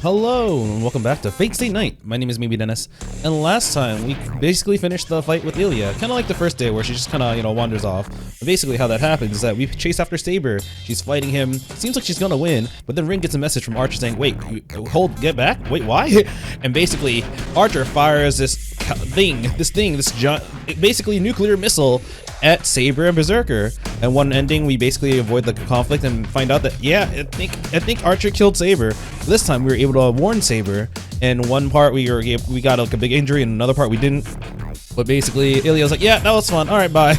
Hello and welcome back to Fate Stay Night. My name is Maybe Dennis, and last time we basically finished the fight with Emiya, kind of like the first day where she just kind of, wanders off. But basically how that happens is that we chase after Saber. She's fighting him. Seems like she's gonna win, but then Rin gets a message from Archer saying, "Wait, get back. Wait, why?" And basically Archer fires this giant, basically nuclear missile at Saber and Berserker. And one ending, we basically avoid the conflict and find out that I think Archer killed Saber. This time we were able to warn Saber. And one part we got like a big injury, and another part we didn't. But basically, Ilia's like, "Yeah, that was fun. All right, bye."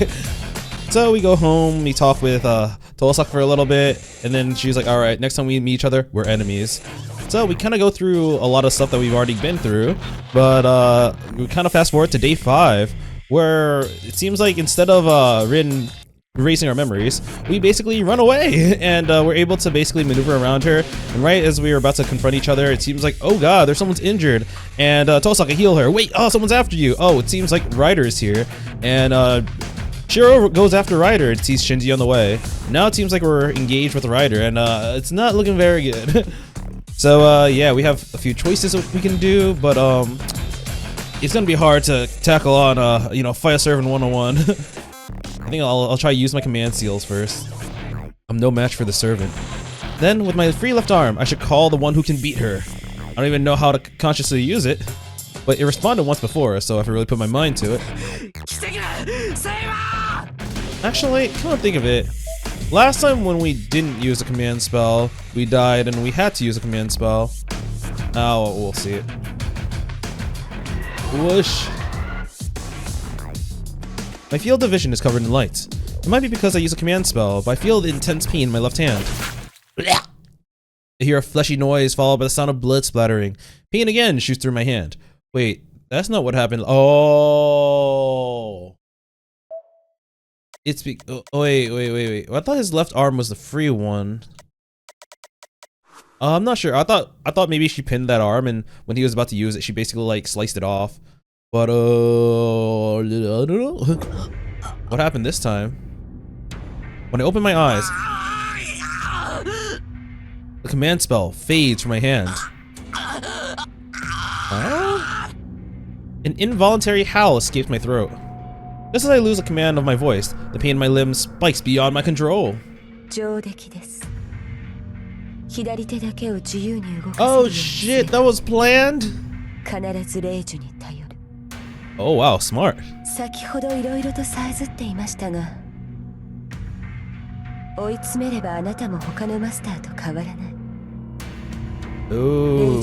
So we go home. We talk with Tolosuk for a little bit, and then she's like, "All right, next time we meet each other, we're enemies." So we kind of go through a lot of stuff that we've already been through, but we kind of fast forward to day 5. Where it seems like instead of Rin erasing our memories, we basically run away, and we're able to basically maneuver around her. And right as we were about to confront each other, it seems like, oh god, there's someone's injured, and Tosaka heal her. Wait, oh, someone's after you. Oh, it seems like Ryder is here, and Shirou goes after Ryder and sees Shinji on the way. Now it seems like we're engaged with Ryder, and it's not looking very good. So yeah, we have a few choices that we can do, but it's gonna be hard to tackle on, Fire Servant 101. I think I'll try to use my command seals first. I'm no match for the servant. Then, with my free left arm, I should call the one who can beat her. I don't even know how to consciously use it, but it responded once before, so if I really put my mind to it. Actually, come on, think of it. Last time when we didn't use a command spell, we died and we had to use a command spell. Oh, we'll see it. Whoosh. My field of vision is covered in light. It might be because I use a command spell, but I feel the intense pain in my left hand. I hear a fleshy noise followed by the sound of blood splattering. Pain again shoots through my hand. Wait, that's not what happened. Oh. It's wait. I thought his left arm was the free one. I'm not sure. I thought maybe she pinned that arm, and when he was about to use it, she basically like sliced it off. But I don't know. What happened this time? When I open my eyes, the command spell fades from my hand. An involuntary howl escapes my throat. Just as I lose the command of my voice, the pain in my limbs spikes beyond my control. Oh shit, that was planned? Oh wow, smart. Ooh.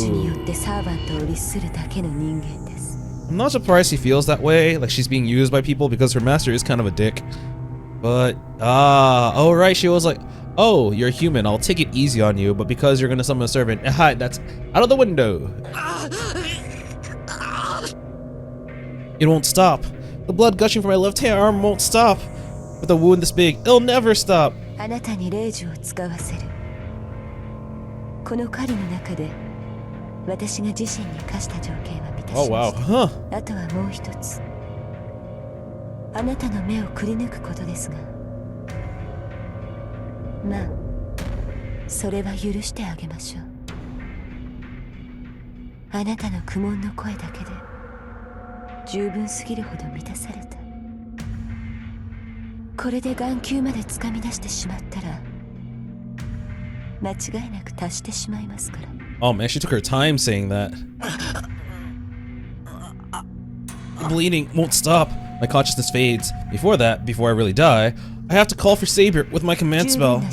I'm not surprised she feels that way, like she's being used by people, because her master is kind of a dick. But, oh right, she was like, "Oh, you're human, I'll take it easy on you, but because you're gonna summon a servant, that's out of the window." It won't stop. The blood gushing from my left hand arm won't stop. With a wound this big, it'll never stop. Oh wow, huh. Oh man, she took her time saying that. The bleeding won't stop. My consciousness fades. Before I really die, I have to call for Saber with my command spell.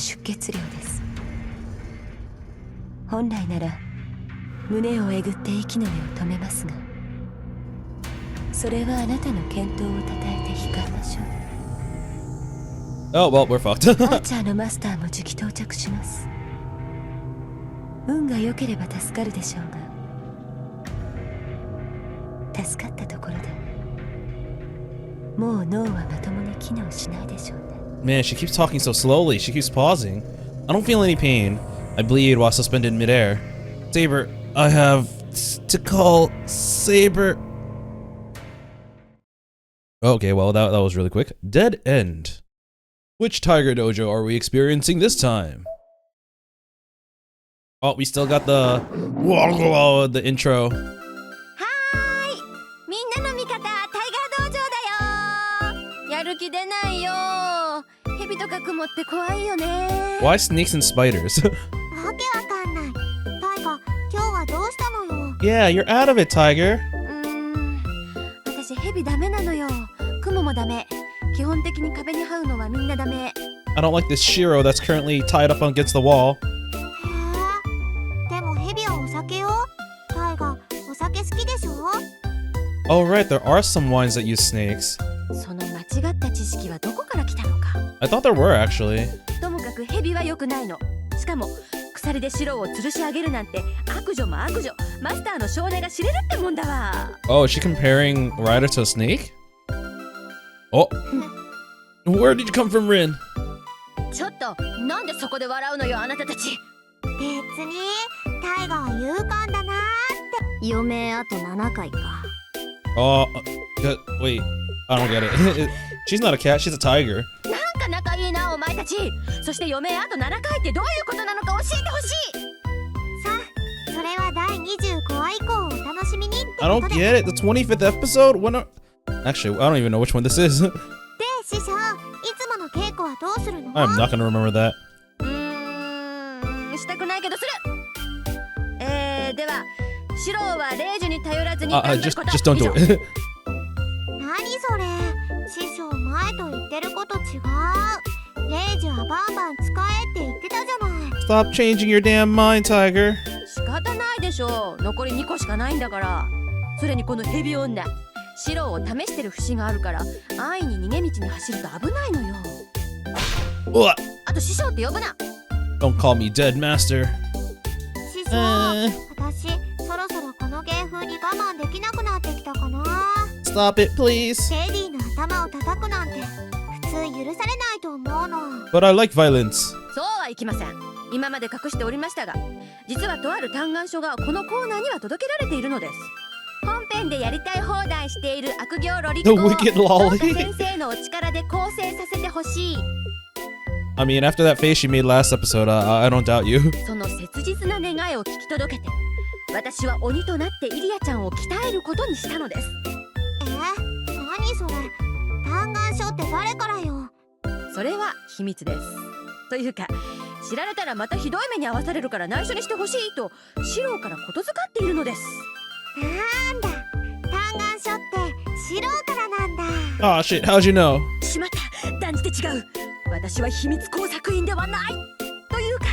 Oh well, we're fucked. Man, she keeps talking so slowly. She keeps pausing. I don't feel any pain. I bleed while suspended in midair. Saber, I have to call Saber. Okay, well, that was really quick. Dead end. Which Tiger Dojo are we experiencing this time? Oh, we still got the intro. はーい、みんなの味方タイガー道場だよ。やる気出ないよ。蛇とか雲って怖いよね。 Why snakes and spiders? わけわかんない。タイガ、今日はどうしたのよ。 Yeah, you're out of it, Tiger. 私蛇ダメなのよ。雲もダメ。基本的に壁に這うのはみんなダメ。 I don't like this Shirou that's currently tied up against the wall. へえ。でもヘビはお酒よ。タイガ、お酒好きでしょ？ Oh right, there are some wines that use snakes. その間違った知識はどこから来たのか。 I thought there were actually. ともかく蛇は良くないの。しかも鎖でシロを吊るし上げるなんて悪女も悪女。マスターの少年が知れるってもんだわ。 Oh, is she comparing Ryder to a snake? Oh. Where did you come from, Rin? ちょっとなんでそこで笑うのよあなたたち。別にタイガは勇敢だなーって。余命あと7回か。 Oh, wait. I don't get it. She's not a cat, she's a tiger. なんか仲いいなお前たち。そして余命あと7回ってどういうことなのか教えてほしい。さあ、それは第25話以降をお楽しみにって I こと don't で。 get it. The 25th episode? When are... Actually, I don't even know which one this is. で、師匠、いつもの稽古はどうするの？ I'm not gonna remember that. したくないけどする。ではシロは霊樹に頼らずに頑張ること。 just don't do it. 何それ？師匠前と言ってること違う。レイジはバンバン使えって言ってたじゃない。 Stop changing your damn mind, Tiger. 仕方ないでしょう。残り2個しかないんだから。それにこのヘビ女シロを試してる節があるから安易に逃げ道に走ると危ないのよ。 What? あと師匠って呼ぶな。 Don't call me dead, master. 師匠、私そろそろこの芸風に我慢できなくなってきたかな。 Stop it, please. テディの頭を叩くなんて普通許されないと思うの。 But I like violence. そうはいきません。今まで隠しておりましたが実はとある嘆願書がこのコーナーには届けられているのです。本編でやりたい放題している悪行ロリコ The を wicked どう lolly. か先生のお力で構成させてほしい。 I mean, after that face she made last episode, I don't doubt you. その切実な願いを聞き届けて私は鬼となってイリアちゃんを鍛えることにしたのです。何それ？嘆願書って誰からよ？それは秘密です。というか知られたらまたひどい目に遭わされるから内緒にしてほしいとシロからことづかっているのです。なんだ、嘆願書ってシロからなんだ。 Oh shit, how'd you know? しまった、断じて違う。私は秘密工作員ではない。というか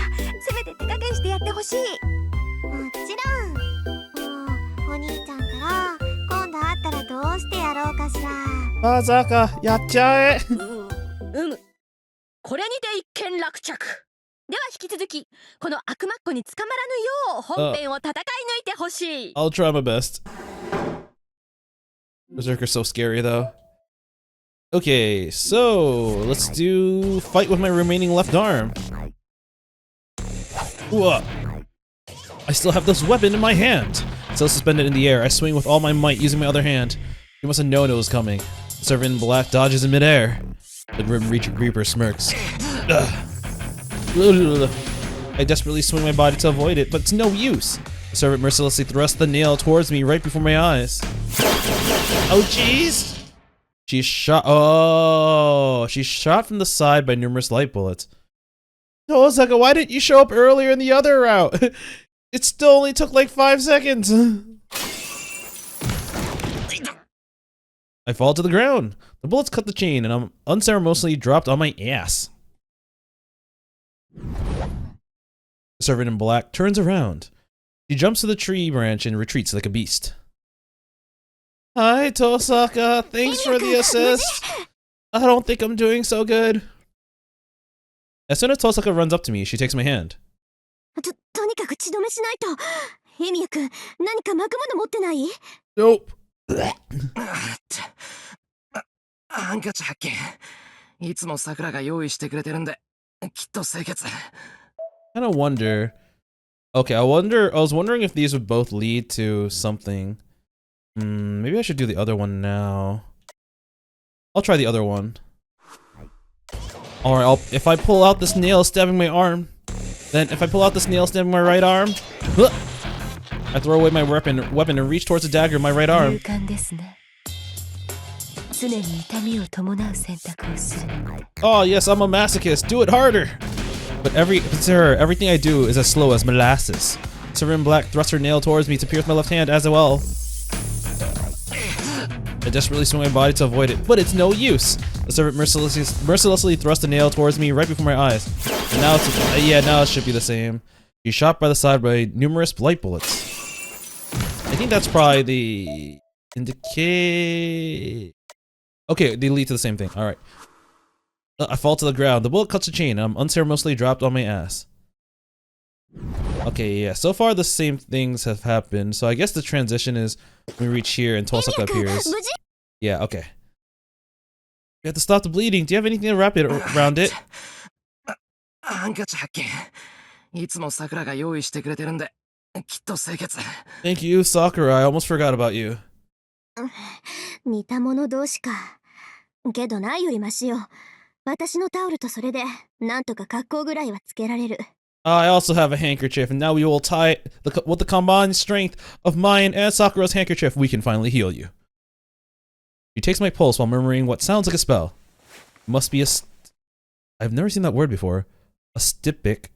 せめて手加減してやってほしい。もちろん。もうお兄ちゃんから今度会ったらどうしてやろうかしら。Bazaka, yacha it. これにて一件落着。では引き続きこの悪魔っ子に捕まらぬよう本編を戦い抜いてほしい。 I'll try my best. Berserker's so scary though. Okay, so let's do fight with my remaining left arm. Whoa. I still have this weapon in my hand. Still suspended in the air, I swing with all my might using my other hand. You must have known it was coming. The servant in black dodges in midair. The grim reaper smirks. Ugh. I desperately swing my body to avoid it, but it's no use. The servant mercilessly thrusts the nail towards me right before my eyes. Oh jeez! She's shot. Oh, she's shot from the side by numerous light bullets. Osaka, why didn't you show up earlier in the other route? It still only took like 5 seconds. I fall to the ground. The bullets cut the chain, and I'm unceremoniously dropped on my ass. The servant in black turns around. She jumps to the tree branch and retreats like a beast. Hi, Tosaka. Thanks for the assist. I don't think I'm doing so good. As soon as Tosaka runs up to me, she takes my hand. とにかく血止めしないと。エミヤ君、何か巻くもの持ってない？ Nope. ハンカチ発見。いつも桜が用意してくれてるんで、きっと清潔。Kind of wonder. Okay, I was wondering if these would both lead to something. Maybe I should do the other one now. I'll try the other one. Alright, if I pull out this nail stabbing my arm. Then if I pull out this nail stem with my right arm, I throw away my weapon and reach towards the dagger in my right arm. Oh yes, I'm a masochist. Do it harder. But everything I do is as slow as molasses. Servant in black thrusts her nail towards me to pierce my left hand as well. I desperately swing my body to avoid it, but it's no use. The servant mercilessly thrust a nail towards me right before my eyes. And now now it should be the same. She's shot by the side by numerous light bullets. I think that's probably the indicate. Okay, they lead to the same thing. All right. I fall to the ground. The bullet cuts the chain, and I'm unceremoniously dropped on my ass. Okay, yeah. So far, the same things have happened. So I guess the transition is when we reach here and Tosaka appears. Yeah, okay. We have to stop the bleeding. Do you have anything to wrap it around it? Thank you, Sakura. I almost forgot about you. 似た者同士か。けどないよりマシよ。私のタオルとそれで、なんとか格好ぐらいはつけられる。I also have a handkerchief, and now we will tie with the combined strength of mine and Sakura's handkerchief. We can finally heal you. She takes my pulse while murmuring what sounds like a spell. It must be I've never seen that word before. A styptic,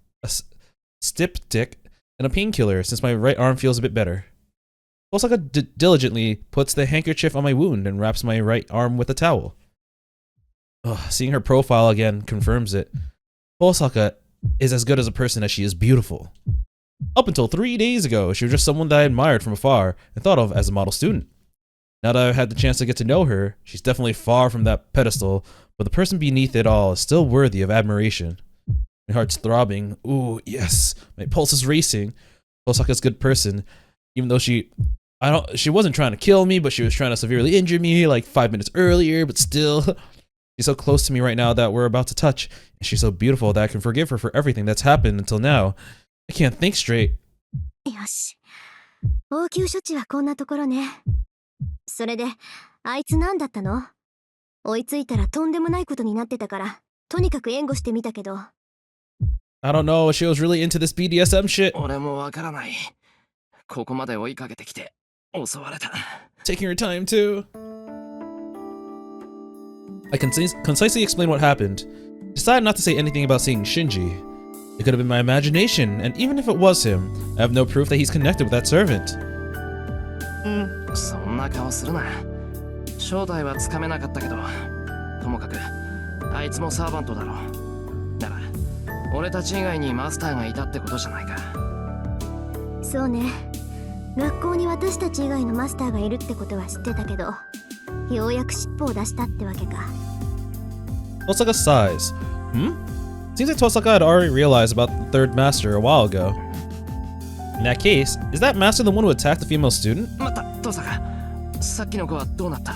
and a painkiller, since my right arm feels a bit better. Tosaka diligently puts the handkerchief on my wound and wraps my right arm with a towel. Ugh, seeing her profile again confirms it. Tosaka is as good as a person as she is beautiful. Up until 3 days ago, she was just someone that I admired from afar and thought of as a model student. Now that I've had the chance to get to know her, she's definitely far from that pedestal, but the person beneath it all is still worthy of admiration. My heart's throbbing. Ooh, yes. My pulse is racing. Tosaka's a good person, even though she wasn't trying to kill me, but she was trying to severely injure me like 5 minutes earlier, but still. She's so close to me right now that we're about to touch, and she's so beautiful that I can forgive her for everything that's happened until now. I can't think straight. よし。応急処置はこんなところね。それで、あいつ何だったの？追いついたらとんでもないことになってたから、とにかく援護してみたけど。I don't know, she was really into this BDSM shit. 俺もわからない。ここまで追いかけてきて、襲われた。Taking her time too. I concisely explained what happened. Decided not to say anything about seeing Shinji. It could have been my imagination, and even if it was him, I have no proof that he's connected with that servant. そんな顔するな。正体はつかめなかったけど、ともかくあいつもサーバントだろう。なら、俺たち以外にマスターがいたってことじゃないか。そうね。学校に私たち以外のマスターがいるってことは知ってたけど、ようやく尻尾を出したってわけか。Tosaka sighs. Seems like Tosaka had already realized about the third master a while ago. In that case, is that master the one who attacked the female student? 待った、Tosaka。さっきの子はどうなった？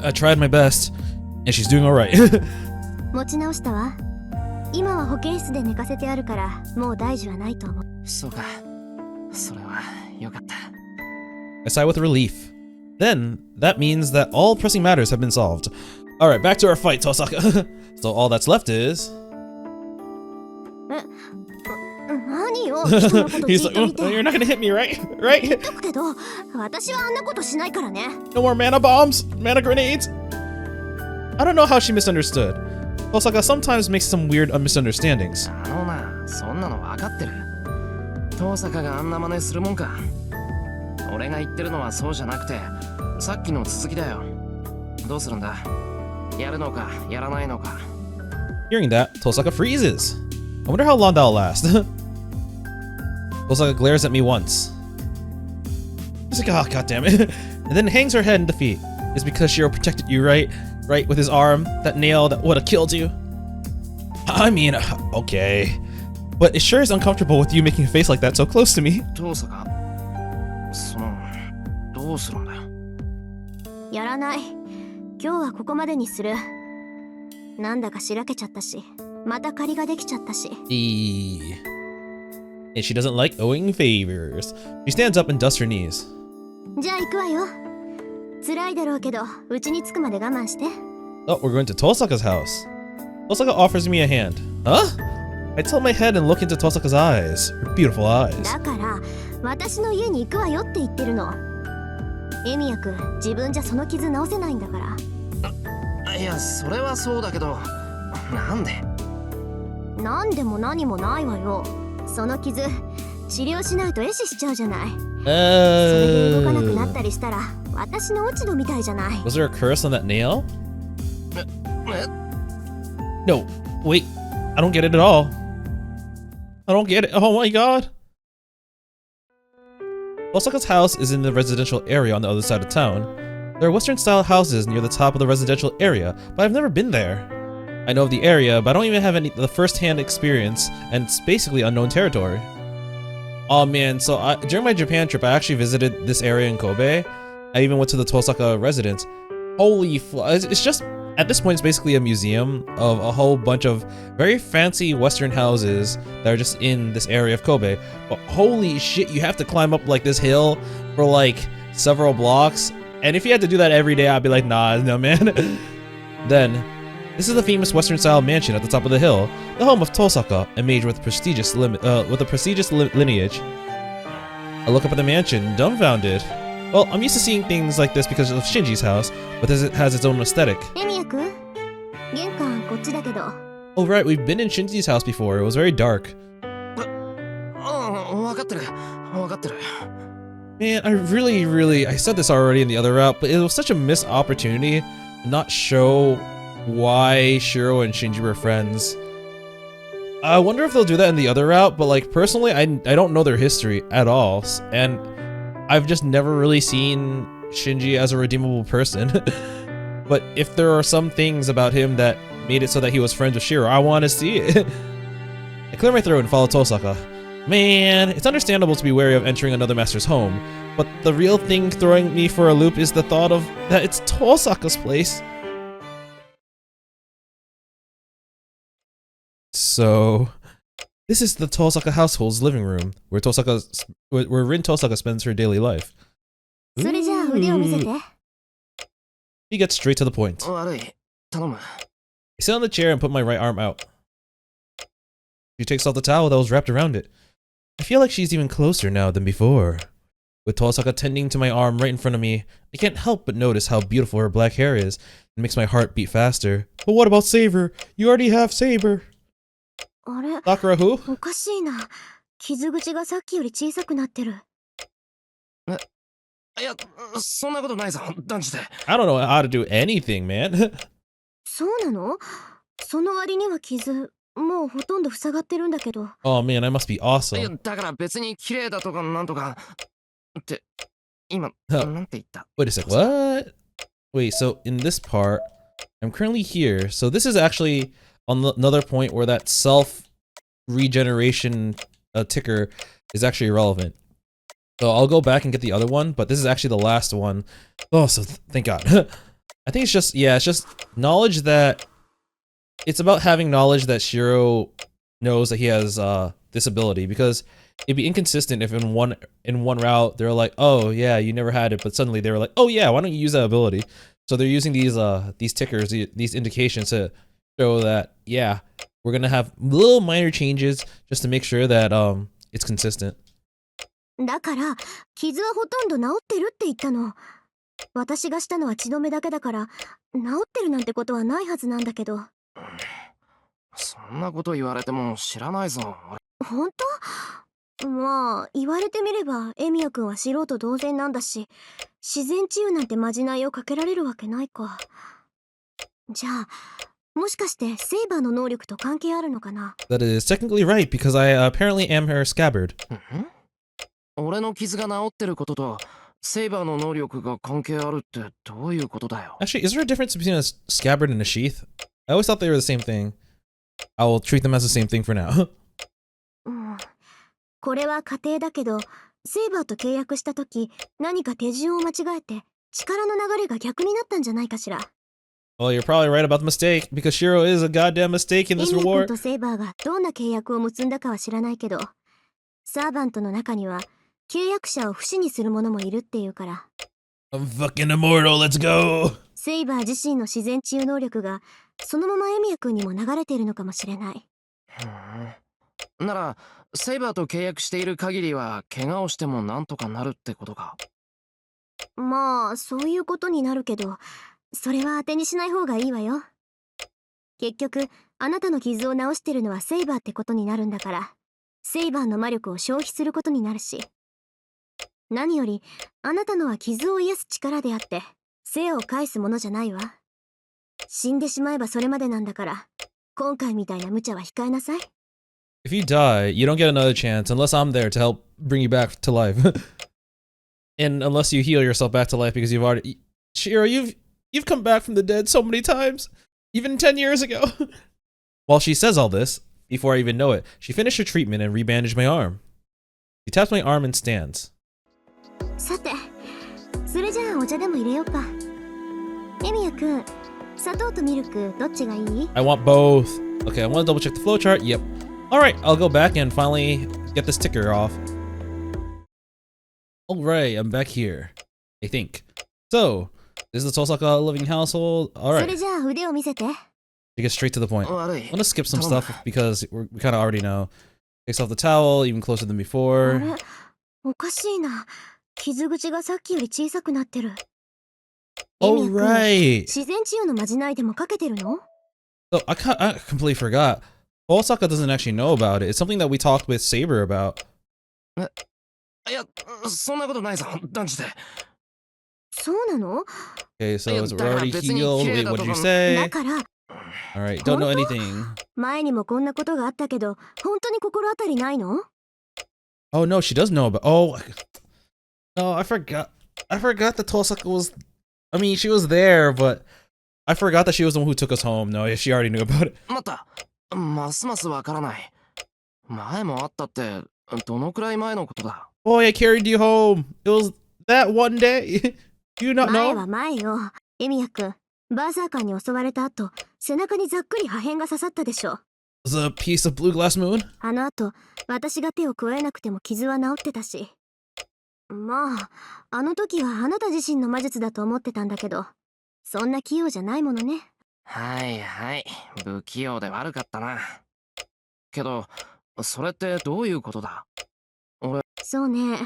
I tried my best, and she's doing alright. 持ち直したわ。今は保健室で寝かせてあるから、もう大事はないと思う。そうか。それはよかった。I sigh with relief. Then, that means that all pressing matters have been solved. Alright, back to our fight, Tosaka. So all that's left is... He's like, oh, you're not gonna hit me, right? Right? No more mana bombs, mana grenades. I don't know how she misunderstood. Tosaka sometimes makes some weird misunderstandings. あのな、そんなの分かってる。Tosakaがあんな真似するもんか。俺が言ってるのはそうじゃなくて、さっきの続きだよ。どうするんだ？やるのか、やらないのか。Hearing that, Tosaka freezes. I wonder how long that'll last. Tosaka glares at me once. He's like, oh, goddammit. And then hangs her head in defeat. It's because Shirou protected you, right? Right, with his arm, that nail that would have killed you. I mean, okay. But it sure is uncomfortable with you making a face like that so close to me. Tosaka, どうするんだよ。やらない。今日はここまでにする。なんだかしらけちゃったし、また借りができちゃったし。And she doesn't like owing favors. She stands up and dusts her knees. じゃあ行くわよ。辛いだろうけど、うちに着くまで我慢して。Oh, we're going to Tosaka's house. Tosaka offers me a hand. Huh? I tilt my head and look into Tosaka's eyes. Her beautiful eyes. だから私の家に行くわよって言ってるの。エミヤ君、自分じゃその傷治せないんだから。いや、それはそうだけど、なんで？なんでも何もないわよ。その傷、治療しないと壊死しちゃうじゃない。それで動かなくなったりしたら、私の落ち度みたいじゃない。Was there a curse on that nail? No, wait. I don't get it at all. I don't get it. Oh my god. Osaka's house is in the residential area on the other side of town. There are Western-style houses near the top of the residential area, but I've never been there. I know of the area, but I don't even have the first-hand experience, and it's basically unknown territory. Oh man, so during my Japan trip, I actually visited this area in Kobe. I even went to the Tosaka residence. Holy it's just, at this point, it's basically a museum of a whole bunch of very fancy Western houses that are just in this area of Kobe. But holy shit, you have to climb up like this hill for like several blocks. And if you had to do that every day, I'd be like, nah, no man. Then, this is the famous Western-style mansion at the top of the hill, the home of Tosaka, a mage with a prestigious lineage. I look up at the mansion, dumbfounded. Well, I'm used to seeing things like this because of Shinji's house, but it has its own aesthetic. エミヤ君、玄関こっちだけど。Oh right, we've been in Shinji's house before. It was very dark. わかってる。わかってる。Man, I said this already in the other route, but it was such a missed opportunity to not show why Shirou and Shinji were friends. I wonder if they'll do that in the other route, but like personally, I don't know their history at all, and I've just never really seen Shinji as a redeemable person. But if there are some things about him that made it so that he was friends with Shirou, I want to see it. I clear my throat and follow Tosaka. Man, it's understandable to be wary of entering another master's home, but the real thing throwing me for a loop is the thought of that it's Tosaka's place. So, this is the Tosaka household's living room, where Rin Tosaka spends her daily life. それじゃあ腕を見せて。He gets straight to the point. 悪い。頼む。 I sit on the chair and put my right arm out. She takes off the towel that was wrapped around it. I feel like she's even closer now than before. With Tosaka tending to my arm right in front of me, I can't help but notice how beautiful her black hair is. It makes my heart beat faster. But what about Saber? You already have Saber. あれ、 Sakura who? おかしいな。傷口がさっきより小さくなってる。いや、そんなことないぞ、断じて。I don't know how to do anything, man. そうなの？その割には傷、もうほとんど塞がってるんだけど。Oh man, I must be いや、 awesome. だから別に綺麗だとかなんとか。って、今、なんて言った？ Wait a sec, what? Wait, so in this part, I'm currently here. So this is actually on another point where that self-regeneration ticker is actually irrelevant. So I'll go back and get the other one, but this is actually the last one. Oh, so thank God. I think it's just, yeah, it's just knowledge that... It's about having knowledge that Shirou knows that he has this ability, because it'd be inconsistent if in one route they're like, oh yeah, you never had it, but suddenly they were like, oh yeah, why don't you use that ability? So they're using these tickers, these indications to show that, yeah, we're gonna have little minor changes just to make sure that it's consistent. だから、傷はほとんど治ってるって言ったの。私がしたのは血止めだけだから、治ってるなんてことはないはずなんだけど。そんなこと言われても知らないぞ。本当？まあ、言われてみれば、エミヤ君は素人同然なんだし、自然治癒なんてまじないをかけられるわけないか。じゃあ、もしかしてセイバーの能力と関係あるのかな？ That is technically right, because I apparently am her scabbard. 俺の傷が治ってることとセイバーの能力が関係あるってどういうことだよ？ Actually, is there a difference between a scabbard and a sheath? I always thought they were the same thing. I will treat them as the same thing for now. うん。これは仮定だけど、セイバーと契約した時、何か手順を間違えて、力の流れが逆になったんじゃないかしら。Well, you're probably right about the mistake, because Shirou is a goddamn mistake in this エミヤ君 reward. とセイバーがどんな契約を結んだかは知らないけど、サーバントの中には、契約者を不死にする者もいるっていうから。I'm fucking immortal, let's go! セイバー自身の自然治癒能力がそのままエミヤ君にも流れているのかもしれない。なら、セイバーと契約している限りは、怪我をしてもなんとかなるってことか。まあそういうことになるけど、それは当てにしない方がいいわよ。結局あなたの傷を治してるのはセイバーってことになるんだから、セイバーの魔力を消費することになるし、何よりあなたのは傷を癒す力であって生を返すものじゃないわ。死んでしまえばそれまでなんだから、今回みたいな無茶は控えなさい。 If you die, you don't get another chance unless I'm there to help bring you back to life. And unless you heal yourself back to life because you've already... Shirou, you've come back from the dead so many times. Even 10 years ago. While she says all this, before I even know it, she finished her treatment and rebandaged my arm. She taps my arm and stands. さて、それじゃあお茶でも入れようか。エミヤくん、砂糖とミルクどっちがいい？ I want both. Okay, I want to double check the flowchart. Yep. Alright, I'll go back and finally get this ticker off. Alright, I'm back here. I think. So, this is the Tosaka living household. そ Alright, れじゃあ腕を見せて。to get straight to the point. 悪い。 I'm gonna skip some stuff because we kind of already know. Takes off the towel, even closer than before. あれ、おかしいな。傷口がさっきより小さくなってる。エミヤくん、 Alright. 自然治癒のまじないでもかけてるの？ So, I completely forgot. Osaka doesn't actually know about it. It's something that we talked with Saber about. いや、そんなことないぞ、断じて。そうなの？ Okay, so it's だから already 別に healed. 綺麗 Wait, だ what と did you か。だ say? から Alright, don't know anything. 前にもこんなことがあったけど、本当に心当たりないの？ Oh no, she does know about. Oh, no, I forgot. I forgot that Tosaka was. I mean, she was there, but I forgot that she was the one who took us home. No, she already knew about it. 待った。ますますわからない。前もあったって、どのくらい前のことだ？ Boy, I carried you home. It was that one day. Do you not 前 know? は前よ。エミヤくん、バーサーカーに襲われた後、背中にざっくり破片が刺さったでしょ。It was a piece of blue glass moon. あの後、私が手を加えなくても傷は治ってたし。まあ、あの時はあなた自身の魔術だと思ってたんだけど、そんな器用じゃないものね。はいはい、不器用で悪かったな。けど、それってどういうことだ？そうね。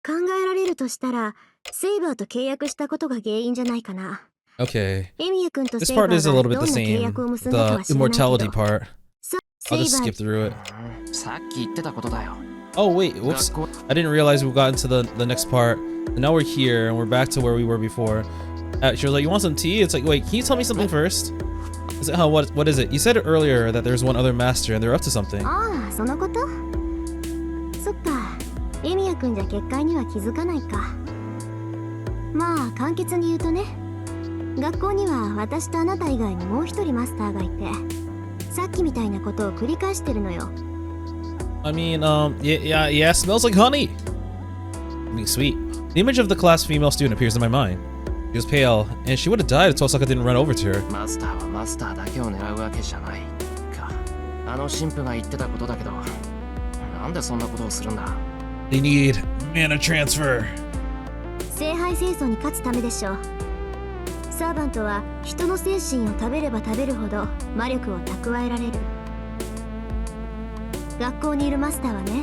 考えられるとしたら、セイバーと契約したことが原因じゃないかな。 Okay. エミヤ君と This セイバー part が is a ど little ん bit な the 契 same. 約を結んだか The は知らないけ immortality ど。 part. セ I'll イ just バ skip ー、through it. さっき言ってたことだよ。 Oh wait, whoops. 学校 I didn't realize we got into the next part. And now we're here and we're back to where we were before. She was like, "You want some tea?" It's like, wait, can you tell me something first? Is it what is it? You said earlier that there's one other master and they're up to something. ああ、そのこと？そっか。エミヤ君じゃ結界には気づかないか。まあ簡潔に言うとね、学校には私とあなた以外にもう一人マスターがいて、さっきみたいなことを繰り返してるのよ。 I mean, yeah, smells like honey. I mean, sweet. The image of the class female student appears in my mind. She was pale, and she would have died if Tosaka didn't run over to her. マスターはマスターだけを狙うわけじゃないか。あの神父が言ってたことだけど、なんでそんなことをするんだ？ They need mana transfer. 聖杯戦争に勝つためでしょう。サーバントは人の精神を食べれば食べるほど魔力を蓄えられる。学校にいるマスターはね、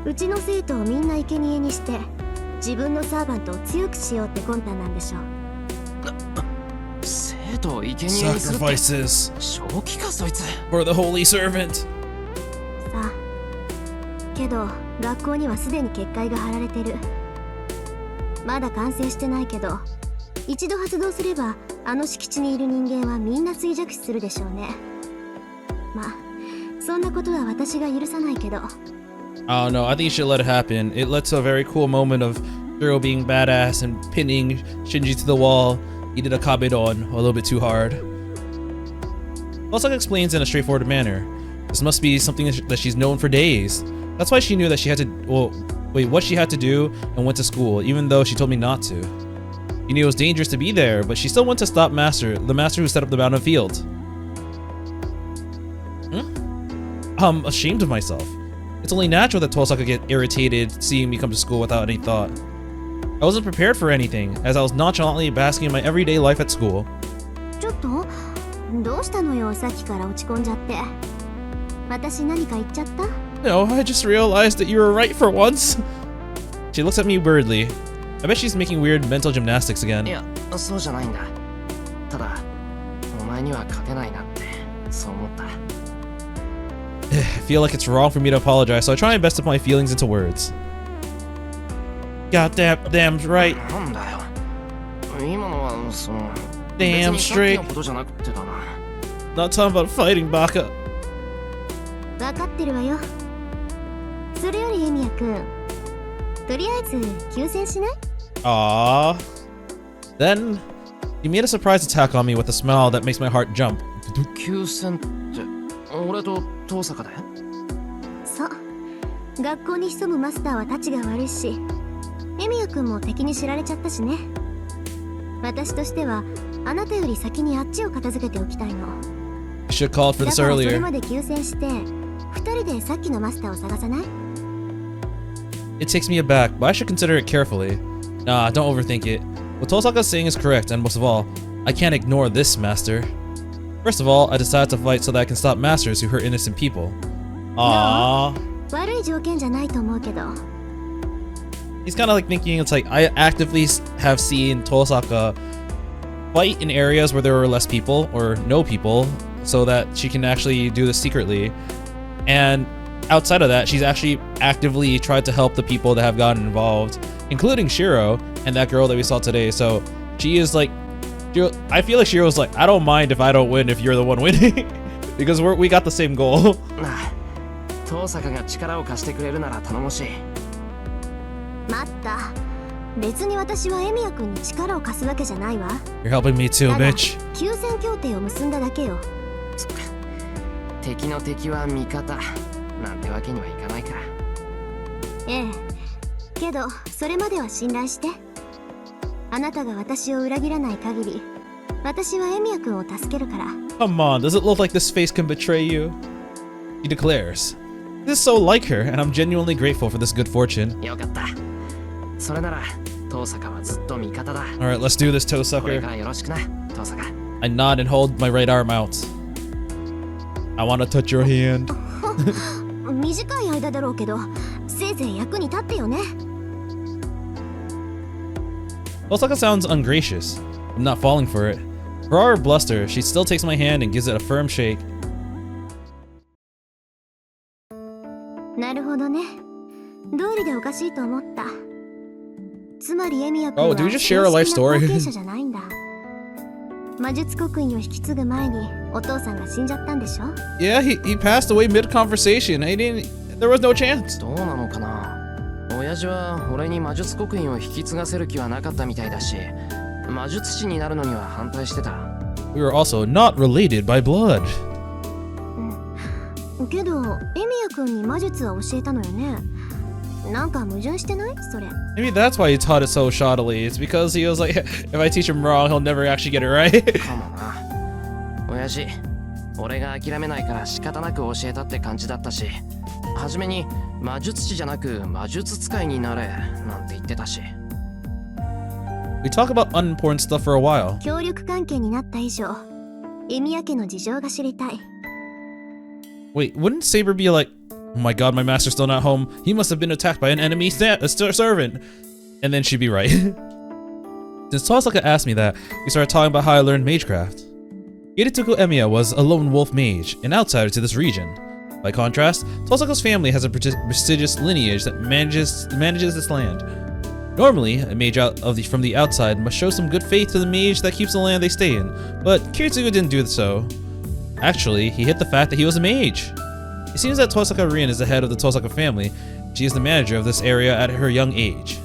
うちの生徒をみんな生贄にして自分のサーバントを強くしようって魂胆なんでしょう。生徒を生贄にするって Sacrifices 正気かそいつ。 for the holy servant. さあ、けど学校にはすでに結界が張られてる。まだ完成してないけど、一度発動すればあの敷地にいる人間はみんな衰弱死するでしょうね。まあそんなことは私が許さないけど。 I don't know. I think you should let it happen. It led to a very cool moment of Shirou being badass and pinning Shinji to the wall. He did a kabedon a little bit too hard. Osaka explains in a straightforward manner. This must be something that she's known for days. That's why she knew that she had to, what she had to do and went to school, even though she told me not to. She knew it was dangerous to be there, but she still went to stop the master who set up the mountain field. I'm ashamed of myself. It's only natural that Tosaka get irritated seeing me come to school without any thought. I wasn't prepared for anything, as I was nonchalantly basking in my everyday life at school. ちょっとどうしたのよ、さっきから落ち込んじゃって。私何か言っちゃった？ No, I just realized that you were right for once. She looks at me weirdly. I bet she's making weird mental gymnastics again. いや、そうじゃないんだ。ただ、お前には勝てないなって、そう思った。I feel like it's wrong for me to apologize, so I try my best to put my feelings into words. Damn right. なんだよ。今のは、その、 Damn 別にさっき straight. のことじゃなくてだな。Not talking about fighting, Baka. 分かってるわよ。それよりエミヤくん、とりあえず休戦しない？ Aww. Then, he made a surprise attack on me with a smile that makes my heart jump. 休戦って、俺と遠坂で？そう。学校に潜むマスターはたちが悪いし、エミヤくんも敵に知られちゃったしね。私としては、あなたより先にあっちを片付けておきたいの。I should have called for だ this からそれ earlier. まで休戦して、二人でさっきのマスターを探さない？ It takes me aback, but I should consider it carefully. Nah, don't overthink it. What Tosaka's saying is correct, and most of all, I can't ignore this master. First of all, I decided to fight so that I can stop masters who hurt innocent people. Aww. 悪い条件じゃないと思うけど。 He's kind of like thinking it's like I actively have seen Tosaka fight in areas where there were less people or no people so that she can actually do this secretly. And outside of that, she's actually actively tried to help the people that have gotten involved, including Shirou and that girl that we saw today. So she is like, I feel like Shirou's like, I don't mind if I don't win if you're the one winning because we got the same goal. 遠坂が力を貸してくれるなら頼もしい。待った。別に私はエミヤくんに力を貸すわけじゃないわ。 You're helping me too, ただ bitch. 休戦協定を結んだだけよ。そっか。敵の敵は味方なんてわけにはいかないか。ええ。けど、それまでは信頼して。あなたが私を裏切らない限り、私はエミヤくんを助けるから。Come on, does it look like this face can betray you? He declares. This is so like her, and I'm genuinely grateful for this good fortune. よかった。それなら遠坂はずっと味方だ。 Alright, let's do this, これか Tosucker. らよろしくな、遠坂。I nod and hold my right arm out. I want to touch your hand. 短い間だろうけど、せいぜい役に立ってよね。Tosaka sounds ungracious. I'm not falling for it. For all her bluster, she still takes my hand and gives it a firm shake. なるほどね。道理でおかしいと思った。つまりエミヤ君は Oh, do we just share a life 正式な story? 後継者じゃないんだ。魔術刻印を引き継ぐ前にお父さんが死んじゃったんでしょ？ Yeah, he passed away mid-conversation. There was no chance. どうなのかな。親父は俺に魔術刻印を引き継がせる気はなかったみたいだし、魔術師になるのには反対してた。We were also not related by blood. けど、エミヤ君に魔術は教えたのよね。なんか矛盾してない？それ。Maybe that's why he taught it so shoddily. It's because he was like, if I teach him wrong, he'll never actually get it right. かもな。親父、俺が諦めないから仕方なく教えたって感じだったし、初めに魔術師じゃなく魔術使いになれなんて言ってたし。We talk about unimportant stuff for a while. 協力関係になった以上、エミヤ家の事情が知りたい。Wait, wouldn't Saber be like, oh my god, my master's still not home. He must have been attacked by an enemy servant. And then she'd be right. Since Tosaka asked me that, we started talking about how I learned magecraft. Shirou Emiya was a lone wolf mage, an outsider to this region. By contrast, Tosaka's family has a prestigious lineage that manages this land. Normally, a mage from the outside must show some good faith to the mage that keeps the land they stay in, but Shirou didn't do so. Actually, he hid the fact that he was a mage. It seems that Tosaka Rin is the head of the Tosaka family. She is the manager of this area at her young age.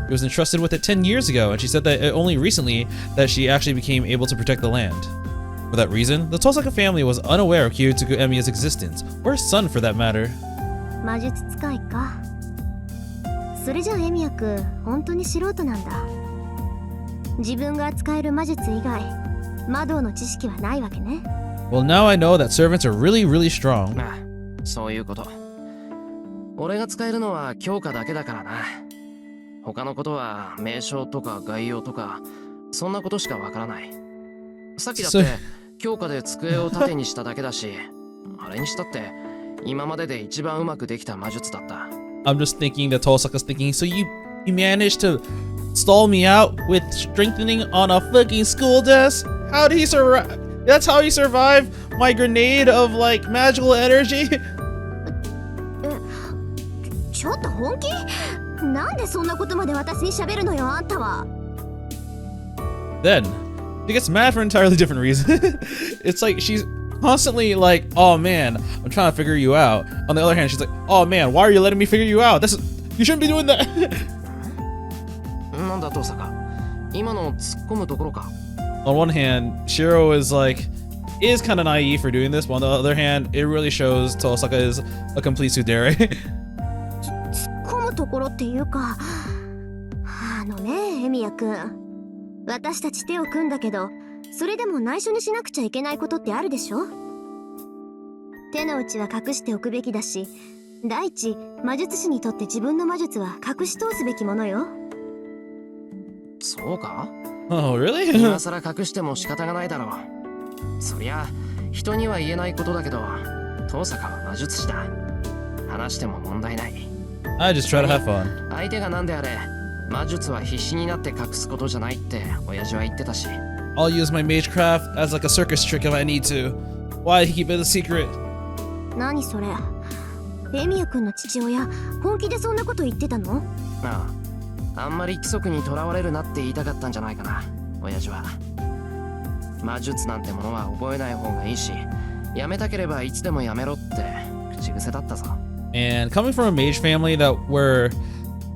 She was entrusted with it 10 years ago, and she said that only recently that she actually became able to protect the land. For that reason, the Tosaka family was unaware of Shirou Emiya's existence, or his son for that matter. 魔術使いか。それじゃあエミヤ君、本当に素人なんだ。自分が扱える魔術以外、魔導の知識はないわけね。Well, now I know that servants are really, really strong. まあ、そういうこと。俺が使えるのは強化だけだからな。他のことは名称とか概要とか、そんなことしかわからない。さっきだって強化で机を縦にしただけだし、あれにしたって今までで一番うまくできた魔術だった。 I'm just thinking that Tosaka's thinking, so you managed to stall me out with strengthening on a fucking school desk? How did he survive? That's how he survived my grenade of like magical energy? ちょっと本気？なんでそんなことまで私に喋るのよ、あんたは。Then she gets mad for an entirely different reason. It's like she's constantly like, oh man, I'm trying to figure you out. On the other hand, she's like, oh man, why are you letting me figure you out? You shouldn't be doing that. なんだトサカ、今の突っ込むところか。 On one hand, Shirou is kind of naive for doing this, but on the other hand, it really shows Tosaka is a complete tsundere. 突っ込むところっていうか、エミヤくん。私たち手を組んだけど、それでも内緒にしなくちゃいけないことってあるでしょ？手の内は隠しておくべきだし、第一、魔術師にとって自分の魔術は隠し通すべきものよ。そうか？ Oh, really? 今さら隠しても仕方がないだろう。そりゃ人には言えないことだけど、トサカは魔術師だ。話しても問題ない。I just try to have fun. 相手が何であれ、魔術は必死になって隠すことじゃないって親父は言ってたし。 I'll use my magecraft as like a circus trick if I need to. Why keep it a secret? 何それ？エミヤくんの父親、本気でそんなこと言ってたの？ああ、あんまり規則にとらわれるなって言いたかったんじゃないかな、親父は。魔術なんてものは覚えない方がいいし、やめたければいつでもやめろって口癖だったぞ。 And coming from a mage family that were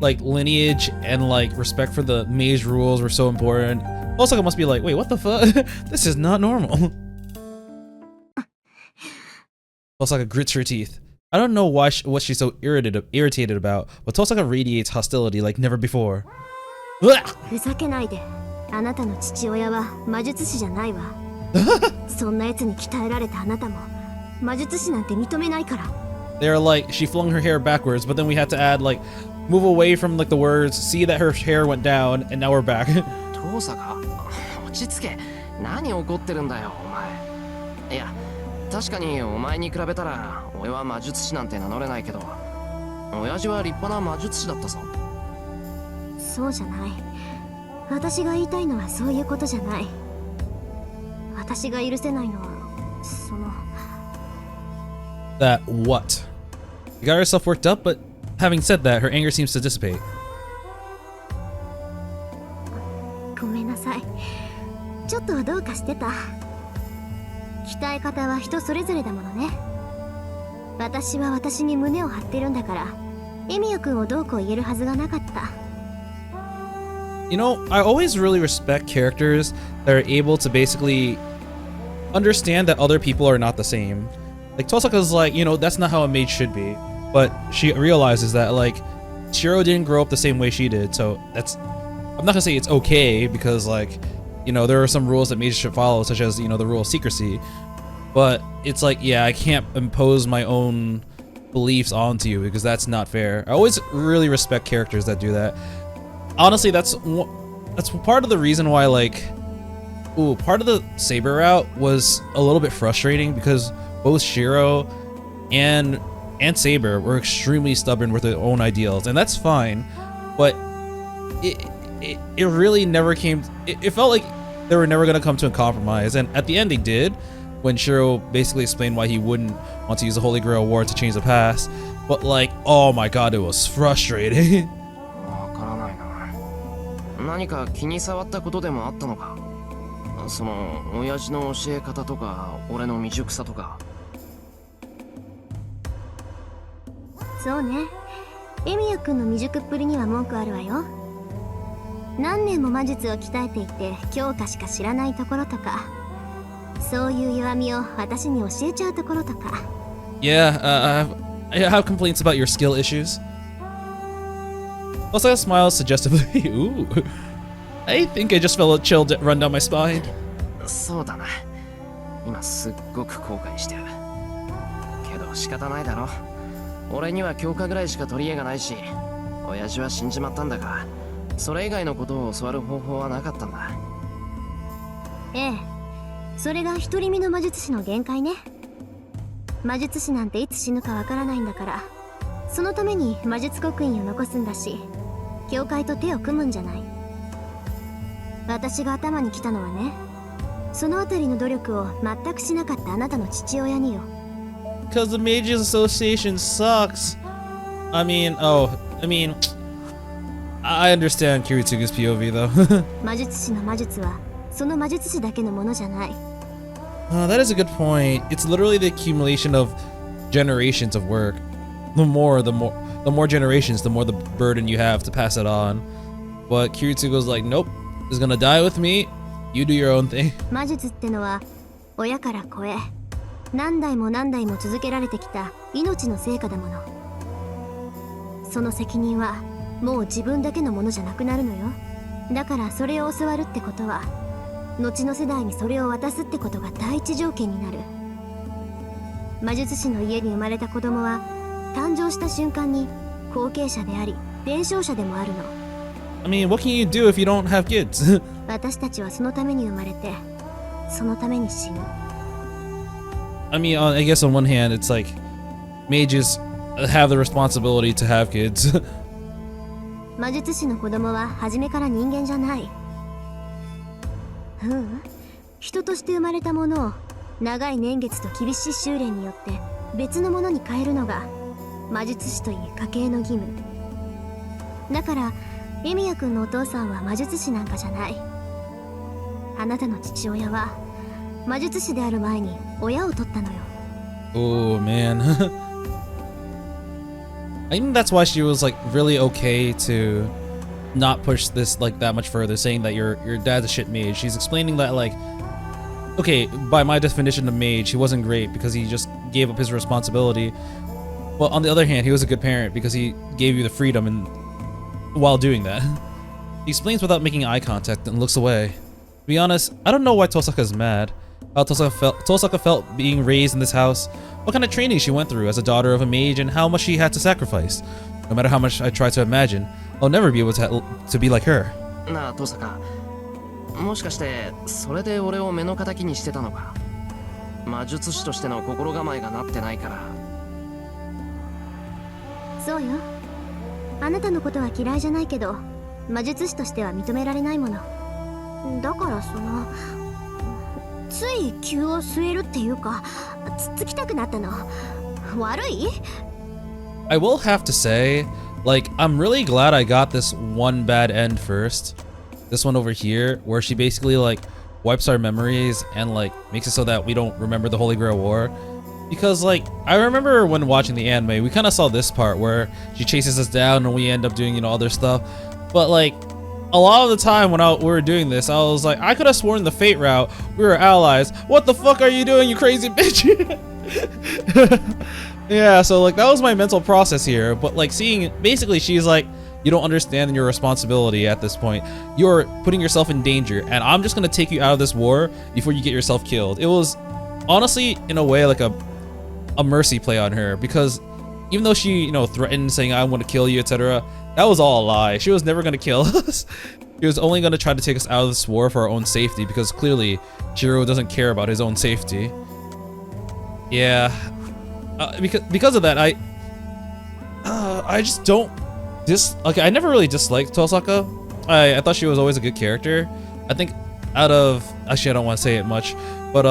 like lineage and like respect for the mage rules were so important, Osaka must be like, wait, what the fuck? This is not normal. Osaka grits her teeth. I don't know what she's so irritated about, but Tosaka radiates hostility like never before. ふざけないで。あなたの父親は魔術師じゃないわ。そんな奴に鍛えられたあなたも魔術師なんて認めないから。 They're like, she flung her hair backwards, but then we had to add like, move away from like the words, see that her hair went down, and now we're back. トサカ、落ち着け。何怒ってるんだよ、お前。いや、確かにお前に比べたら俺は魔術師なんて名乗れないけど、親父は立派な魔術師だったぞ。そうじゃない。私が言いたいのはそういうことじゃない。私が許せないのはその。 That what? You got herself worked up, but having said that, her anger seems to dissipate. ごめんなさい。ちょっとはどうかしてた。鍛え方は人それぞれだものね。私は私に胸を張ってるんだから、エミヤ君をどうこう言えるはずがなかった。 You know, I always really respect characters that are able to basically understand that other people are not the same. Like Tosaka's like, you know, that's not how a mage should be. But she realizes that like Shirou didn't grow up the same way she did, so that's, I'm not gonna say it's okay because like, you know, there are some rules that mages should follow, such as, you know, the rule of secrecy. But it's like, yeah, I can't impose my own beliefs onto you because that's not fair. I always really respect characters that do that. Honestly, that's part of the reason why like, part of the Saber route was a little bit frustrating because both Shirou and Saber were extremely stubborn with their own ideals, and that's fine. But it really never came. It felt like they were never gonna come to a compromise, and at the end they did, when Shirou basically explained why he wouldn't want to use the Holy Grail War to change the past. But like, oh my god, it was frustrating. わからないな。何か気に障ったことでもあったのか。その親父の教え方とか、俺の未熟さとか。そうね。エミヤ君の未熟っぷりには文句あるわよ。何年も魔術を鍛えていて強化しか知らないところとか、そういう弱みを私に教えちゃうところとか。Yeah, I have complaints about your skill issues. Osaka smiles suggestively. Ooh, I think I just felt a chill run down my spine. そうだな。今すっごく後悔してる。けど仕方ないだろ。俺には強化ぐらいしか取り柄がないし、親父は死んじまったんだが、それ以外のことを教わる方法はなかったんだ。ええ、それが独り身の魔術師の限界ね。魔術師なんていつ死ぬかわからないんだから、そのために魔術刻印を残すんだし、教会と手を組むんじゃない。私が頭に来たのはね、そのあたりの努力を全くしなかったあなたの父親によ。 Because the Mages Association sucks. I mean, I understand Kiritsugu's POV though. 魔術師の魔術はその魔術師だけのものじゃない。 That is a good point. It's literally the accumulation of generations of work. The more generations, the more the burden you have to pass it on. But Kiritsugo's like, nope, it's gonna die with me. You do your own thing. 魔術ってのは親から子へ何代も何代も続けられてきた命の成果だもの。その責任はもう自分だけのものじゃなくなるのよ。だからそれを教わるってことは、後の世代にそれを渡すってことが第一条件になる。魔術師の家に生まれた子供は誕生した瞬間に後継者であり伝承者でもあるの。 I mean, what can you do if you don't have kids? 私たちはそのために生まれて、そのために死ぬ。 I mean, I guess on one hand, it's like mages have the responsibility to have kids. 魔術師の子供は初めから人間じゃない。人として生まれたものを長い年月と厳しい修練によって別のものに変えるのが魔術師という家系の義務だから。エミヤ君のお父さんは魔術師なんかじゃない。あなたの父親は魔術師である前に親を取ったのよ。 Oh man. I think that's why she was like really okay to not push this like that much further, saying that your dad's a shit mage. She's explaining that like, okay, by my definition of mage, he wasn't great because he just gave up his responsibility. Well, on the other hand, he was a good parent because he gave you the freedom and while doing that. He explains without making eye contact and looks away. To be honest, I don't know why Tosaka's mad. How Tosaka felt being raised in this house, what kind of training she went through as a daughter of a mage, and how much she had to sacrifice. No matter how much I try to imagine, I'll never be able to be like her. なあトサカ、もしかしてそれで俺を目の敵にしてたのか。魔術師としての心構えがなってないから。そうよ。あなたのことは嫌いじゃないけど、魔術師としては認められないもの。だからつい気を据えるっていうか、つっつきたくなったの。悪い？ I will have to say, like, I'm really glad I got this one bad end first. This one over here, where she basically like wipes our memories and like makes it so that we don't remember the Holy Grail War. Because like, I remember when watching the anime, we kind of saw this part where she chases us down and we end up doing, you know, other stuff. But like, a lot of the time when we were doing this, I was like, I could have sworn the Fate route, we were allies. What the fuck are you doing, you crazy bitch? Yeah, so like, that was my mental process here. But like, seeing, basically she's like, you don't understand your responsibility at this point. You're putting yourself in danger, and I'm just gonna take you out of this war before you get yourself killed. It was honestly, in a way, like a mercy play on her, because even though she, you know, threatened saying I want to kill you, etc., that was all a lie. She was never going to kill us. She was only going to try to take us out of this war for our own safety, because clearly Shirou doesn't care about his own safety. Yeah, because of that, I just don't I never really disliked Tosaka. I thought she was always a good character. I think actually I don't want to say it much, but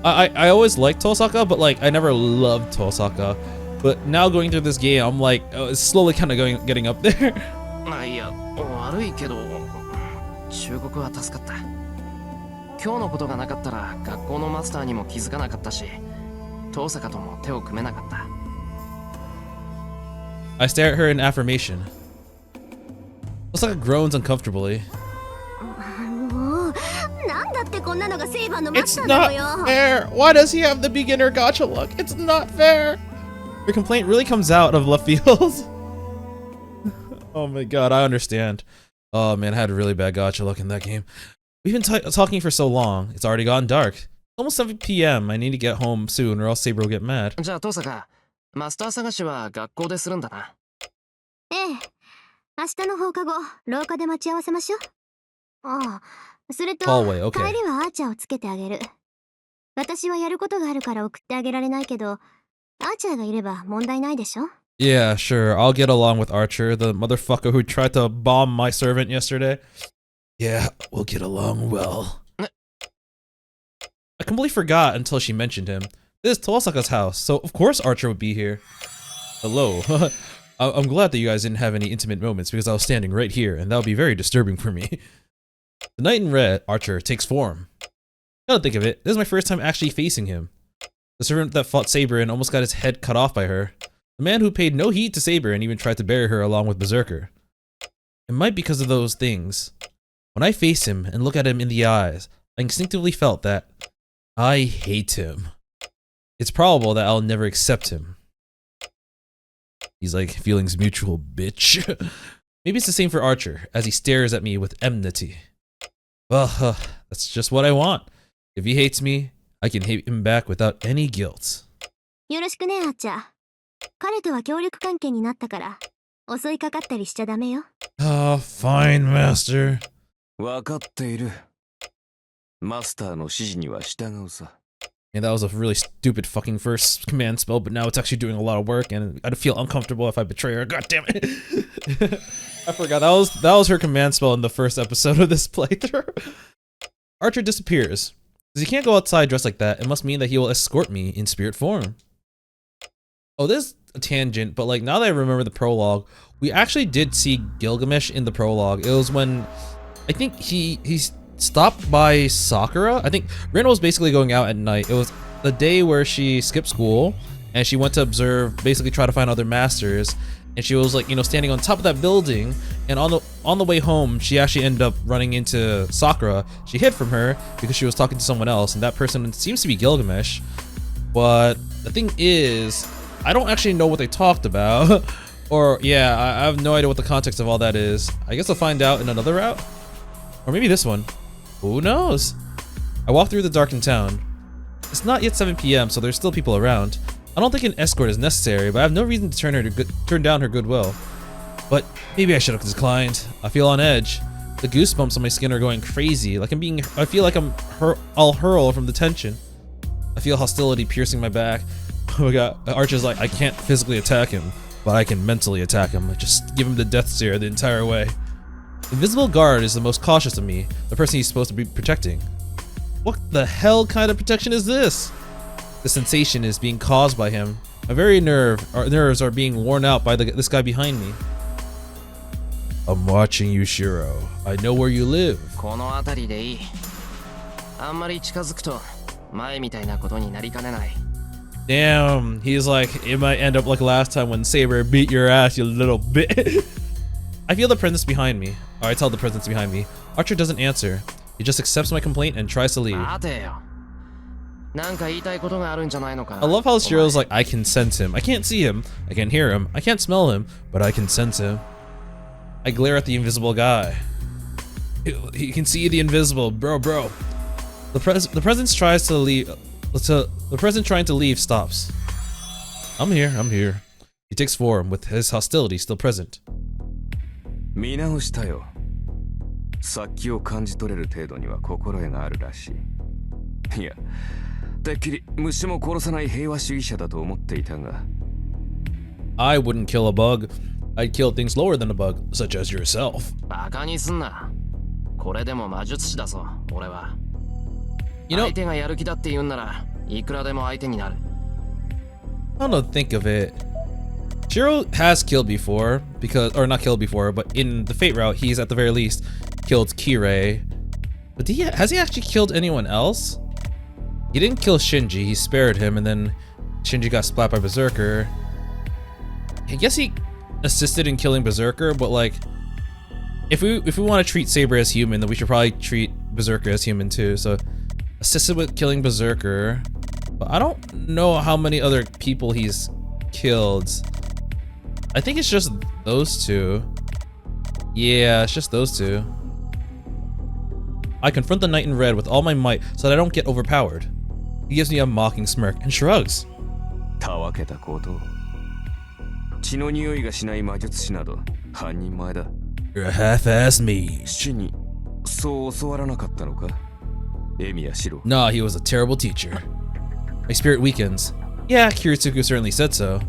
I always liked Tosaka, but like I never loved Tosaka. But now going through this game, I'm like, it's slowly kind of getting up there. いや、悪いけど、忠告は助かった。今日のことがなかったら学校のマスターにも気づかなかったし、遠坂とも手を組めなかった。I stare at her in affirmation. Tosaka groans uncomfortably. It's not fair. Why does he have the beginner gacha look? It's not fair. Your complaint really comes out of left field. Oh my god, I understand. Oh man, I had a really bad gacha look in that game. We've been talking for so long. It's already gotten dark. It's almost 7 p.m. I need to get home soon or else Saber will get mad. じゃあ、トサカ、マスター探しは学校でするんだな。ええ。明日の放課後、廊下で待ち合わせましょう。ああ、それと、Hallway, okay. 帰りはアーチャーをつけてあげる。私はやることがあるから送ってあげられないけど、アーチャーがいれば問題ないでしょ? Yeah, sure. I'll get along with Archer, the motherfucker who tried to bomb my servant yesterday. Yeah, we'll get along well. I completely forgot until she mentioned him. This is Tosaka's house, so of course Archer would be here. Hello. I'm glad that you guys didn't have any intimate moments because I was standing right here, and that would be very disturbing for me. The Knight in Red, Archer, takes form. Gotta think of it, this is my first time actually facing him. The servant that fought Saber and almost got his head cut off by her. The man who paid no heed to Saber and even tried to bury her along with Berserker. It might be because of those things. When I face him and look at him in the eyes, I instinctively felt that I hate him. It's probable that I'll never accept him. He's like, feelings mutual, bitch. Maybe it's the same for Archer, as he stares at me with enmity. Well, that's just what I want. If he hates me, I can hate him back without any guilt. よろしくね、アーチャー。彼とは協力関係になったから、襲いかかったりしちゃダメよ。Oh, fine, master. わかっている。マスターの指示には従うさ。And that was a really stupid fucking first command spell, but now it's actually doing a lot of work, and I'd feel uncomfortable if I betray her. God damn it! I forgot that was her command spell in the first episode of this playthrough. Archer disappears. Because he can't go outside dressed like that, it must mean that he will escort me in spirit form. Oh, this is a tangent, but like now that I remember the prologue, we actually did see Gilgamesh in the prologue. It was when I think he's stopped by Sakura. I think Rin was basically going out at night. It was the day where she skipped school and she went to observe, basically try to find other masters. And she was like, you know, standing on top of that building. And on the way home, she actually ended up running into Sakura. She hid from her because she was talking to someone else, and that person seems to be Gilgamesh. But the thing is, I don't actually know what they talked about. Or yeah, I have no idea what the context of all that is. I guess I'll find out in another route. Or maybe this one. Who knows? I walk through the darkened town. It's not yet 7 p.m, so there's still people around. I don't think an escort is necessary, but I have no reason to turn down her goodwill. But maybe I should have declined. I feel on edge. The goosebumps on my skin are going crazy. I feel like I'll hurl from the tension. I feel hostility piercing my back. Oh my god, Archer's like, I can't physically attack him, but I can mentally attack him. Just give him the death stare the entire way. The invisible guard is the most cautious of me, the person he's supposed to be protecting. What the hell kind of protection is this? The sensation is being caused by him. My very nerves are being worn out by this guy behind me. I'm watching you, Shirou. I know where you live. この辺りでいい。あんまり近づくと前みたいなことになりかねない。 Damn, he's like, it might end up like last time when Saber beat your ass, you little bit. I feel the presence behind me. Or I tell the presence behind me. Archer doesn't answer. He just accepts my complaint and tries to leave. I love how Shirou's like, I can sense him. I can't see him. I can't hear him. I can't smell him. But I can sense him. I glare at the invisible guy. He can see the invisible. Bro. The presence tries to leave. The present trying to leave stops. I'm here. He takes form with his hostility still present. 見直したよ。殺気を感じ取れる程度には心得があるらしい。いや、てっきり虫も殺さない平和主義者だと思っていたが。I wouldn't kill a bug. I'd kill things lower than a bug, such as yourself. バカにすんな。これでも魔術師だぞ、俺は。You know, 相手がやる気だって言うんなら、いくらでも相手になる。I don't know, think of it. Shirou has killed before, or not killed before, but in the Fate route, he's at the very least killed Kirei. But has he actually killed anyone else? He didn't kill Shinji, he spared him, and then Shinji got splat by Berserker. I guess he assisted in killing Berserker, but like, if we want to treat Saber as human, then we should probably treat Berserker as human too. So, assisted with killing Berserker, but I don't know how many other people he's killed. I think it's just those two. Yeah, it's just those two. I confront the Knight in Red with all my might so that I don't get overpowered. He gives me a mocking smirk and shrugs. たわけたこと。血の匂いがしない魔術師など半人前だ。You're a half-ass mage. 死にそう教わらなかったのか。Emiya Shirou. Nah, he was a terrible teacher. My spirit weakens. Yeah, Kiritsugu certainly said so.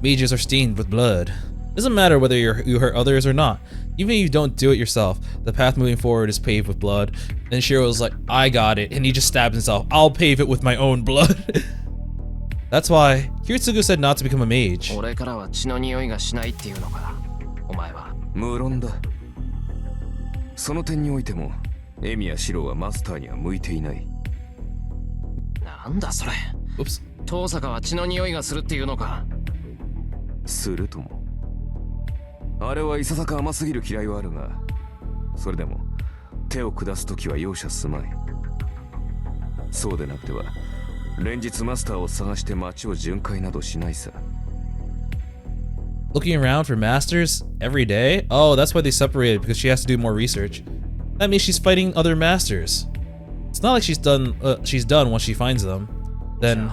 Mages are stained with blood. Doesn't matter whether you hurt others or not. Even if you don't do it yourself, the path moving forward is paved with blood. Then Shiro's like, I got it, and he just stabs himself. I'll pave it with my own blood. That's why Kiritsugu said not to become a mage. 俺からは血の匂いがしないっていうのか、お前は。無論だ。その点においても、エミヤシロウはマスターには向いていない。なんだそれ。Oops. 遠坂は血の匂いがするっていうのか。するとも。あれはいささか甘すぎる嫌いはあるが、それでも手を下すときは容赦すまい。そうでなくては、連日マスターを探して街を巡回などしないさ。Looking around for masters every day? Oh, that's why they separated, because she has to do more research. That means she's fighting other masters. It's not like she's done once she finds them. Then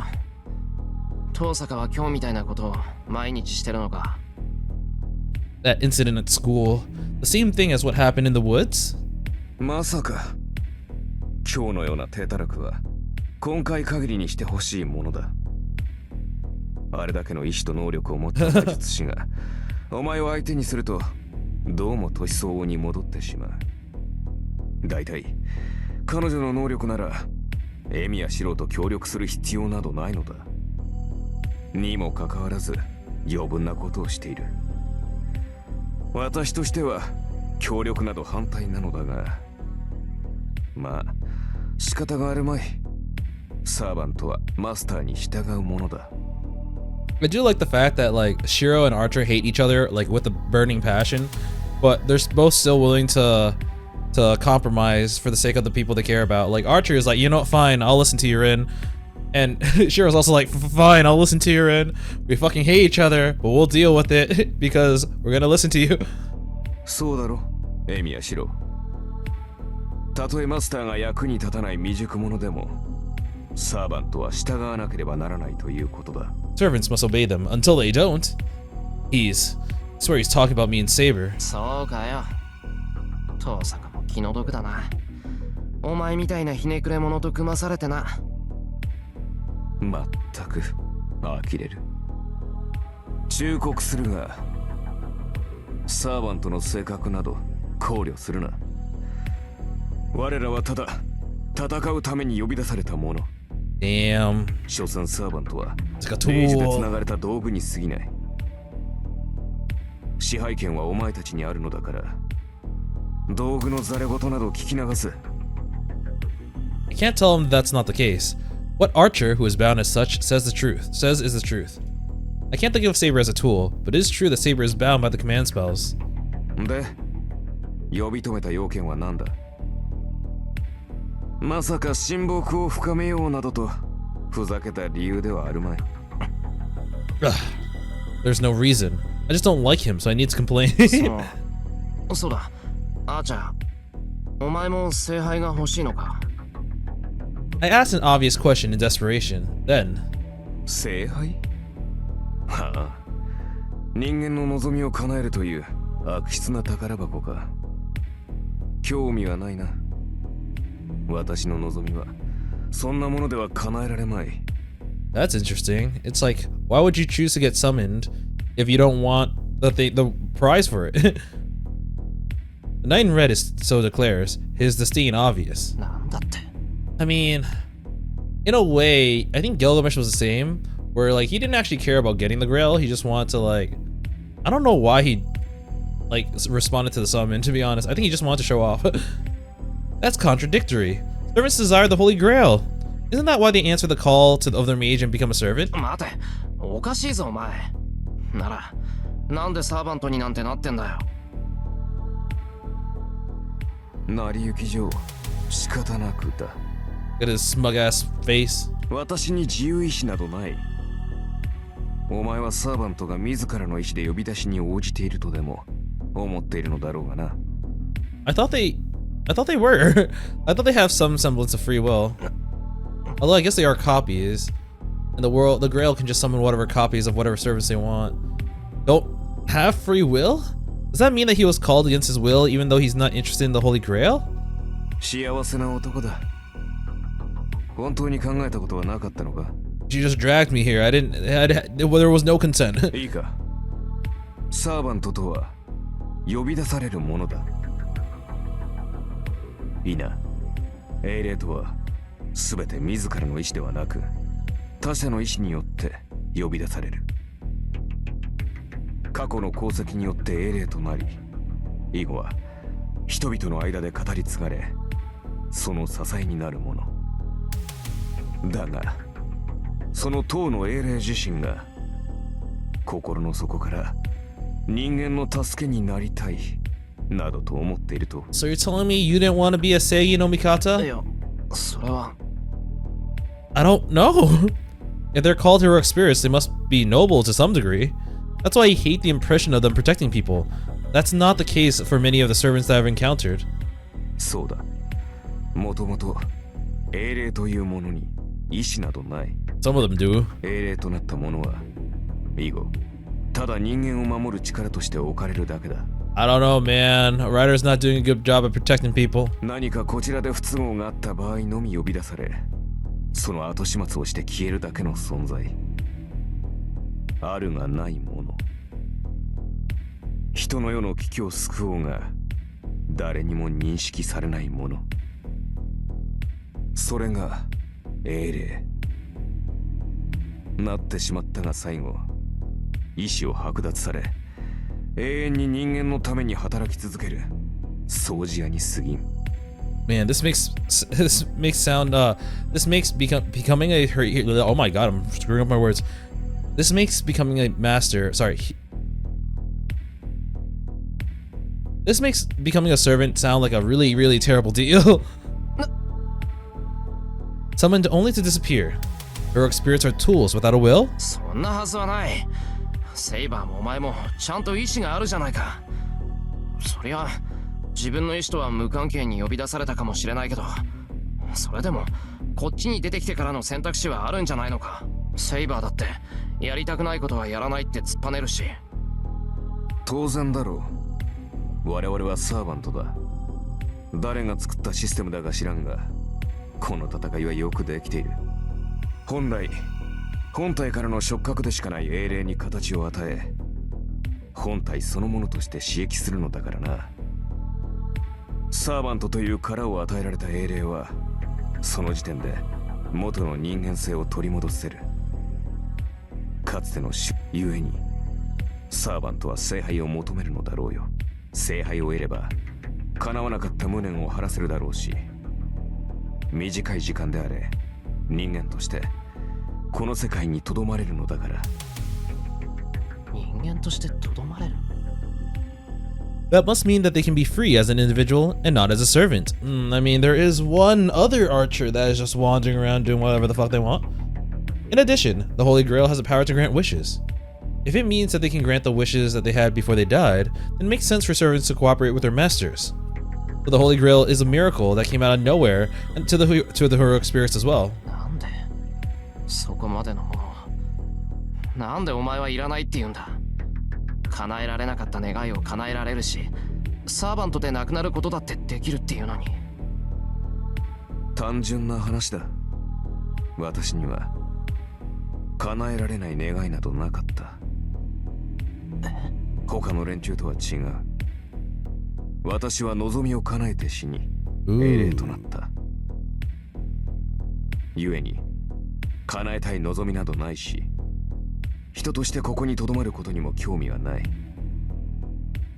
遠坂は今日みたいなことを毎日してるのか。that incident at school, the same thing as what happened in the woods? まさか今日のような手たらくは今回限りにしてほしいものだ。あれだけの意志と能力を持った魔術師がお前を相手にするとどうも年相応に戻ってしまう。だいたい彼女の能力ならエミやシロウと協力する必要などないのだ。にもかかわらず余分なことをしている。私としては協力など反対なのだが、まあ仕方があるまい。サーバントはマスターに従うものだ。I do like the fact that like Shirou and Archer hate each other like with a burning passion, but they're both still willing to compromise for the sake of the people they care about. Like Archer is like, you know what, fine, I'll listen to your end. And Shirou's also like, fine, I'll listen to your end. We fucking hate each other, but we'll deal with it because we're gonna listen to you. そうだろ、エミやシロウ。たとえマスターが役に立たない未熟者でも、サーバントは従わなければならないということだ。Servants must obey them until they don't. I swear he's talking about me and Saber. そうかよ。遠坂も気の毒だな。お前みたいなひねくれ者と組まされてな。まったく呆れる。忠告するが、サーバントの性格など考慮するな。我らはただ戦うために呼び出されたもの。Damn. 所詮サーバントは It's like a レイジで tool. 繋がれた道具に過ぎない。支配権はお前たちにあるのだから、道具のざれ言など聞き流す。I can't tell him that's not the case. What Archer, who is bound as such, says is the truth. I can't think of Saber as a tool, but it is true that Saber is bound by the command spells. で、呼び止めた要件は何だ？まさか親睦を深めようなどとふざけた理由ではあるまい。There's no reason. I just don't like him, so I need to complain. そうだ。アーチャー、お前も聖杯が欲しいのか？ I asked an obvious question in desperation. Then, 聖杯？はあ、人間の望みを叶えるという悪質な宝箱か。興味はないな。私の望みはそんなものでは叶えられまい。 that's interesting. It's like, why would you choose to get summoned if you don't want the prize for it? The Knight in Red so declares his disdain obvious. なんだって。I mean, in a way, I think Gilgamesh was the same, where like he didn't actually care about getting the Grail. He just wanted to like, I don't know why he like responded to the summon. To be honest, I think he just wanted to show off. That's contradictory. Servants desire the Holy Grail. Isn't that why they answer the call of their mage and become a servant? 待て、おかしいぞお前。なら、なんでサーバントになんてなってんだよ。成り行き上、仕方なくだ。Look at his smug ass face. 私に自由意志などない。お前はサーバントが自らの意志で呼び出しに応じているとでも思っているのだろうがな。I thought they were. I thought they have some semblance of free will. Although I guess they are copies. In the world, the Grail can just summon whatever copies of whatever service they want. Don't have free will? Does that mean that he was called against his will even though he's not interested in the Holy Grail? 幸せな男だ。本当に考えたことはなかったのか？ She just dragged me here. There was no consent. いいか。サーバントとは呼び出されるものだ。いいな。英霊とは全て自らの意思ではなく、他者の意思によって呼び出される。過去の功績によって英霊となり、以後は人々の間で語り継がれ、その支えになるものだが、その当の英霊自身が心の底から人間の助けになりたいなどと思っていると。 So you're telling me you didn't want to be a Seigi no い Mikata? や、それは I don't know. If they're called heroic spirits, they must be noble to some degree. That's why I hate the impression of them protecting people. That's not the case for many of the servants that I've encountered. そうだ。もともと英霊というものに意志などない。 Some of them do. 英霊となったものは以後ただ人間を守る力として置かれるだけだ。 I don't know, man. A writer's not doing a good job at protecting people. 何かこちらで不都合があった場合のみ呼び出され、その後始末をして消えるだけの存在。あるがないもの。人の世の危機を救おうが誰にも認識されないもの。それが英霊。なってしまったが最後、意志を剥奪され、永遠に人間のために働き続ける掃除屋に過ぎん。Man, this makes becoming a oh my god, I'm screwing up my words. This makes becoming a master, this makes becoming a servant sound like a really, really terrible deal. Summoned only to disappear. Heroic spirits are tools without a will? そんなはずはない。セイバーもお前もちゃんと意志があるじゃないか。そりゃ自分の意志とは無関係に呼び出されたかもしれないけど、それでもこっちに出てきてからの選択肢はあるんじゃないのか。セイバーだってやりたくないことはやらないって突っぱねるし。当然だろう。我々はサーバントだ。誰が作ったシステムだか知らんが、この戦いはよくできている。本来本体からの触覚でしかない英霊に形を与え、本体そのものとして刺激するのだからな。サーバントという殻を与えられた英霊はその時点で元の人間性を取り戻せる。かつてのゆえにサーバントは聖杯を求めるのだろうよ。聖杯を得れば叶わなかった無念を晴らせるだろうし、短い時間であれ人間としてこの世界にとどまれるのだから。人間としてとどまれる。 That must mean that they can be free as an individual and not as a servant. I mean, there is one other archer that is just wandering around doing whatever the fuck they want. In addition, the Holy Grail has the power to grant wishes. If it means that they can grant the wishes that they had before they died, then it makes sense for servants to cooperate with their masters. But the Holy Grail is a miracle that came out of nowhere and to the heroic spirits as well. なんでそこまでのものをなんでお前はいらないって言うんだ。叶えられなかった願いを叶えられるし、サーバントでなくなることだってできるっていうのに。単純な話だ。私には叶えられない願いなどなかった。他の連中とは違う。私は望みを叶えて死に英霊となった。故に叶えたい望みなどないし、人としてここに留まることにも興味はない。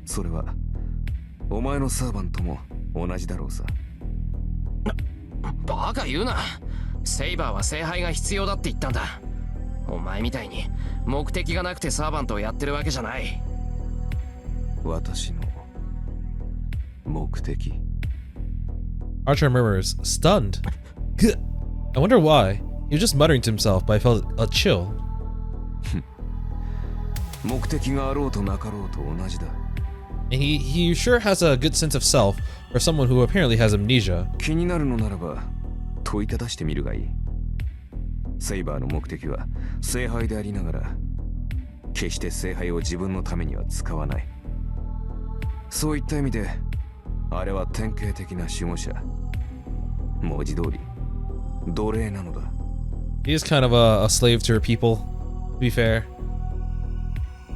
それはお前のサーバントも同じだろうさ。バカ言うな。セイバーは聖杯が必要だって言ったんだ。お前みたいに目的がなくてサーバントをやってるわけじゃない。私の目的。 Archer murmurs, stunned. I wonder why. He was just muttering to himself, but I felt a chill. 目的があろうとなかろうと同じだ。 And he sure has a good sense of self for someone who apparently has amnesia. 気になるのならば問いただしてみるがいい。セイバーの目的は聖杯でありながら、決して聖杯を自分のためには使わない。そういった意味であれは典型的な守護者。文字通り奴隷なのだ。 He is kind of a slave to her people, to be fair.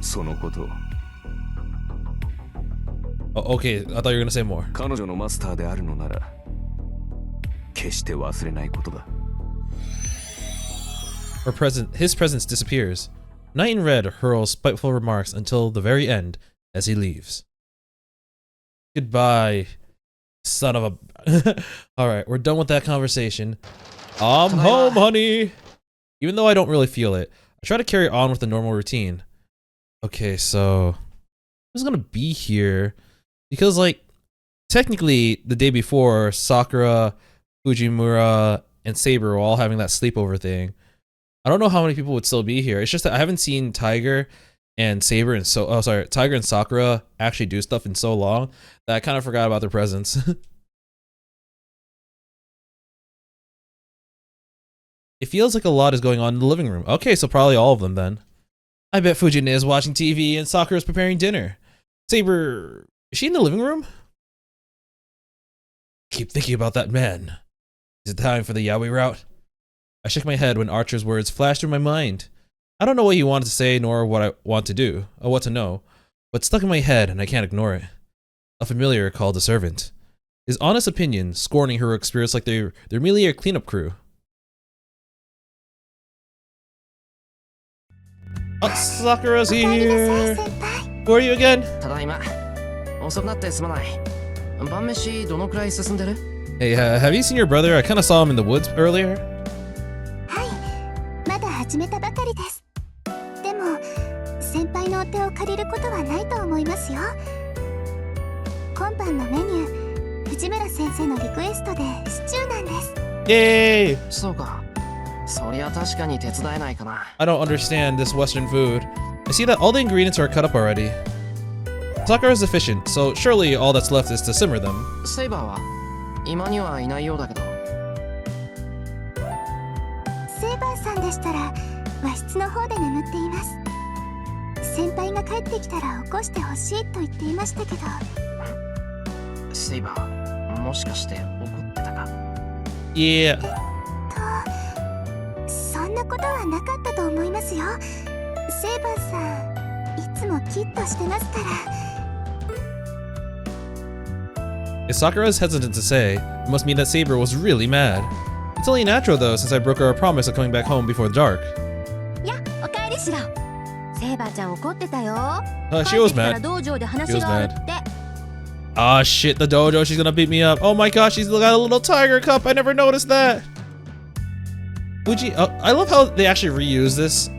そのことを Oh, okay, I thought you were gonna say more. 彼女のマスターであるのなら決して忘れないことだ。 His presence disappears. Knight in Red hurls spiteful remarks until the very end as he leaves. Goodbye, son of a... Alright, we're done with that conversation. I'm home, honey! Even though I don't really feel it, I try to carry on with the normal routine. Okay, so... who's gonna be here? Because, like, technically, the day before, Sakura, Fujimura, and Saber were all having that sleepover thing. I don't know how many people would still be here. It's just that I haven't seen Tiger and Saber and Tiger and Sakura actually do stuff in so long that I kind of forgot about their presence. It feels like a lot is going on in the living room. Okay, so probably all of them then. I bet Fujine is watching TV and Sakura is preparing dinner. Saber, is she in the living room? Keep thinking about that man. Is it time for the yaoi route? I shook my head when Archer's words flashed through my mind. I don't know what he wanted to say nor what I want to do, or what to know, but it's stuck in my head and I can't ignore it. A familiar called a servant. His honest opinion, scorning heroic spirits like they're merely a cleanup crew. Oh, Sakura's here! Who are you again? ただいま。遅くなってすまない。晩飯どのくらい進んでる？ Hey, have you seen your brother? I kind of saw him in the woods earlier. はい、まだ始めたばかりです。でも先輩のお手を借りることはないと思いますよ。今晩のメニュー、藤村先生のリクエストでシチューなんです。Yay! そうか。そりゃ確かに手伝えないかな。 I don't understand this Western food. I see that all the ingredients are cut up already. Sakura is efficient, so surely all that's left is to simmer them. セイバーは今にはいないようだけど。セイバーさんでしたら和室の方で眠っています。先輩が帰ってきたら起こしてほしいと言っていましたけど。セイバー、もしかして怒ってたか？ Yeah. そんなことはなかったと思いますよ。セイバーさん、いつもキッとしてますから。If Sakura is hesitant to say, it must mean that Saber was really mad. It's only natural though, since I broke her promise of coming back home before the dark. や、おかえりしろ。セイバーちゃん怒ってたよ。 She was 帰ってきたら mad. 道場で話があるって。 Ah, shit, the dojo, she's gonna beat me up. Oh my gosh, she's got a little tiger cup. I never noticed that. Fuji, I love how they actually reuse this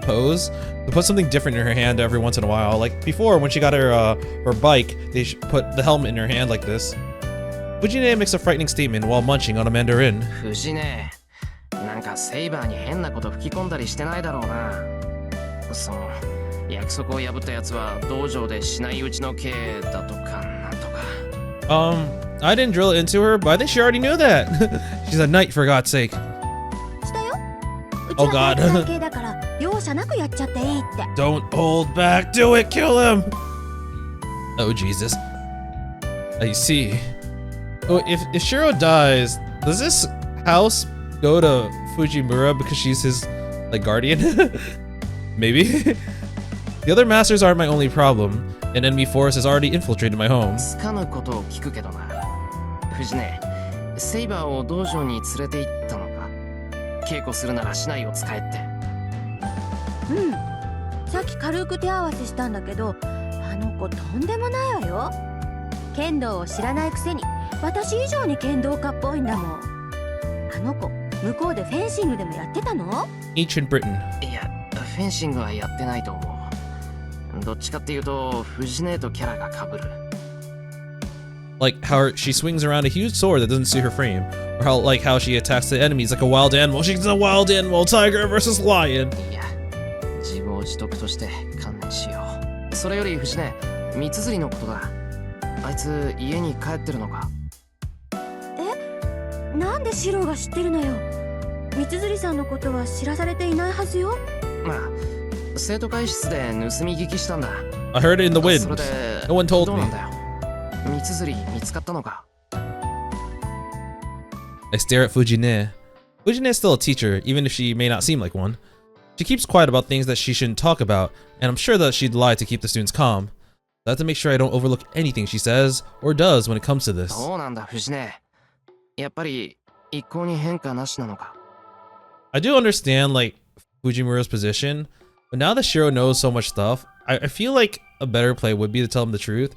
pose to put something different in her hand every once in a while. Like before, when she got her bike, they put the helmet in her hand like this. Fujine makes a frightening statement while munching on a mandarin. 藤ね、なんかセイバーに変なこと吹き込んだりしてないだろうな。その約束を破ったやつは道場でしないうちの刑だとかなんとか。I didn't drill it into her, but I think she already knew that. She's a knight, for God's sake. したよ。うち Oh は God. 体育会系だから容赦なくやっちゃっていいって。 Don't hold back, do it, kill him! Oh Jesus. I see. Oh, if Shirou dies, does this house go to Fujimura because she's his, like, guardian? Maybe? The other masters aren't my only problem. An enemy force has already infiltrated my home. つかぬことを聞くけどな。藤ね、セイバーを道場に連れて行ったのか。稽古するなら市内を使えって。うん。さっき軽く手合わせしたんだけど、あの子とんでもないわよ。剣道を知らないくせに私以上に剣道家っぽいんだもん。あの子向こうでフェンシングでもやってたの？ Ancient Britain. いや、フェンシングはやってないと思う。どっちかっていうと、藤ねとキャラが被る。Like how she swings around a huge sword that doesn't suit her frame, or how she attacks the enemies like a wild animal. She's a wild animal, tiger versus lion. いや、自業自得として観念しよう。それより藤ね、三綴りのことだ。あいつ家に帰ってるのか？え？なんでシローが知ってるのよ。三綴さんのことは知らされていないはずよ。まあ、生徒会室で盗み聞きしたんだ。I heard it in the そ wind. れで、 No one told どう me. なんだよ。三綴り見つかったのか？ I stare at Fujine. Fujine is still a teacher, even if she may not seem like one. She keeps quiet about things that she shouldn't talk about, and I'm sure that she'd lie to keep the students calm. I have to make sure I don't overlook anything she says or does when it comes to this. そうなんだ、藤根。やっぱり一向に変化なしなのか。I do understand, like, Fujimura's position, but now that Shirou knows so much stuff, I feel like a better play would be to tell him the truth.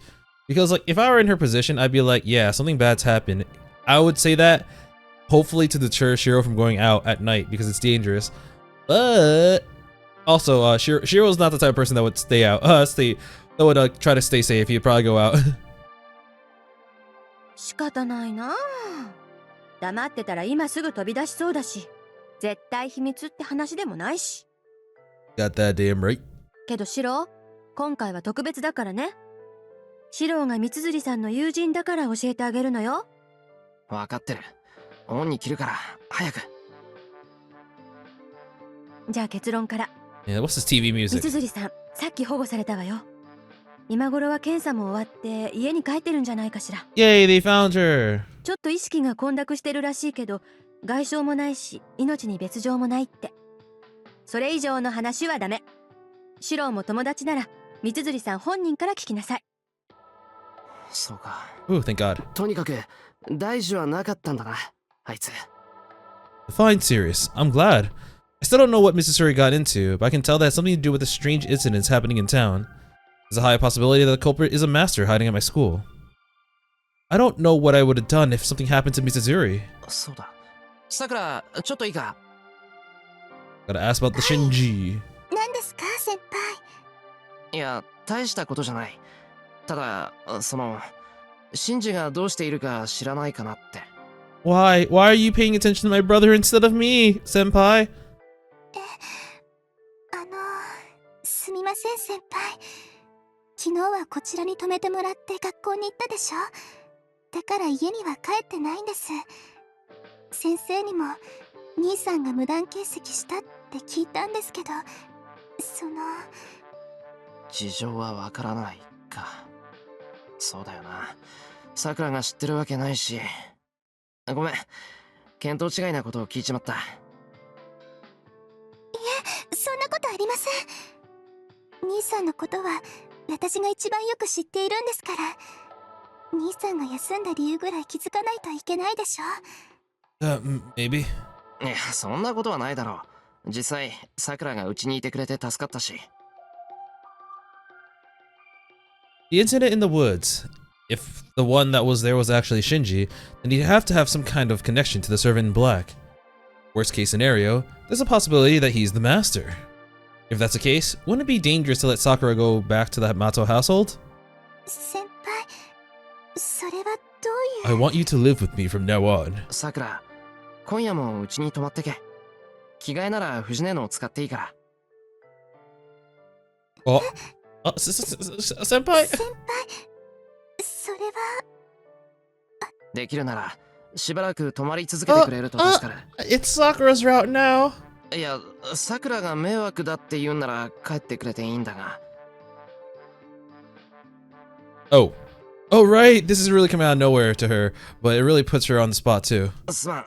Because, like, if I were in her position, I'd be like, yeah, something bad's happened. I would say that, hopefully to deter Shirou from going out at night because it's dangerous. But also, Shirou's not the type of person that would stay out. That would try to stay safe. He'd probably go out. 仕方ないなあ。黙ってたら今すぐ飛び出しそうだし、絶対秘密って話でもないし。Got that damn right. けどシロー、今回は特別だからね。シローが三辻さんの友人だから教えてあげるのよ。わかってる。オンに切るから早く。じゃあ結論から。Yeah, what's this TV music? 三辻さん、さっき保護されたわよ。今頃は検査も終わって家に帰ってるんじゃないかしら。Yay, they found her. ちょっと意識が混濁してるらしいけど、外傷もないし命に別状もないって。それ以上の話はダメ。シローも友達なら三辻さん本人から聞きなさい。そうか。Ooh, thank God. とにかく大事はなかったんだな、あいつ。Fine, serious. I'm glad. I still don't know what Mrs. Suri got into, but I can tell that has something to do with the strange incidents happening in town. There's a high possibility that the culprit is a master hiding at my school. I don't know what I would have done if something happened to Mrs. Suri. そうだ。さくら、ちょっといいか。Gotta ask about the Shinji. 何ですか、先輩。いや、大したことじゃない。ただ、シンジがどうしているか知らないかなって。Why? Why are you paying attention to my brother instead of me, senpai? すみません、先輩。昨日はこちらに泊めてもらって学校に行ったでしょ。だから家には帰ってないんです。先生にも兄さんが無断欠席したって聞いたんですけど、事情はわからないか。そうだよな。さくらが知ってるわけないし。ごめん、見当違いなことを聞いちまった。いえ、そんなことありません。兄さんのことは私が一番よく知っているんですから。兄さんが休んだ理由ぐらい気づかないといけないでしょ。Maybe. いや、そんなことはないだろう。実際、さくらがうちにいてくれて助かったし。The incident in the woods. If the one that was there was actually Shinji, then he'd have to have some kind of connection to the servant in black. Worst case scenario, there's a possibility that he's the master. If that's the case, wouldn't it be dangerous to let Sakura go back to the Mato household? 先輩、それはどういう。 I want you to live with me from now on. さくら、今夜もうちに泊まってけ。着替えなら藤根のを使っていいから。Oh, senpai? 先輩、それは。できるならしばらく泊まり続けてくれると助かる。It's Sakura's route now. いや、さくらが迷惑だって言うんなら帰ってくれていいんだが。Oh, right. This is really coming out of nowhere to her, but it really puts her on the spot too. すまん、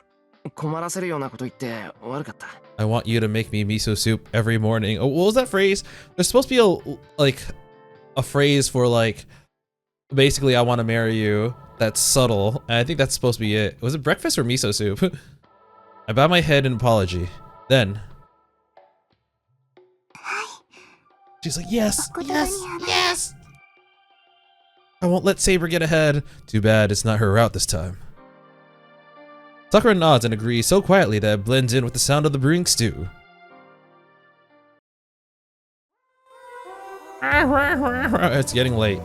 困らせるようなこと言って悪かった。I want you to make me miso soup every morning. Oh, what was that phrase? There's supposed to be a phrase for like, basically, I want to marry you. That's subtle. And I think that's supposed to be it. Was it breakfast or miso soup? I bow my head in apology. Then she's like, yes, yes, yes. I won't let Saber get ahead. Too bad it's not her route this time. Sakura nods and agrees so quietly that it blends in with the sound of the brewing stew. It's getting late.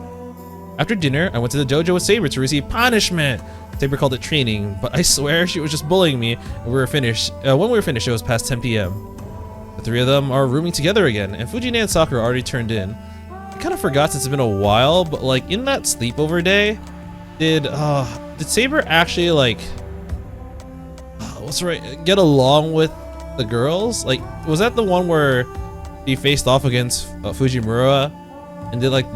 After dinner, I went to the dojo with Saber to receive punishment. Saber called it training, but I swear she was just bullying me. And when we were finished, it was past 10 p.m. The three of them are rooming together again, and Fujine and Sakura already turned in. I kind of forgot since it's been a while, but like in that sleepover day, did Saber actually like, get along with the girls? Like, was that the one where he faced off against Fujimura and did like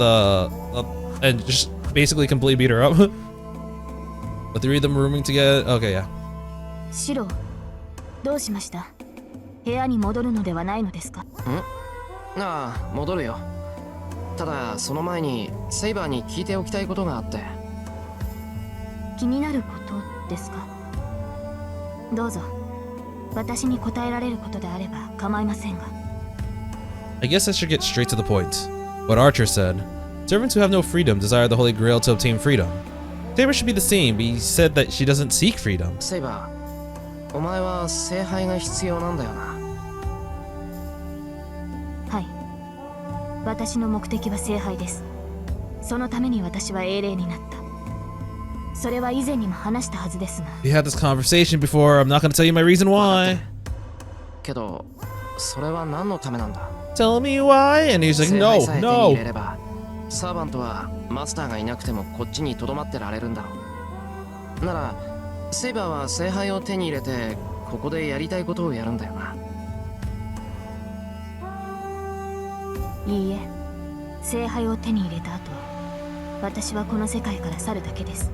and just basically completely beat her up? The three of them rooming together. Okay, yeah. シロ、どうしました？部屋に戻るのではないのですか？ああ、戻るよ。ただその前にセイバーに聞いておきたいことがあって。気になることですか？どうぞ。私に答えられることであれば構いませんが。I guess I should get straight to the point. What Archer said. Servants who have no freedom desire the Holy Grail to obtain freedom. Saber should be the same, but he said that she doesn't seek freedom. セイバー、お前は聖杯が必要なんだよな。はい。私の目的は聖杯です。そのために私は英霊になった。それは以前にも話したはずですが。We had this conversation before. I'm not gonna tell you my reason why. けど、それは何のためなんだ？ Tell me why? And he's like, 聖 no, 杯さえ手に入 no. れれば、サーバントはマスターがいなくてもこっちに留まってられるんだろう。なら、セイバーは聖杯を手に入れて、ここでやりたいことをやるんだよな。いいえ、聖杯を手に入れた後、私はこの世界から去るだけです。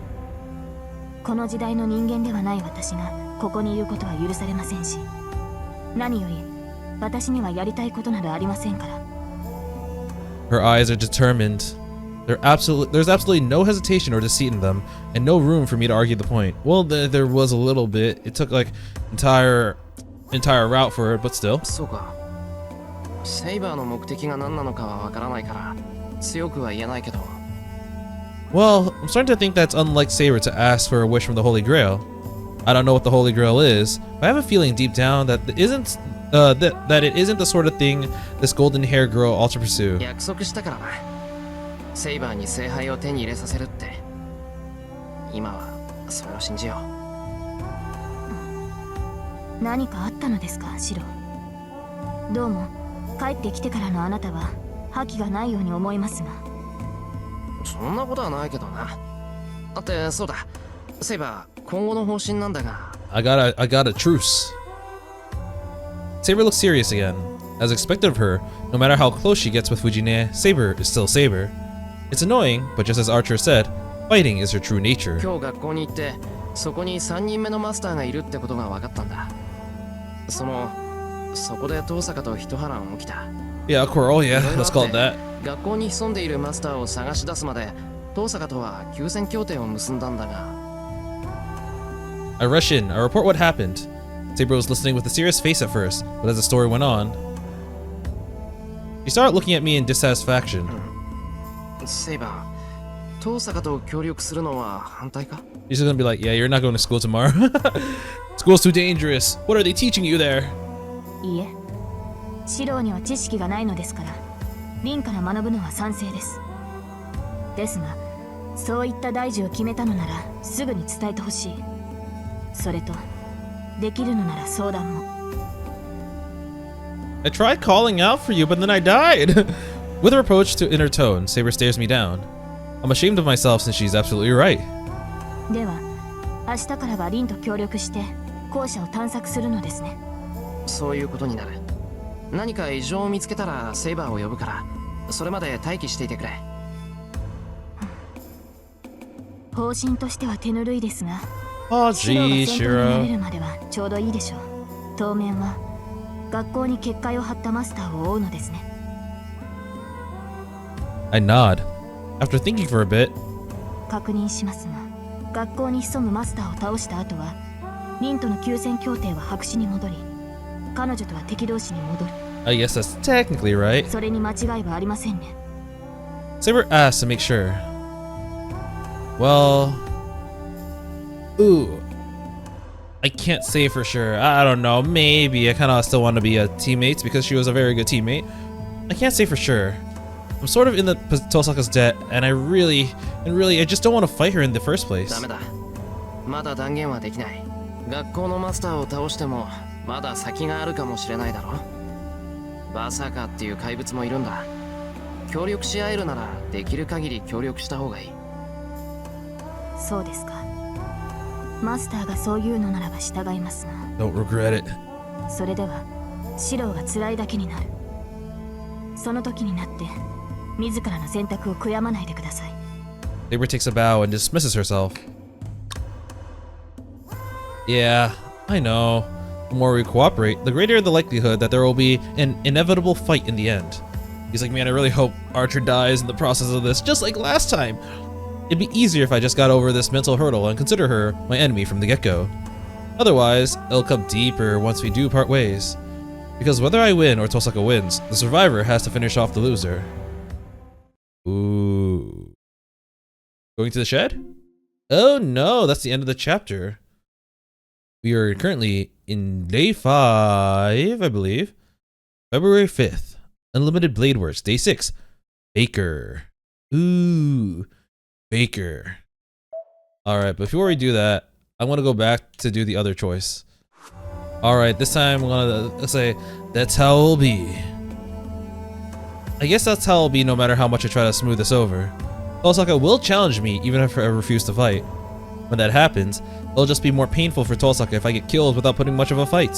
この時代の人間ではない私がここにいることは許されませんし、何より私にはやりたいことなどありませんから。Her eyes are determined. There's absolutely no hesitation or deceit in them, and no room for me to argue the point. Well, there was a little bit. It took like entire route for it, but still. そうか。セイバーの目的が何なのかはわからないから強くは言えないけど。Well, I'm starting to think that's unlike Saber to ask for a wish from the Holy Grail. I don't know what the Holy Grail is, but I have a feeling deep down that it isn't the sort of thing this golden-haired girl ought to pursue. 約束したからな。セイバーに聖杯を手に入れさせるって。今はそれを信じよう。何かあったのですか、シロ。どうも帰ってきてからのあなたは覇気がないように思いますが。そんなことはないけどな。だってそうだ。セイバー、今後の方針なんだが。I got a truce. Saber looks serious again. As expected of her, no matter how close she gets with Fujine, Saber is still Saber. It's annoying, but just as Archer said, fighting is her true nature. 今日学校に行って、そこに3人目のマスターがいるってことが分かったんだ。そこで遠坂と一波乱起きた。Yeah, a quarrel, yeah, let's call it that. 学校に潜んでいるマスターを探し出すまで、遠坂とは休戦協定を結んだんだが。I rush in. I report what happened. Saber was listening with a serious face at first, but as the story went on, she started looking at me in dissatisfaction. セイバー、遠坂と協力するのは反対か？ She's gonna be like, yeah, you're not going to school tomorrow. School's too dangerous. What are they teaching you there? いいえ、シロには知識がないのですから、凛から学ぶのは賛成です。ですが、そういった大事を決めたのならすぐに伝えてほしい。それと、できるのなら相談も。I tried calling out for you, but then I died. With a reproach in her tone, Saber stares me down. I'm ashamed of myself since she's absolutely right. では、明日からは凛と協力して校舎を探索するのですね。そういうことになる。何か異常を見つけたらセイバーを呼ぶから、それまで待機していてくれ。方針としては手ぬるいですが、 Oh, シロが gee, 先頭になれ Shirou. るまではちょうどいいでしょう。当面は学校に結界を張ったマスターを追うのですね。I nod. After thinking for a bit, 確認しますが、学校に潜むマスターを倒した後は凛との休戦協定は白紙に戻り、彼女とは敵同士に戻る。 I guess that's technically right. それに間違いはありませんね。 Saber asks to make sure. Well, ooh, I can't say for sure. I don't know. Maybe I kind of still want to be a teammate because she was a very good teammate. I can't say for sure. I'm sort of in the Tosaka's debt, and I just don't want to fight her in the first place. ダメだ。まだ断言はできない。学校のマスターを倒してもまだ先があるかもしれないだろ。バーサーカーっていう怪物もいるんだ。協力し合えるならできる限り協力した方がいい。そうですか。マスターがそう言うのならば従いますが。 Don't regret it. それではシローが辛いだけになる。その時になって自らの選択を悔やまないでください。 Saber takes a bow and dismisses herself. Yeah, I know. the more we cooperate, the greater the likelihood that there will be an inevitable fight in the end. He's like, man, I really hope Archer dies in the process of this, just like last time. It'd be easier if I just got over this mental hurdle and consider her my enemy from the get-go. Otherwise, it'll come deeper once we do part ways. Because whether I win or Tosaka wins, the survivor has to finish off the loser. Ooh. Going to the shed? Oh no, that's the end of the chapter. We are currently in day 5, I believe. February 5th. Unlimited Blade Works. Day 6. Baker. Ooh. Baker. Alright, before we do that, I want to go back to do the other choice. Alright, this time I'm gonna say, that's how it'll be. I guess that's how it'll be no matter how much I try to smooth this over. Tosaka will challenge me even if I refuse to fight. When that happens, it'll just be more painful for Tosaka if I get killed without putting much of a fight.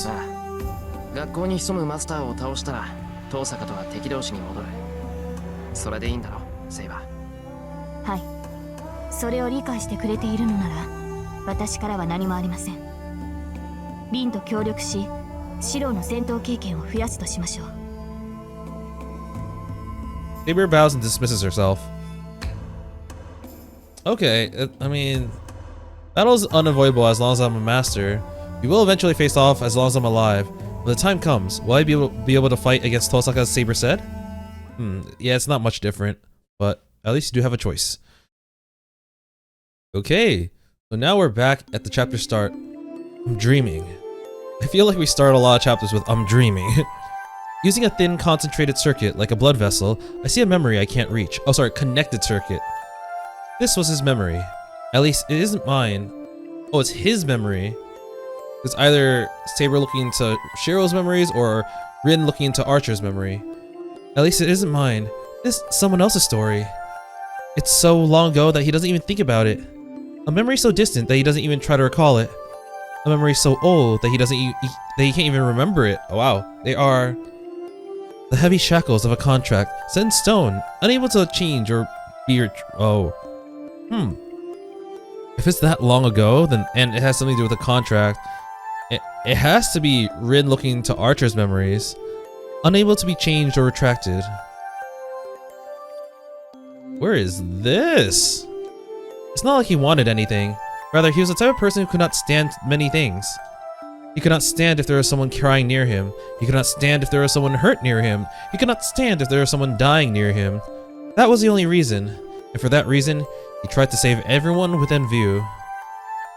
学校に潜むマスターを倒したら、遠坂とは敵同士に戻る。それでいいんだろ、セイバー。はい。それを理解してくれているのなら、私からは何もありません。リンと協力し、シローの戦闘経験を増やすとしましょう。Saber bows and dismisses herself. Okay, I mean, battle is unavoidable as long as I'm a master. We will eventually face off as long as I'm alive. When the time comes, will I be able to fight against Tosaka as Saber said? Yeah, it's not much different, but at least you do have a choice. Okay, so now we're back at the chapter start. I'm dreaming. I feel like we start a lot of chapters with I'm dreaming. Using a thin concentrated circuit like a blood vessel, I see a memory I can't reach. Oh sorry, connected circuit. This was his memory. At least it isn't mine. Oh, it's his memory. It's either Saber looking into Shirou's memories or Rin looking into Archer's memory. At least it isn't mine. This is someone else's story. It's so long ago that he doesn't even think about it. A memory so distant that he doesn't even try to recall it. A memory so old that he can't even remember it. Oh, wow. They are the heavy shackles of a contract, set in stone, unable to change or be If it's that long ago, then and it has something to do with a contract, it has to be Rin looking into Archer's memories, unable to be changed or retracted. Where is this? It's not like he wanted anything. Rather, he was the type of person who could not stand many things. He could not stand if there was someone crying near him. He could not stand if there was someone hurt near him. He could not stand if there was someone dying near him. That was the only reason. And for that reason, he tried to save everyone within view.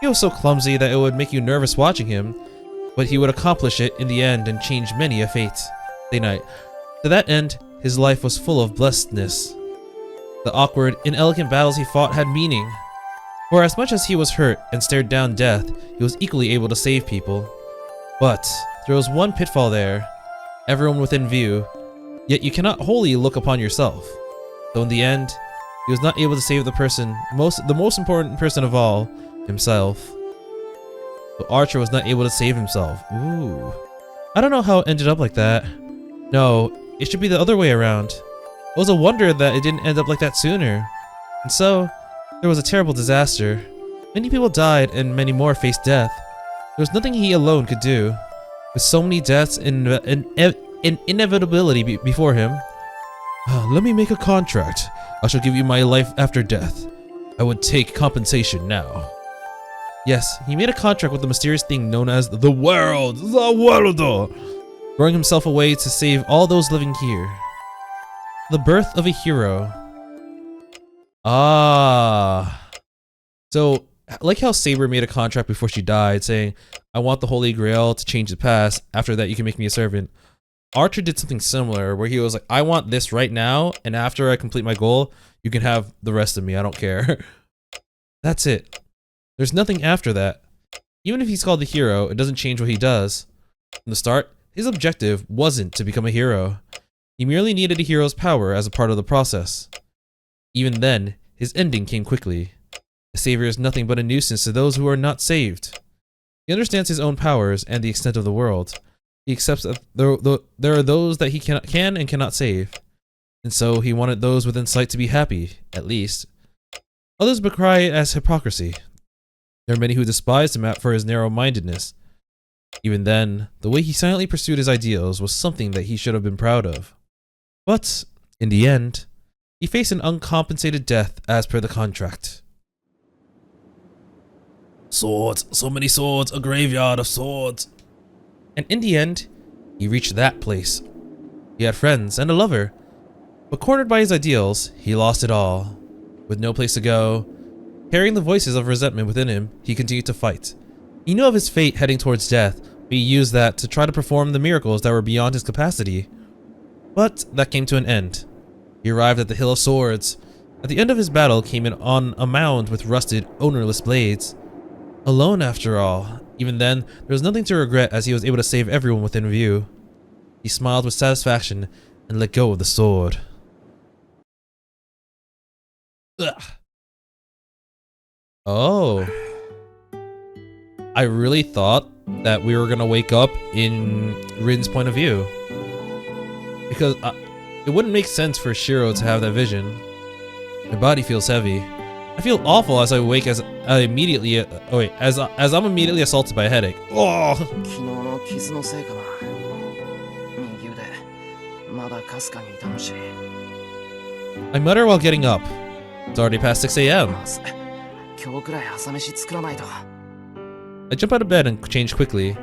He was so clumsy that it would make you nervous watching him, but he would accomplish it in the end and change many a fate. Day night. To that end, his life was full of blessedness. The awkward, inelegant battles he fought had meaning. For as much as he was hurt and stared down death, he was equally able to save people. But there was one pitfall there. Everyone within view, yet you cannot wholly look upon yourself. So in the end, he was not able to save the most important person of all, himself. So Archer was not able to save himself. Ooh. I don't know how it ended up like that. No, it should be the other way around. It was a wonder that it didn't end up like that sooner. And so, there was a terrible disaster. Many people died and many more faced death. There was nothing he alone could do. With so many deaths and inevitability before him. Let me make a contract. I shall give you my life after death. I would take compensation now. Yes, he made a contract with the mysterious thing known as the world. The world! Throwing himself away to save all those living here. The birth of a hero. Ah. So, like how Saber made a contract before she died, saying, I want the Holy Grail to change the past. After that, you can make me a servant. Archer did something similar, where he was like, I want this right now, and after I complete my goal, you can have the rest of me, I don't care. That's it. There's nothing after that. Even if he's called the hero, it doesn't change what he does. From the start, his objective wasn't to become a hero. He merely needed a hero's power as a part of the process. Even then, his ending came quickly. The savior is nothing but a nuisance to those who are not saved. He understands his own powers and the extent of the world. He accepts that there are those that he can and cannot save. And so he wanted those within sight to be happy, at least. Others decry it as hypocrisy. There are many who despise him for his narrow-mindedness. Even then, the way he silently pursued his ideals was something that he should have been proud of. But, in the end, he faced an uncompensated death as per the contract. Swords, so many swords, a graveyard of swords. And in the end, he reached that place. He had friends and a lover, but cornered by his ideals, he lost it all. With no place to go, carrying the voices of resentment within him, he continued to fight. He knew of his fate heading towards death, but he used that to try to perform the miracles that were beyond his capacity. But that came to an end. He arrived at the Hill of Swords. At the end of his battle came in on a mound with rusted, ownerless blades. Alone after all. Even then, there was nothing to regret as he was able to save everyone within view. He smiled with satisfaction and let go of the sword. Ugh. Oh. I really thought that we were gonna wake up in Rin's point of view. Because it wouldn't make sense for Shirou to have that vision. My body feels heavy. I feel awful as I wake as I immediately as I'm immediately assaulted by a headache. Oh. I mutter while getting up. It's already past 6 a.m. I jump out of bed and change quickly.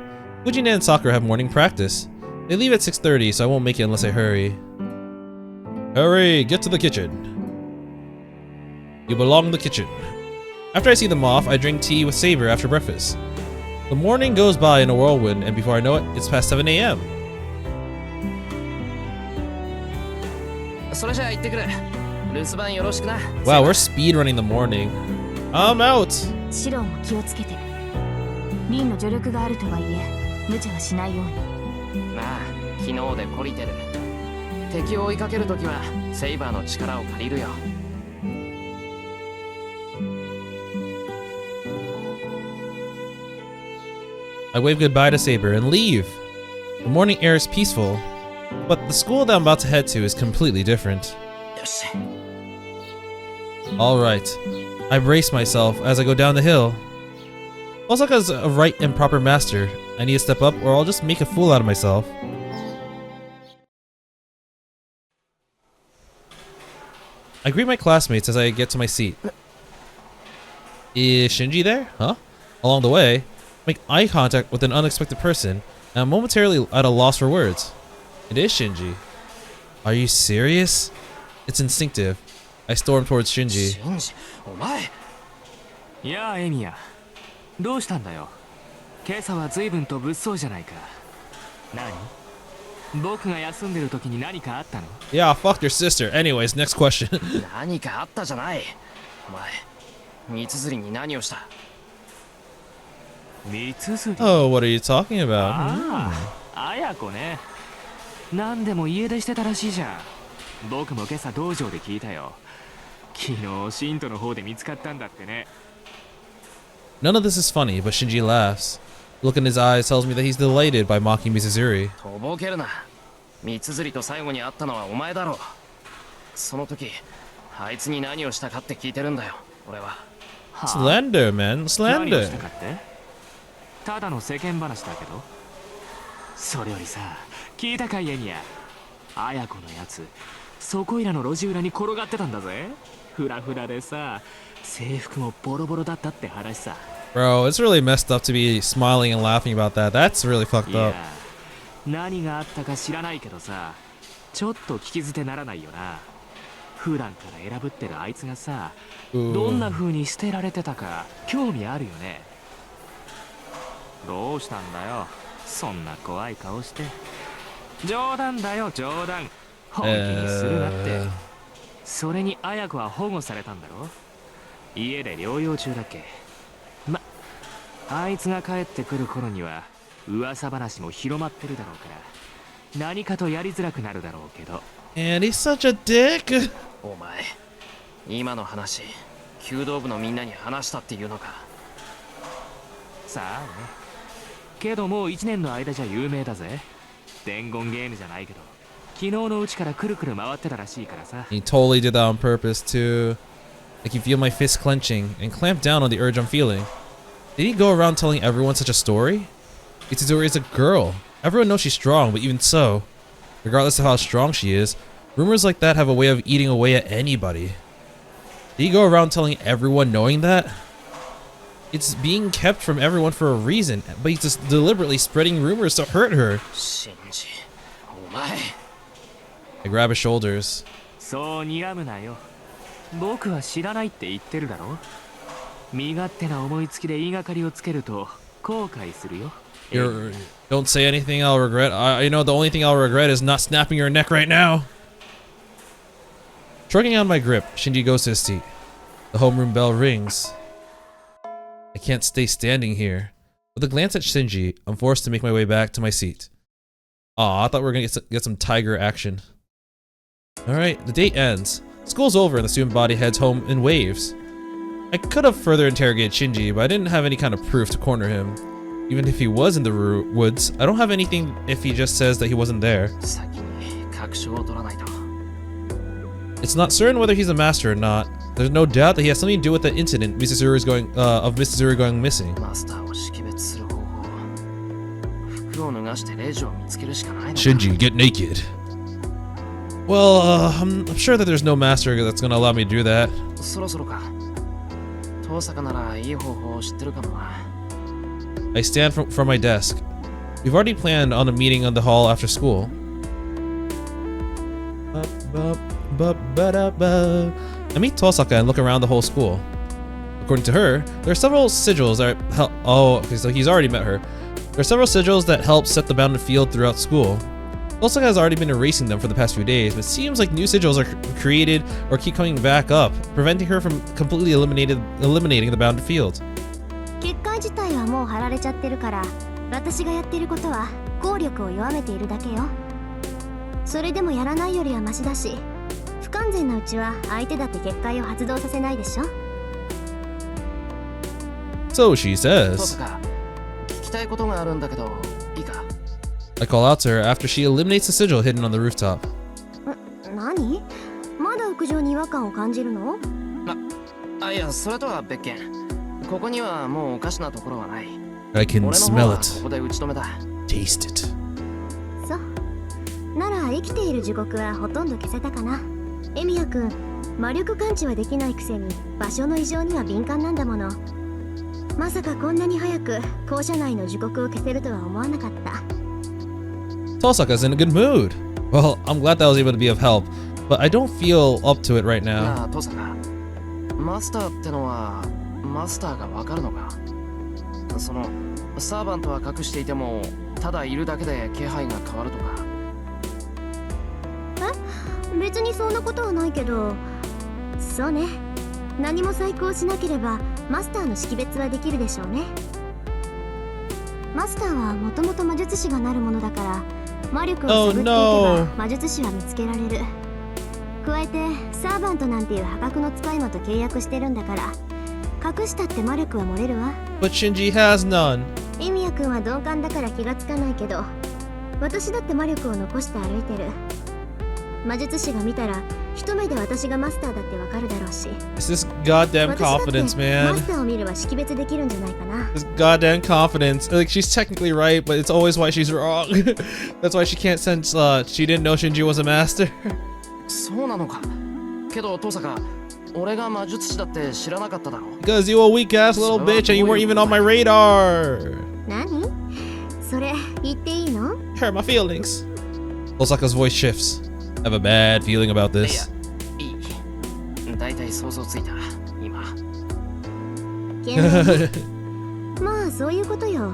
Fujina and Sakura have morning practice. They leave at 6:30, so I won't make it unless I hurry. Hurry, get to the kitchen. You belong in the kitchen. After I see them off, I drink tea with Saber after breakfast. The morning goes by in a whirlwind, and before I know it, it's past 7 a.m. Wow, we're speedrunning the morning. I'm out! シローも気をつけて。リンの助力があるとはいえ、無茶はしないように。まあ、昨日で懲りてる。敵を追いかけるときは、セイバーの力を借りるよ。I wave goodbye to Saber and leave. The morning air is peaceful, but the school that I'm about to head to is completely different. Alright, I brace myself as I go down the hill. Osaka's a right and proper master. I need to step up or I'll just make a fool out of myself. I greet my classmates as I get to my seat. Is Shinji there? Huh? Along the way, make eye contact with an unexpected person, and I'm momentarily at a loss for words. It is Shinji. Are you serious? It's instinctive. I storm towards Shinji. お前。やあ、エミヤ。どうしたんだよ。今朝は随分と物騒じゃないか。何？僕が休んでる時に何かあったの？ Yeah, fuck your sister. Anyways, next question. 何かあったじゃない。お前、三つに何をした？三つ。Oh, what are you talking about? ああ、綾子ね。何でも家出してたらしいじゃん。僕も今朝道場で聞いたよ。昨日シントの方で見つかったんだってね。None of this is funny, but Shinji laughs. The look in his eyes tells me that he's delighted by mocking Mizuzuri. とぼけるな。三つと最後に会ったのはお前だろう。その時、あいつに何をしたかって聞いてるんだよ。俺は。Slander, man. Slander. 何をしたかって？ただの世間話だけど。それよりさ、聞いたかいエミヤ。綾子のやつ、そこいらの路地裏に転がってたんだぜ。フラフラでさ、制服もボロボロだったって話さ。Bro, it's really messed up to be smiling and laughing about that. That's really fucked up. 何があったか知らないけどさ、ちょっと聞き捨てならないよな。普段から選ぶってるあいつがさ、どんな風に捨てられてたか興味あるよね。どうしたんだよ、そんな怖い顔して。冗談だよ、冗談。本気にするなって。それに綾子は保護されたんだろ。家で療養中だっけ。ま、あいつが帰ってくる頃には噂話も広まってるだろうから、何かとやりづらくなるだろうけど。And he's such a dick. お前、今の話、弓道部のみんなに話したっていうのか。さあね。けどもう1年の間じゃ有名だぜ。伝言ゲームじゃないけど、昨日のうちからくるくる回ってたらしいからさ。He totally did that on purpose too. Like you feel my fist clenching and clamp down on the urge I'm feeling. Did he go around telling everyone such a story? Mitsuzuri is a girl. Everyone knows she's strong, but even so, regardless of how strong she is, rumors like that have a way of eating away at anybody. Did he go around telling everyone knowing that? It's being kept from everyone for a reason, but he's just deliberately spreading rumors to hurt her. Shinji, omae. I grab his shoulders. そう睨むなよ。僕は知らないって言ってるだろ。身勝手な思いつきで言いがかりをつけると後悔するよ。Don't say anything I'll regret. You know, the only thing I'll regret is not snapping your neck right now. Shrugging out my grip, Shinji goes to his seat. The homeroom bell rings. I can't stay standing here. With a glance at Shinji, I'm forced to make my way back to my seat. Aw, I thought we were gonna get some tiger action. Alright, the date ends. School's over and the student body heads home in waves. I could have further interrogated Shinji, but I didn't have any kind of proof to corner him. Even if he was in the woods, I don't have anything if he just says that he wasn't there. 先に確証を取らないと。 It's not certain whether he's a master or not. There's no doubt that he has something to do with the incident Mitsuzuri going missing. マスターを識別する方法。服を脱がして令状を見つけるしかないのか。 Shinji, get naked. Well, I'm sure that there's no master that's gonna allow me to do that. そろそろか。遠坂ならいい方法を知ってるかもな。 I stand from my desk. We've already planned on a meeting in the hall after school. I meet Tosaka and look around the whole school. According to her, there are several sigils that help. Oh, okay, so he's already met her. There are several sigils that help set the bounded field throughout school. Tosaka has already been erasing them for the past few days, but it seems like new sigils are created or keep coming back up, preventing her from completely eliminating the bounded field. 結界自体はもう貼られちゃってるから、私がやってることは効力を弱めているだけよ。それでもやらないよりはマシだし、不完全なうちは相手だって結界を発動させないでしょ。So she そう says. か。聞きたいことがあるんだけど、いいか。 I call out to her after she eliminates the sigil hidden on the rooftop. 何？まだ屋上に違和感を感じるの？いや、それとは別件。ここにはもうおかしなところはない。 I can 俺の方 smell は it, ここで打ち止めた。 taste it. そう。なら生きている時刻はほとんど消せたかな。エミヤくん、魔力感知はできないくせに場所の異常には敏感なんだもの。まさかこんなに早く校舎内の時刻を消せるとは思わなかった。 Tosaka's in a good mood. Well, I'm glad that I was able to be of help, but I don't feel up to it right now. なあ、トサカ。マスターってのはマスターがわかるのか。そのサーバントは隠していてもただいるだけで気配が変わるとか。別にそんなことはないけど。そうね。何も細工しなければマスターの識別はできるでしょうね。マスターはもともと魔術師がなるものだから、魔力を探っていけば魔術師は見つけられる。加えてサーバントなんていう破格の使い魔と契約してるんだから、隠したって魔力は漏れるわ。 But Shinji has none. エミヤくんは鈍感だから気がつかないけど、私だって魔力を残して歩いてる。魔術師が見たら一目で私がマスターだってわかるだろうし。 It's this goddamn confidence, マ man. スターを見れば識別できるんじゃないかな。 This goddamn confidence. Like, she's technically right, but it's always why she's wrong. That's why she can't sense, she didn't know Shinji was a master. そうなのか。けどトサカ、俺が魔術師だって知らなかっただろ。 Because you a weak ass little bitch and you weren't even on my radar. 何？それ言っていいの？ Hurt my feelings. Osaka's voice shifts. I have a bad feeling about いや、 this. いい。だいたい想像ついた。今。まあそういうことよ。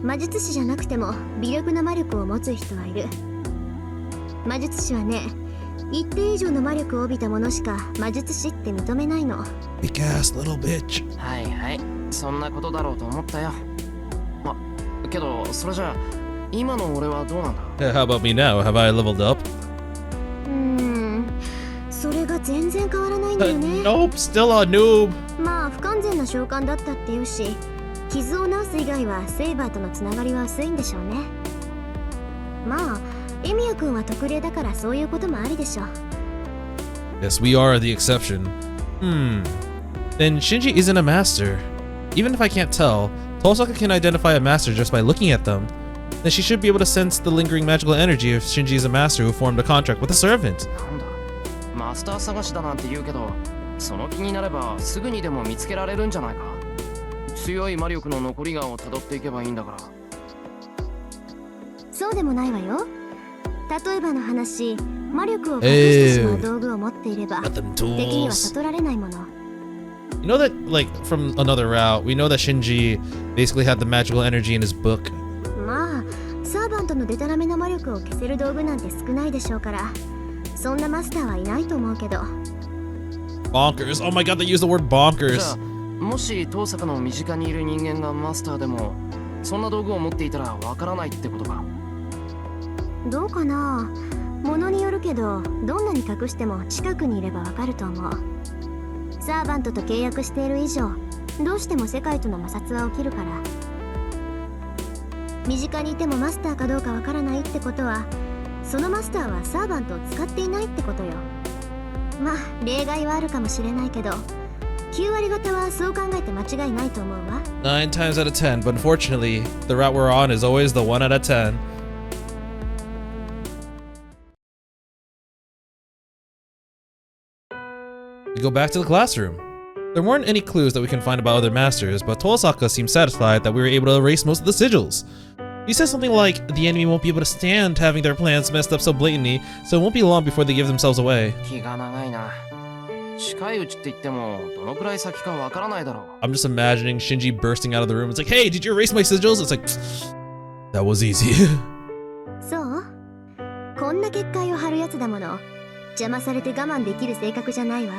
魔術師じゃなくても微力な魔力を持つ人はいる。魔術師はね、一定以上の魔力を帯びたものしか魔術師って認めないの。 Weak ass little bitch. はいはい。そんなことだろうと思ったよ。けどそれじゃあ今の俺はどうなんだ？ How about me now? Have I leveled up? それが全然変わらないんだよね。Nope, still a noob. まあ不完全な召喚だったっていうし、傷を治す以外はセイバーとのつながりは薄いんでしょうね。まあエミヤくんは特例だからそういうこともありでしょう。 Yes, we are the exception. Then Shinji isn't a master. Even if I can't tell, Tosaka can identify a master just by looking at them. Then she should be able to sense the lingering magical energy if Shinji is a master who formed a contract with a servant. なんだマスター探しだなんて言うけどその気になればすぐにでも見つけられるんじゃないか強い魔力の残りがをたどっていけばいいんだからそうでもないわよ。例えばの話、魔力を隠してしまう道具を持っていれば、 Got them 敵には tools. 悟られないもの。 You know that, like, from another route, we know that Shinji basically had the magical energy in his book. まあ、サーバントのデタラメな魔力を消せる道具なんて少ないでしょうから、そんなマスターはいないと思うけど。Bonkers. Oh my god, they used the word じゃ bonkers. あもし遠坂の身近にいる人間がマスターでもそんな道具を持っていたらわからないってことかどうかな。ものによるけど、どんなに隠しても近くにいればわかると思う。サーバントと契約している以上、どうしても世界との摩擦は起きるから。身近にいてもマスターかどうかわからないってことは、そのマスターはサーバントを使っていないってことよ。まあ例外はあるかもしれないけど、9割方はそう考えて間違いないと思うわ。 9 times out of 10, but unfortunately, the route we're on is always the 1 out of 10. We go back to the classroom. There weren't any clues that we can find about other masters, but Tosaka seemed satisfied that we were able to erase most of the sigils. He said something like, the enemy won't be able to stand having their plans messed up so blatantly, so it won't be long before they give themselves away. 気が長いな近いうちって言ってもどのくらい先かわからないだろう I'm just imagining Shinji bursting out of the room. It's like, hey, did you erase my sigils? It's like, that was easy. そう？こんな結界を張るやつだもの。邪魔されて我慢できる性格じゃないわ。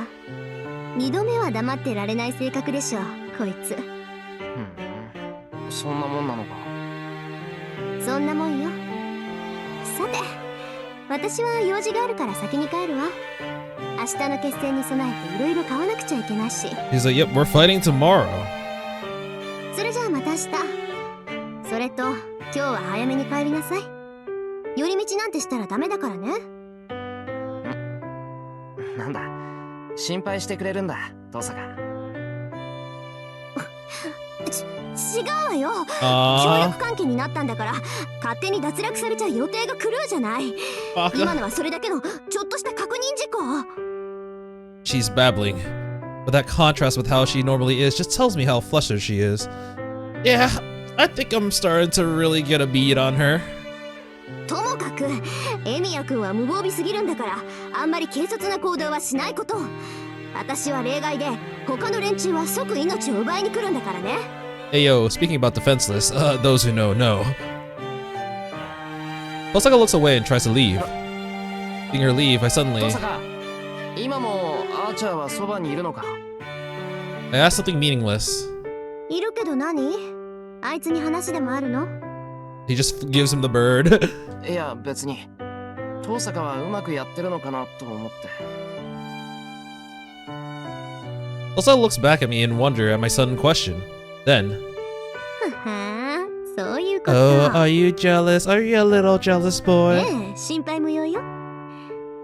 二度目は黙ってられない性格でしょ、こいつ。そんなもんなのかそんなもんよ。さて、私は用事があるから先に帰るわ。明日の決戦に備えていろいろ買わなくちゃいけないし。He's like, yep, we're fighting tomorrow. それじゃあまた明日。それと、今日は早めに帰りなさい。寄り道なんてしたらダメだからね。なんだ心配してくれるんだ遠坂違うわよ。協 Aww. 力関係になったんだから勝手に脱落されちゃ予定が狂うじゃない。 Fuck. 今のはそれだけのちょっとした確認事項。 She's babbling, but that contrast with how she normally is just tells me how flustered she is. Yeah, I think I'm starting to really get a bead on her. ともかくエミヤ君は無防備すぎるんだからあんまり軽率な行動はしないこと。私は例外で他の連中は即命を奪いに来るんだからね。 Hey yo, speaking about defenseless, those who know, know. Tosaka looks away and tries to leave. Seeing her leave, I 遠 suddenly... 坂今もアーチャーはそばにいるのか I asked something meaningless. いるけど何？あいつに話でもあるの？ He just gives him the bird. いや別に遠坂はうまくやってるのかなと思って Tosaka looks back at me in wonder at my sudden question. Then... ははそういうこと。 Oh, are you jealous? Are you a little jealous boy? ええ、心配無用よ。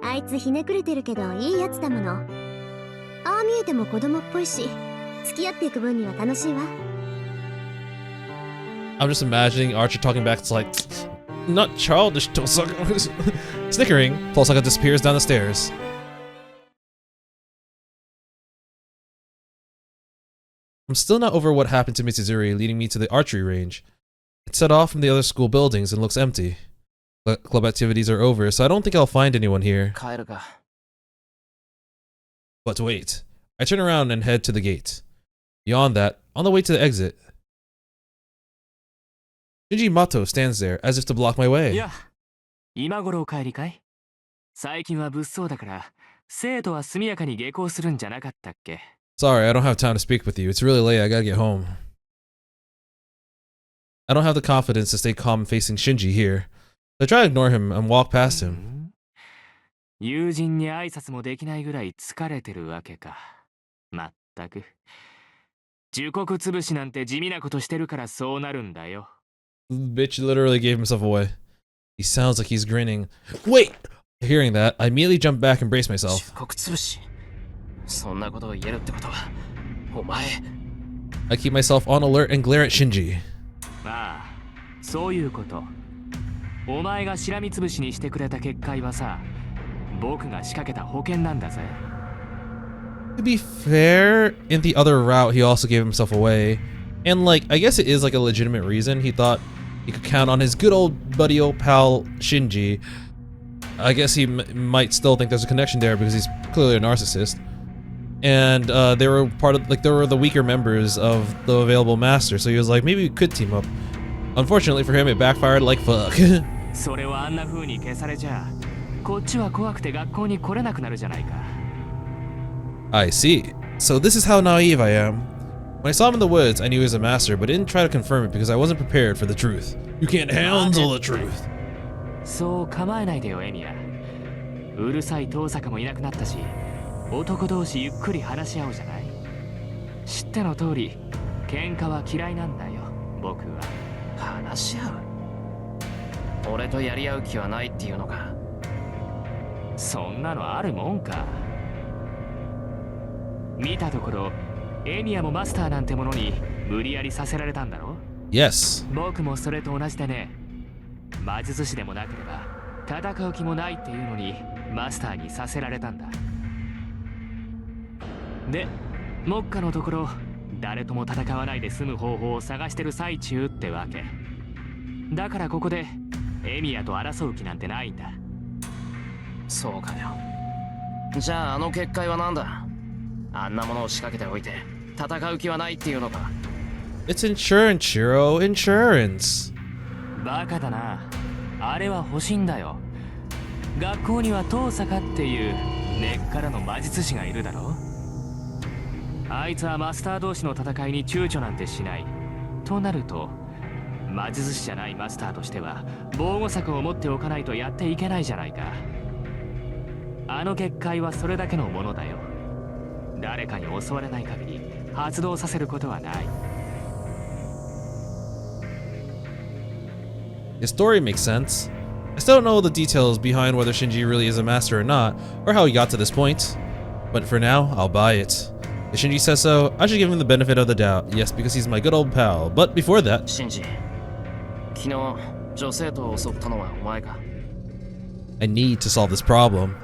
あいつひねくれてるけどいいやつだもの。ああ見えても子供っぽいし、付き合っていく分には楽しいわ。 I'm just imagining Archer talking back. It's like, not childish, Tosaka. Snickering, Tosaka disappears down the stairs. I'm still not over what happened to Mitsuzuri, leading me to the archery range. It's set off from the other school buildings and looks empty. Club activities are over, so I don't think I'll find anyone here. 帰るか But wait. I turn around and head to the gate. Beyond that, on the way to the exit, Shinji Mato stands there as if to block my い way. や今頃お帰りかい。最近は物騒だから生徒は速やかに下校するんじゃなかったっけ。 Sorry, I don't have time to speak with you. It's really late. I gotta get home. I don't have the confidence to stay calm facing Shinji here. I try to ignore him and walk past him. 友人に挨拶もできないぐらい疲れてるわけか。まったく。呪国潰しなんて地味なことしてるからそうなるんだよ。 Bitch literally gave himself away. He sounds like he's grinning. Wait! Hearing that, I immediately jump back and brace myself. 忠告潰しそんなことを言えるってことはお前 I keep myself on alert and glare at Shinji. ああ、そういうこと。お前がしらみつぶしにしてくれた結界はさ、僕が仕掛けた保険なんだぜ。To be fair, in the other route, he also gave himself away. And like, I guess it is like a legitimate reason. He thought he could count on his good old buddy old pal Shinji. I guess he might still think there's a connection there because he's clearly a narcissist. And they were part of, like, they were the weaker members of the available master. So he was like, maybe we could team up. Unfortunately for him, it backfired like fuck. それはあんな風に消されちゃ、こっちは怖くて学校に来れなくなるじゃないか。I see. So this is how naive I am. When I saw him in the woods, I knew he was a master, but didn't try to confirm it because I wasn't prepared for the truth. You can't handle the truth. そう構えないでよ、エミヤ。うるさい遠坂もいなくなったし、男同士ゆっくり話し合おうじゃない。知っての通り、喧嘩は嫌いなんだよ、僕は。話し合う？俺とやり合う気はないっていうのか。そんなのあるもんか。見たところ、エミヤもマスターなんてものに無理やりさせられたんだろ？ Yes. 僕もそれと同じでね。魔術師でもなければ戦う気もないっていうのにマスターにさせられたんだ。で、目下のところ誰とも戦わないで済む方法を探してる最中ってわけ。だからここでエミヤと争う気なんてないんだ。そうかよ。じゃああの結界は何だ？あんなものを仕掛けておいて戦う気はないっていうのか。 It's insurance, Shirou. Insurance. バカだな。あれは欲しいんだよ。学校には遠坂っていう根っからの魔術師がいるだろ。あいつはマスター同士の戦いに躊躇なんてしない。となると魔術師じゃないマスターとしては防護策を持っておかないとやっていけないじゃないか。あの結界はそれだけのものだよ。誰かに襲われない限り発動させることはない。His story makes sense. I still don't know the details behind whether Shinji really is a master or not, or how he got to this point. But for now, I'll buy it. If Shinji says so, I should give him the benefit of the doubt. Yes, because he's my good old pal. But before that... シンジ、昨日女性と襲ったのはお前か？ I need to solve this problem.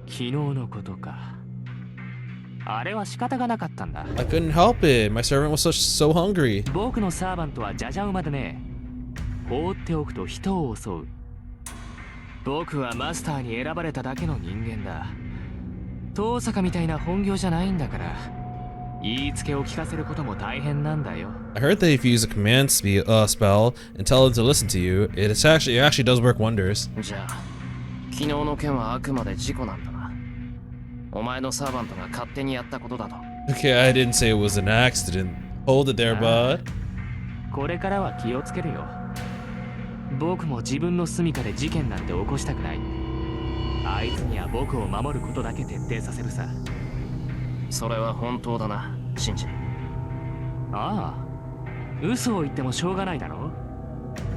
昨日のことか。あれは仕方がなかったんだ。I couldn't help it. My servant was so hungry. 僕のサーバントはじゃじゃ馬でね。放っておくと人を襲う。僕はマスターに選ばれただけの人間だ。遠坂みたいな本業じゃないんだから、言いつけを聞かせることも大変なんだよ。I heard that if you use a command spell and tell them to listen to you, it actually does work wonders. じゃあ昨日の件はあくまで事故なんだな。お前のサーバントが勝手にやったことだと。 Okay, I didn't say it was an accident. Hold it there, bud. これからは気をつけるよ。僕も自分の住処で事件なんて起こしたくない。あいつには僕を守ることだけ徹底させるさ。それは本当だな、シンジ。ああ、嘘を言ってもしょうがないだろ。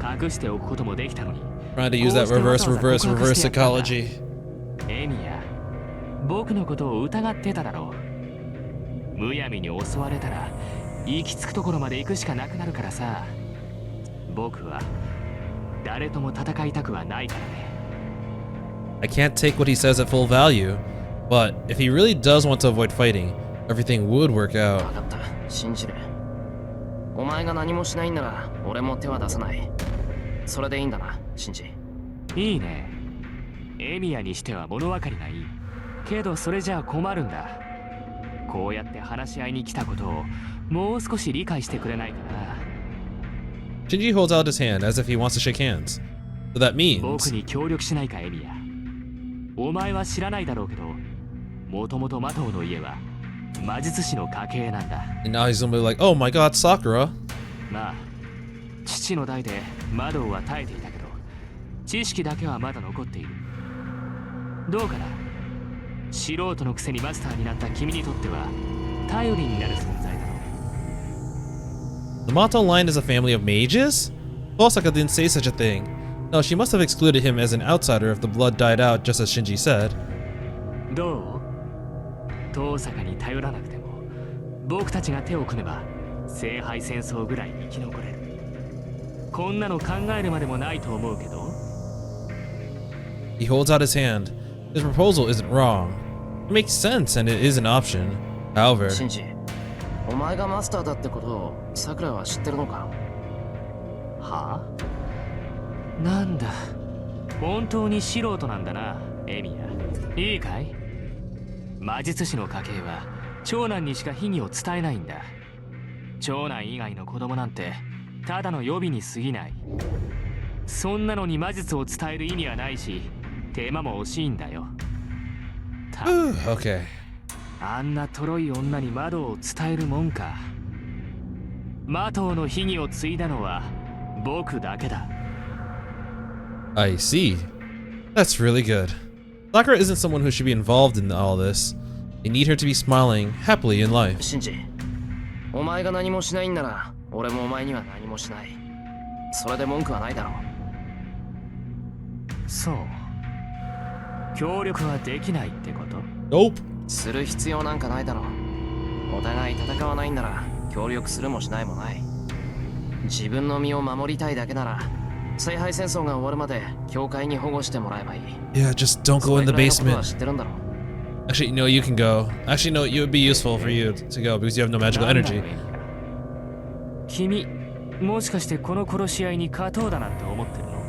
隠しておくこともできたのに。Trying to use that reverse psychology. エミヤ、僕のことを疑ってただろう。むやみに襲われたら行き着くところまで行くしかなくなるからさ。僕は誰とも戦いたくはないからね。I can't take what he says at full value, but if he really does want to avoid fighting, everything would work out. 分かった、信じる。お前が何もしないんなら俺も手は出さない。それでいいんだな、シンジ。いいね。エミヤにしては物分かりがいい。けどそれじゃあ困るんだ。こうやって話し合いに来たことをもう少し理解してくれないかな。Shinji holds out his hand as if he wants to shake hands. So that 僕 means... に協力しないか、エミヤ。お前は知らないだろうけど、もともとマトウの家は魔術師の家系なんだ。And now he's gonna be like, oh my god, Sakura. まあ、父の代でマドウは耐えていたけど、知識だけはまだ残っている。どうかな？素人のくせにマスターになった君にとっては頼りになる存在だろう。The Mato line is a family of mages? Osaka didn't say such a thing. No, she must have excluded him as an outsider if the blood died out, just as Shinji said. どう？遠坂に頼らなくても僕たちが手を組めば聖杯戦争ぐらい生き残れる。こんなの考えるまでもないと思うけど。 He holds out his hand. His proposal isn't wrong. It makes sense and it is an option. However, シンジ、お前がマスターだってことをさくらは知ってるのか？はあ？なんだ、本当に素人なんだな、エミヤ。いいかい？魔術師の家系は長男にしか秘技を伝えないんだ。長男以外の子供なんてただの予備に過ぎない。そんなのに魔術を伝える意味はないし、手間も惜しいんだよ。okay. あんなとろい女に魔導を伝えるもんか。魔導の秘技を継いだのは僕だけだ。I see. That's really good. Sakura isn't someone who should be involved in all this. They need her to be smiling happily in life. シンジ、お前が何もしないんなら俺もお前には何もしない。それで文句はないだろう。そう。協力はできないってこと？ Nope. する必要なんかないだろう。お互い戦わないんなら協力するもしないもない。自分の身を守りたいだけなら聖杯戦争が終わるまで教会に保護してもらえばいい。 Yeah, just don't go in the それくらいのことは basement. 知ってるんだろう。 Actually, no, you can go. Actually, no, it would be useful for you to go because you have no magical なんだ energy. 君、もしかしてこの殺し合いに勝とうだなんて思ってるの？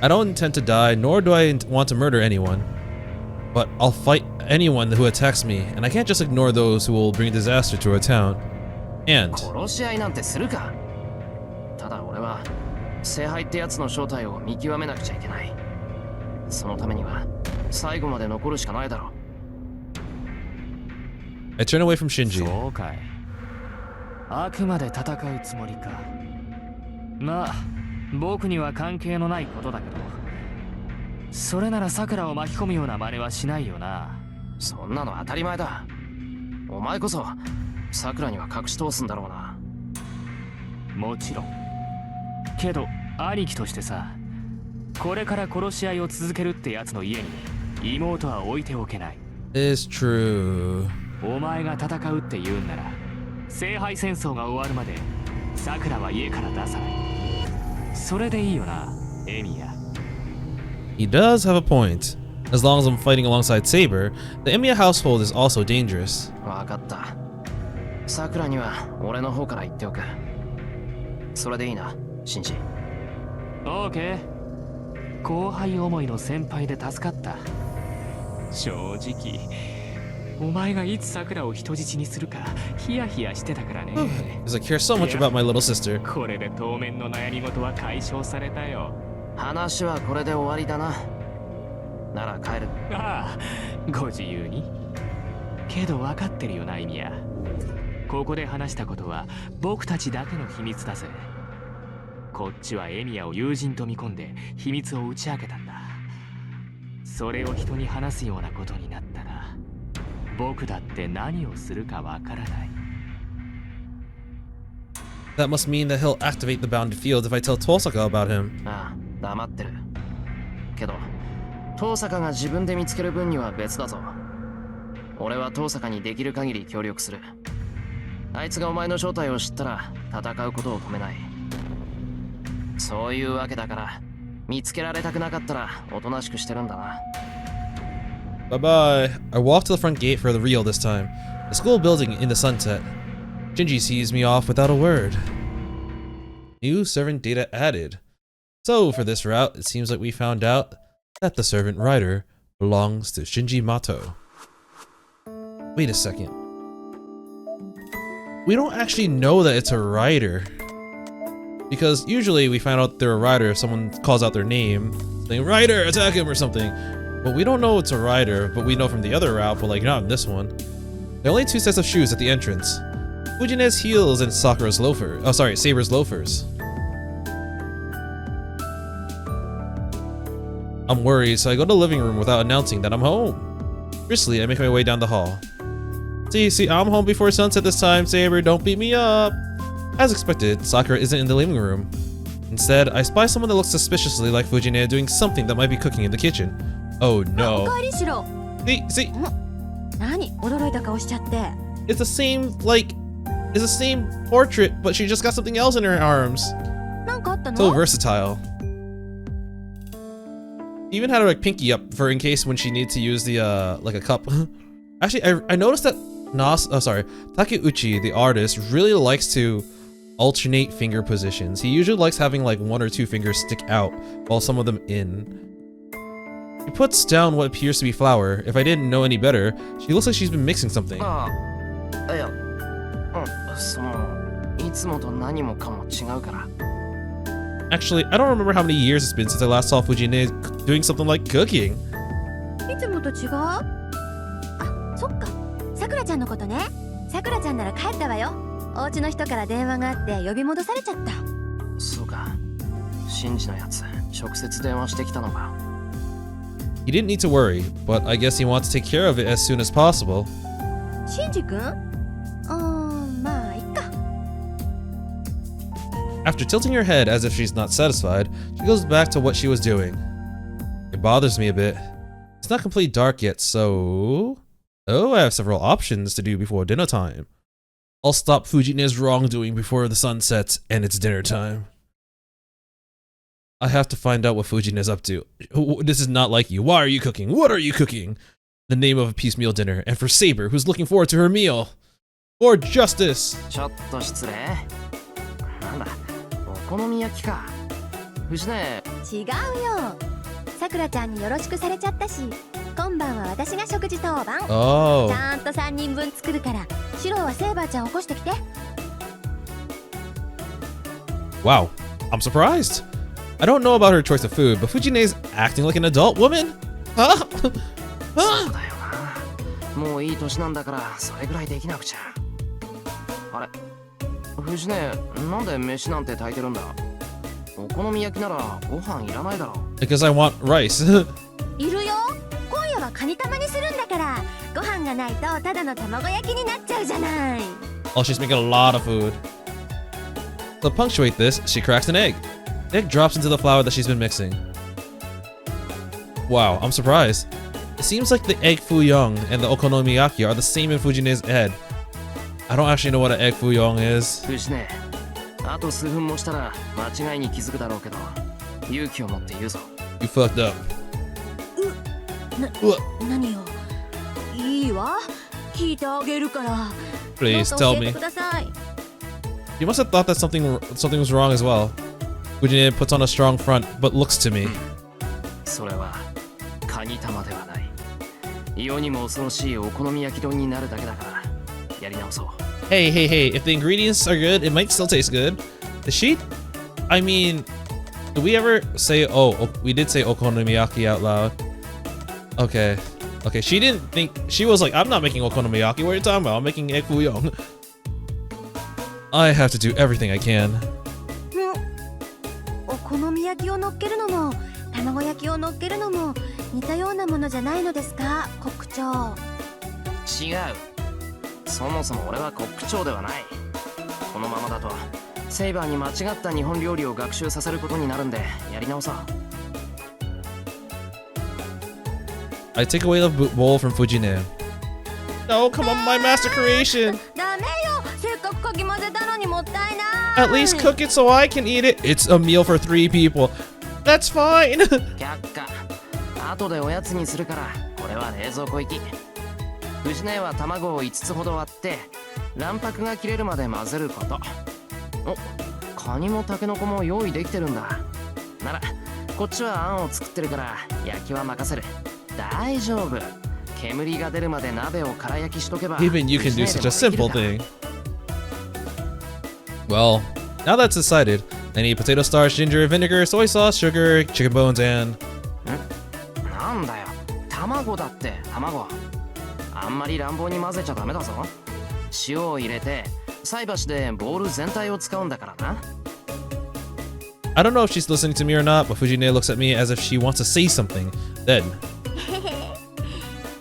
I don't intend to die, nor do I want to murder anyone. But I'll fight anyone who attacks me, and I can't just ignore those who will bring disaster to our town. And 殺し合いなんてするか。ただ俺は聖杯ってやつの正体を見極めなくちゃいけない。そのためには最後まで残るしかないだろう。 I turn away from Shinji. そうかい。あくまで戦うつもりか。まあ、僕には関係のないことだけど、それならさくらを巻き込むような真似はしないよな。そんなの当たり前だ。お前こそさくらには隠し通すんだろうな。もちろん。けど兄貴としてさ、これから殺し合いを続けるってやつの家に妹は置いておけない。 It's true. お前が戦うって言うんなら、聖杯戦争が終わるまでさくらは家から出さない。それでいいよな、エミヤ。 He does have a point. As long as I'm fighting alongside Saber, the Emiya household is also dangerous. わかった。さくらには俺の方から言っておく。それでいいな、シンジ。オーケー。後輩思いの先輩で助かった。正直、お前がいつさくらを人質にするかヒヤヒヤしてたからね。Because I care so much about my little sister. これで当面の悩み事は解消されたよ。話はこれで終わりだな。なら帰る。ああ、ご自由に。けど分かってるよな、イミヤ。ここで話したことは僕たちだけの秘密だぜ。こっちはエミヤを友人と見込んで秘密を打ち明けたんだ。それを人に話すようなことになったら、僕だって何をするかわからない。 That must mean that he'll activate the bounded field if I tell Tosaka about him. ああ、黙ってる。けど遠坂が自分で見つける分には別だぞ。俺は遠坂にできる限り協力する。あいつがお前の正体を知ったら戦うことを止めない。そういうわけだから見つけられたくなかったらおとなしくしてるんだな。 Bye bye. I walk to the front gate for the real this time. The school building in the sunset. Shinji sees me off without a word. New servant data added. So for this route, it seems like we found out that the servant rider belongs to Shinji Mato. Wait a second. We don't actually know that it's a rider. Because usually we find out they're a rider if someone calls out their name, saying, "Rider, attack him," or something. But we don't know it's a rider, but we know from the other route, but like not in this one. There are only two sets of shoes at the entrance. Fujine's heels and Sakura's loafers. Oh, sorry, Saber's loafers. I'm worried, so I go to the living room without announcing that I'm home. Briskly, I make my way down the hall. See, I'm home before sunset this time, Saber, don't beat me up. As expected, Sakura isn't in the living room. Instead, I spy someone that looks suspiciously like Fujine doing something that might be cooking in the kitchen. Oh お no. かえりしろ。 See? 何驚いた顔しちゃって。It's the same, like, it's the same portrait, but she just got something else in her arms. なんかあったの? So versatile. Even had her like pinky up for in case when she needs to use the like a cup. Actually, I noticed that Takeuchi, the artist, really likes to alternate finger positions. He usually likes having like 1 or 2 fingers stick out while some of them in. He puts down what appears to be flour. If I didn't know any better, she looks like she's been mixing something. いや、そのいつもと何もかも違うから。 Actually, I don't remember how many years it's been since I last saw Fujine doing something like cooking. いつもと違う? あ、そっか。さくらちゃんのことね。さくらちゃんなら帰ったわよ。お家の人から電話があって呼び戻されちゃった。そうか。シンジのやつ、直接電話してきたのか。 He didn't need to worry, but I guess he wants to take care of it as soon as possible. シンジ君? まあいっか。 After tilting her head as if she's not satisfied, she goes back to what she was doing. It bothers me a bit. It's not completely dark yet, so... Oh, I have several options to do before dinner time. I'll stop Fujine's wrongdoing before the sun sets and it's dinner time. I have to find out what Fujine is up to. This is not like you. Why are you cooking? What are you cooking? The name of a piecemeal dinner, and for Saber, who's looking forward to her meal. For justice! ちょっと失礼。なんだ、お好み焼きか。藤ね。違うよ。さくらちゃんによろしくされちゃったし、今晩は私が食事当番。Oh. ちゃんと3人分作るから、シローはセーバーちゃん起こしてきて。Wow, I'm surprised. I don't know about her choice of food, but Fujine's acting like an adult woman? Huh? そうだよな。もういい年なんだから、それぐらいできなくちゃ。あれ、藤ね、なんで飯なんて炊いてるんだ？お好み焼きならご飯いらないだろ。Because I want rice. いるよ。今夜はカニ玉にするんだから、ご飯がないとただの卵焼きになっちゃうじゃない。Oh, she's making a lot of food. To punctuate this, she cracks an egg. The egg drops into the flour that she's been mixing. Wow, I'm surprised. It seems like the egg fuyong and the okonomiyaki are the same in Fujine's head. I don't actually know what an egg fuyong is. 藤ね、あと数分もしたら間違いに気づくだろうけど、勇気を持って言うぞ。You fucked up. 何よ。いいわ。聞いてあげるから。 Please どう tell か教え me. てください。 You must have thought that something was wrong as well. Fujine puts on a strong front, but looks to me. それはカニ玉ではない。世にも恐ろしいお好み焼き丼になるだけだから、やり直そう。Hey, hey, hey, if the ingredients are good, it might still taste good. The sheet? I mean, did we ever say, we did say okonomiyaki out loud. Okay. Okay, she didn't think, she was like, I'm not making okonomiyaki, what are you talking about? I'm making egg fuyong. I have to do everything I can. お好み焼きを乗っけるのも卵焼きを乗っけるのも似たようなものじゃないのですか、国長。違う。そもそも俺はコック長ではない。このままだとセイバーに間違った日本料理を学習させることになるんで、やり直そう。I take away the bowl from Fujine. No, come on, my master creation. ダメよ。せっかくかき混ぜたのにもったいない。 At least cook it so I can eat it. It's a meal for 3 people. That's fine. 却下。後でおやつにするから、これは冷蔵庫行き。藤姉は卵を5つほど割って卵白が切れるまで混ぜること。お、カニもタケノコも用意できてるんだ。ならこっちはあんを作ってるから焼きは任せる。大丈夫。煙が出るまで鍋を空焼きしとけば。 Even you can do such a simple thing. Well, now that's decided, I need potato starch, ginger, vinegar, soy sauce, sugar, chicken bones, and... なんだよ、卵だって卵。あんまり乱暴に混ぜちゃダメだぞ。塩を入れて菜箸でボウル全体を使うんだからな。I don't know if she's listening to me or not, but Fujine looks at me as if she wants to say something. Then...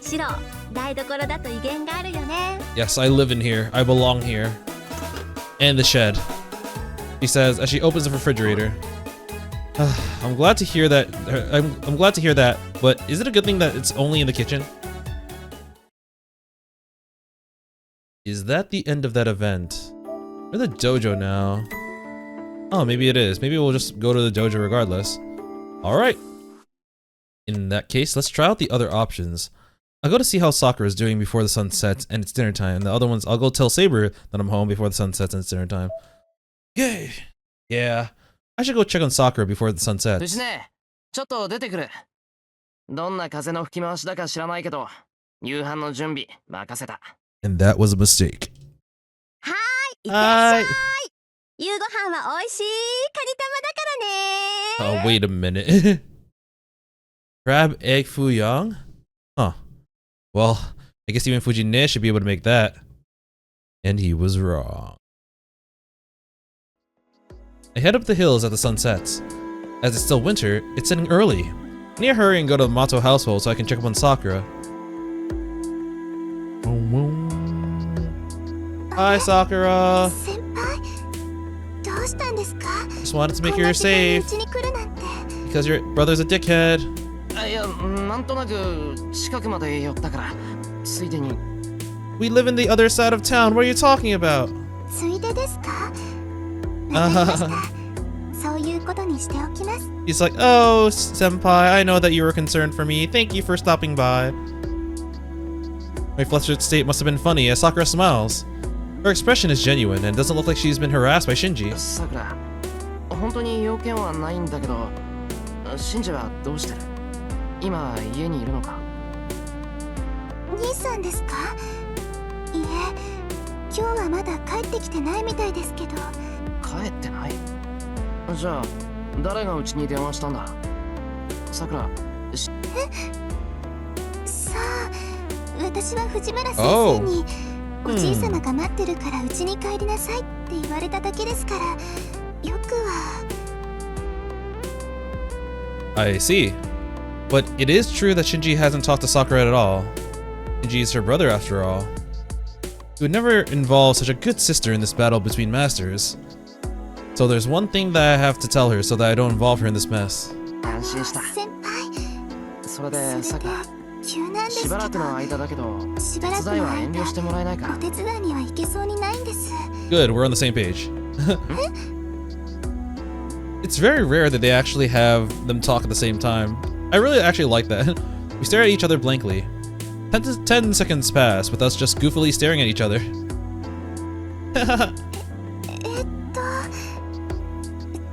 シロ、台所だと威厳があるよね。 Yes, I live in here. I belong here. And the shed. She says as she opens the refrigerator. I'm glad to hear that. I'm glad to hear that. But is it a good thing that it's only in the kitchen? Is that the end of that event? We're the dojo now. Oh, maybe it is. Maybe we'll just go to the dojo regardless. Alright. In that case, let's try out the other options. I'll go to see how Sakura is doing before the sun sets and it's dinner time. The other ones, I'll go tell Saber that I'm home before the sun sets and it's dinner time. Yay! Yeah. I should go check on Sakura before the sun sets. 藤ね、ちょっと出てくる。どんな風の吹き回しだか知らないけど、夕飯の準備任せた。And that was a mistake. はーい、いってらっしゃい。夕ご飯は美味しいカニ玉だからね。Oh, wait a minute. Crab egg fuyang? Huh. Well, I guess even Fujine should be able to make that. And he was wrong. I head up the hills as the sun sets. As it's still winter, it's setting early. I need to hurry and go to the Mato household so I can check up on Sakura. Hi, Sakura. 先輩、どうしたんですか？ Just wanted to make sure you're safe. こんな時間に家に来るなんて。 Because your brother's a dickhead. いや、なんとなく近くまで寄ったから、ついでに。We live in the other side of town. What are you talking about? ついでですか？わかりました。そういうことにしておきます。 He's like, oh, senpai, I know that you were concerned for me. Thank you for stopping by. My flustered state must have been funny as Sakura smiles. Her expression is genuine and doesn't look like she's been harassed by Shinji. さくら、本当に要件はないんだけど、シンジはどうしてる？今家にいるのか？兄さんですか？いえ、今日はまだ帰ってきてないみたいですけど。帰ってない？じゃあ誰がうちに電話したんだ？さくら。さあ、私は藤村先生に、おじい様が待ってるからうちに帰りなさいって言われただけですから、よくは。I see. But it is true that Shinji hasn't talked to Sakura at all. Shinji is her brother after all. He would never involve such a good sister in this battle between masters. So there's one thing that I have to tell her so that I don't involve her in this mess. 安心した。先輩、それでさくら、急なんですけど、しばらくの間だけど、しばらく手伝いはの遠慮してもらえないか。お手伝いには行けそうにないんです。 Good, we're on the same page. It's very rare that they actually have them talk at the same time. I really actually like that. We stare at each other blankly. 10 seconds pass with us just goofily staring at each other.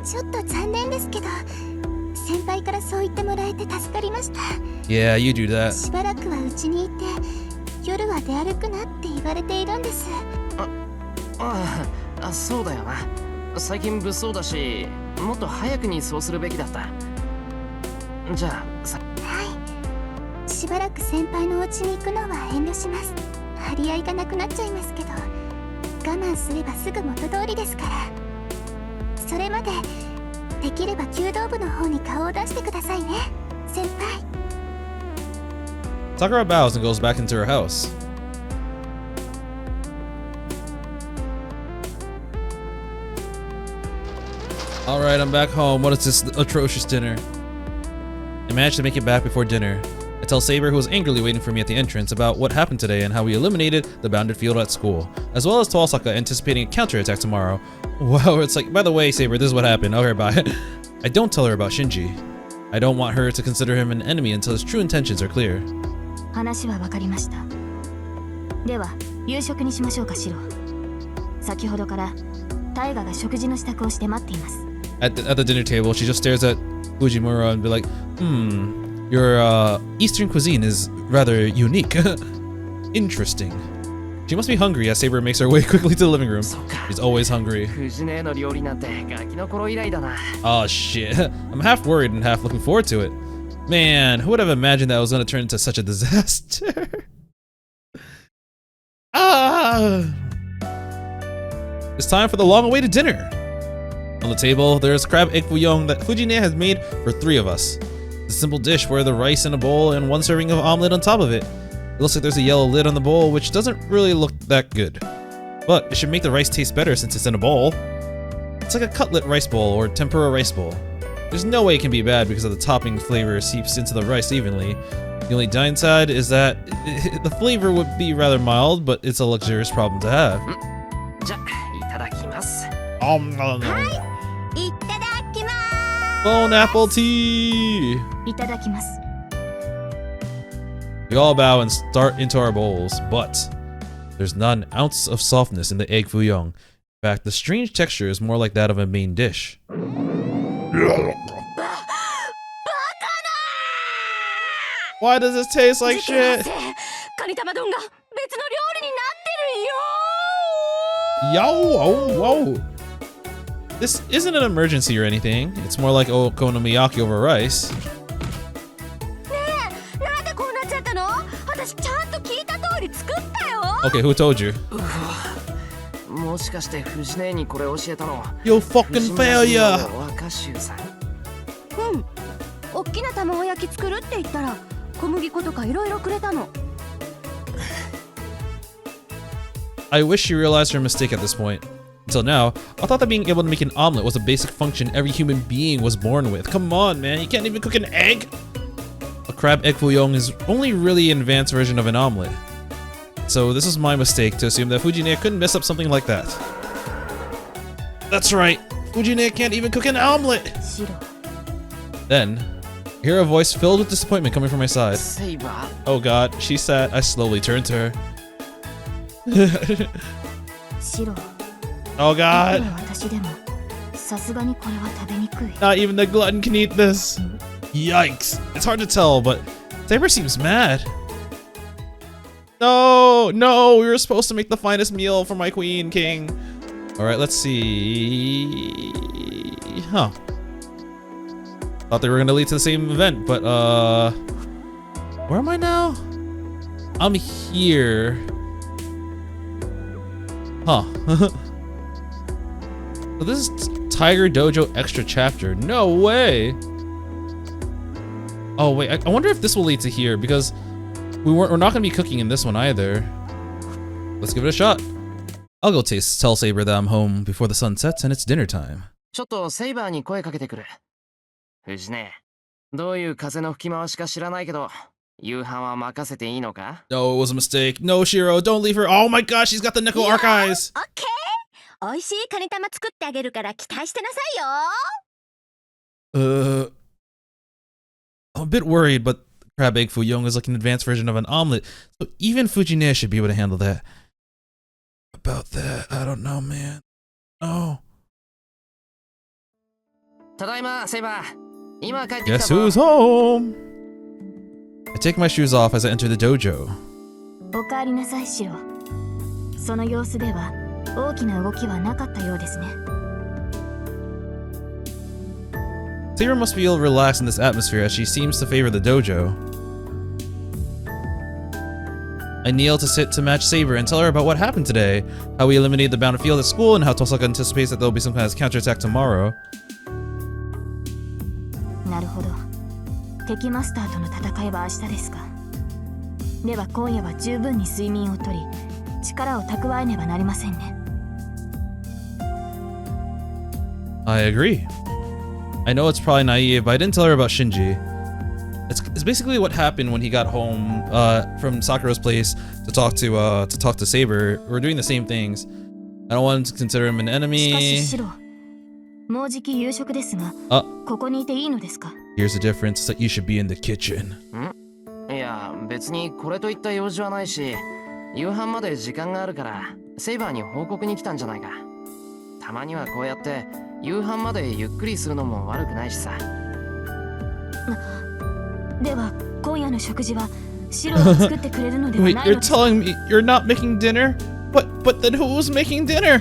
ちょっと残念ですけど、先輩からそう言ってもらえて助かりました。 Yeah, you do that. しばらくはうちにいて、夜は出歩くなって言われているんです。そうだよな。最近物騒だし、もっと早くにそうするべきだった。じゃあさ。はい。しばらく先輩のお家に行くのは遠慮します。張り合いがなくなっちゃいますけど、我慢すればすぐ元通りですから。それまでできれば弓道部の方に顔を出してくださいね、先輩。 Sakura bows and goes back into her house. Alright, I'm back home. What is this atrocious dinner? I managed to make it back before dinner. I tell Saber, who was angrily waiting for me at the entrance, about what happened today and how we eliminated the bounded field at school, as well as to Osaka anticipating a counterattack tomorrow. Wow, it's like, by the way, Saber, this is what happened. Okay, bye. I don't tell her about Shinji. I don't want her to consider him an enemy until his true intentions are clear. 話は分かりました。では夕食にしましょうか、シロ。先ほどからタイガが食事の支度をして待っています。 At the dinner table, she just stares at Fujimura and be like, your Eastern cuisine is rather unique. Interesting. She must be hungry as Saber makes her way quickly to the living room. She's always hungry. 藤姉の料理なんてガキの頃以来だな。 Oh shit. I'm half worried and half looking forward to it. Man, who would have imagined that was going to turn into such a disaster? It's time for the long-awaited dinner. On the table, there's crab egg fuyong that Fujine has made for 3 of us. It's a simple dish where the rice in a bowl and 1 serving of omelet on top of it. It looks like there's a yellow lid on the bowl, which doesn't really look that good. But it should make the rice taste better since it's in a bowl. It's like a cutlet rice bowl or tempura rice bowl. There's no way it can be bad because of the topping flavor seeps into the rice evenly. The only downside is that the flavor would be rather mild, but it's a luxurious problem to have. じゃあいただきます。Nom, nom, nom. いただきま Bone apple tea! いただきます。 We all bow and start into our bowls, but there's not an ounce of softness in the egg fuyong. In fact, the strange texture is more like that of a main dish. Why does this taste like 事件 shit? 発生カニ玉丼が別の料理になってるよ Yo, whoa, whoa. This isn't an emergency or anything. It's more like okonomiyaki over rice. なんでこうなっちゃったの？私ちゃんと聞いた通り作ったよ Okay, who told you? もしかして藤姉にこれ教えたの You fucking failure! 若衆さん。うんおっきな卵焼き作るって言ったら小麦粉とかいろいろくれたの I wish she realized her mistake at this point. Until now, I thought that being able to make an omelet was a basic function every human being was born with. Come on, man, you can't even cook an egg? A crab egg fuyong is only really an advanced version of an omelet. So this was my mistake to assume that Fujine couldn't mess up something like that. That's right, Fujine can't even cook an omelet! 白 Then, I hear a voice filled with disappointment coming from my side. セイバー。 Oh god, she sat. I slowly turned to her. 白 Oh god. 私でもさすがにこれは食べにくい。 Not even the glutton can eat this. Yikes. It's hard to tell, but Saber seems mad. No, no, we were supposed to make the finest meal for my queen, king. Alright, let's see. Huh. Thought they were gonna lead to the same event, but where am I now? I'm here. Huh. So this is Tiger Dojo Extra Chapter. No way. Oh wait, I wonder if this will lead to here because we're not gonna be cooking in this one either. Let's give it a shot. I'll go tell Saber that I'm home before the sun sets and it's dinner time. ちょっとセイバーに声かけてくる。藤姉、どういう風の吹き回しか知らないけど、夕飯は任せていいのか？ No, it was a mistake. No, Shirou, don't leave her. Oh my gosh, she's got the Neko Arc eyes. オッケーおいしいカニ玉作ってあげるから期待してなさいよ I'm a bit worried, but crab egg fuyong is like an advanced version of an omelet, so even Fujine should be able to handle that. About that, I don't know, man. Oh. ただいま、セイバー。今帰ってきた Guess ぞ。 who's home? I take my shoes off as I enter the dojo. おかえりなさいシロ。その様子では大きな動きはなかったようですね。 Saber must feel relaxed in this atmosphere as she seems to favor the dojo. I kneel to match Saber and tell her about what happened today, how we eliminated the battlefield at school, and how Tosaka anticipates that there will be some kind of counterattack tomorrow. なるほど。敵マスターとの戦いは明日ですか。では今夜は十分に睡眠をとり、力を蓄えねばなりませんね。 I agree. I know it's probably naive, but I didn't tell her about Shinji. It's basically what happened when he got home from Sakura's place to talk to Saber. We're doing the same things. I don't want to consider him an しかし enemy. シロ、もうじき夕食ですが、ここにいていいのですか。 Here's the difference: that you should be in the kitchen. いや、別にこれといった用事はないし、夕飯まで時間があるから、セイバーに報告に来たんじゃないか。たまにはこうやって夕飯までゆっくりするのも悪くないしさ。では今夜の食事はシロが作ってくれるのでは Wait, ない you're のですか。 telling me you're not making dinner? But then who's making dinner?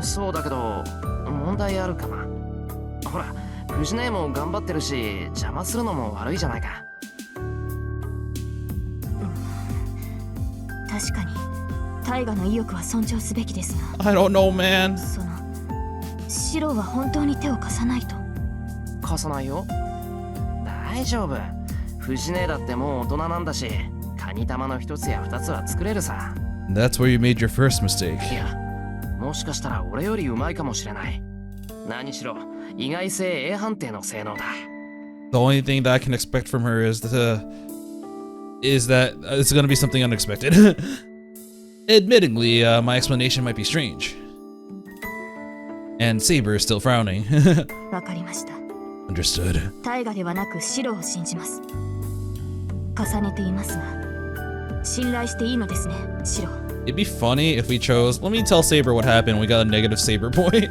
そうだけど、問題あるかな。ほら、藤姉も頑張ってるし、邪魔するのも悪いじゃないか。確かに大河の意欲は尊重すべきですが、 I don't know, man. そのシロは本当に手を貸さないと。貸さないよ。大丈夫。藤姉だってもう大人なんだし、カニ玉の一つや二つは作れるさ。 That's where you made your first mistake. いや、もしかしたら俺よりうまいかもしれない。何しろ意外性 A 判定の性能だ。The only thing that I can expect from her is that it's gonna be something unexpected. Admittingly, my explanation might be strange. And Saber is still frowning. わかりました。 Understood. 大河ではなく白を信じます。重ねていますが、信頼していいのですね、白。 It'd be funny if we chose. Let me tell Saber what happened. We got a negative Saber point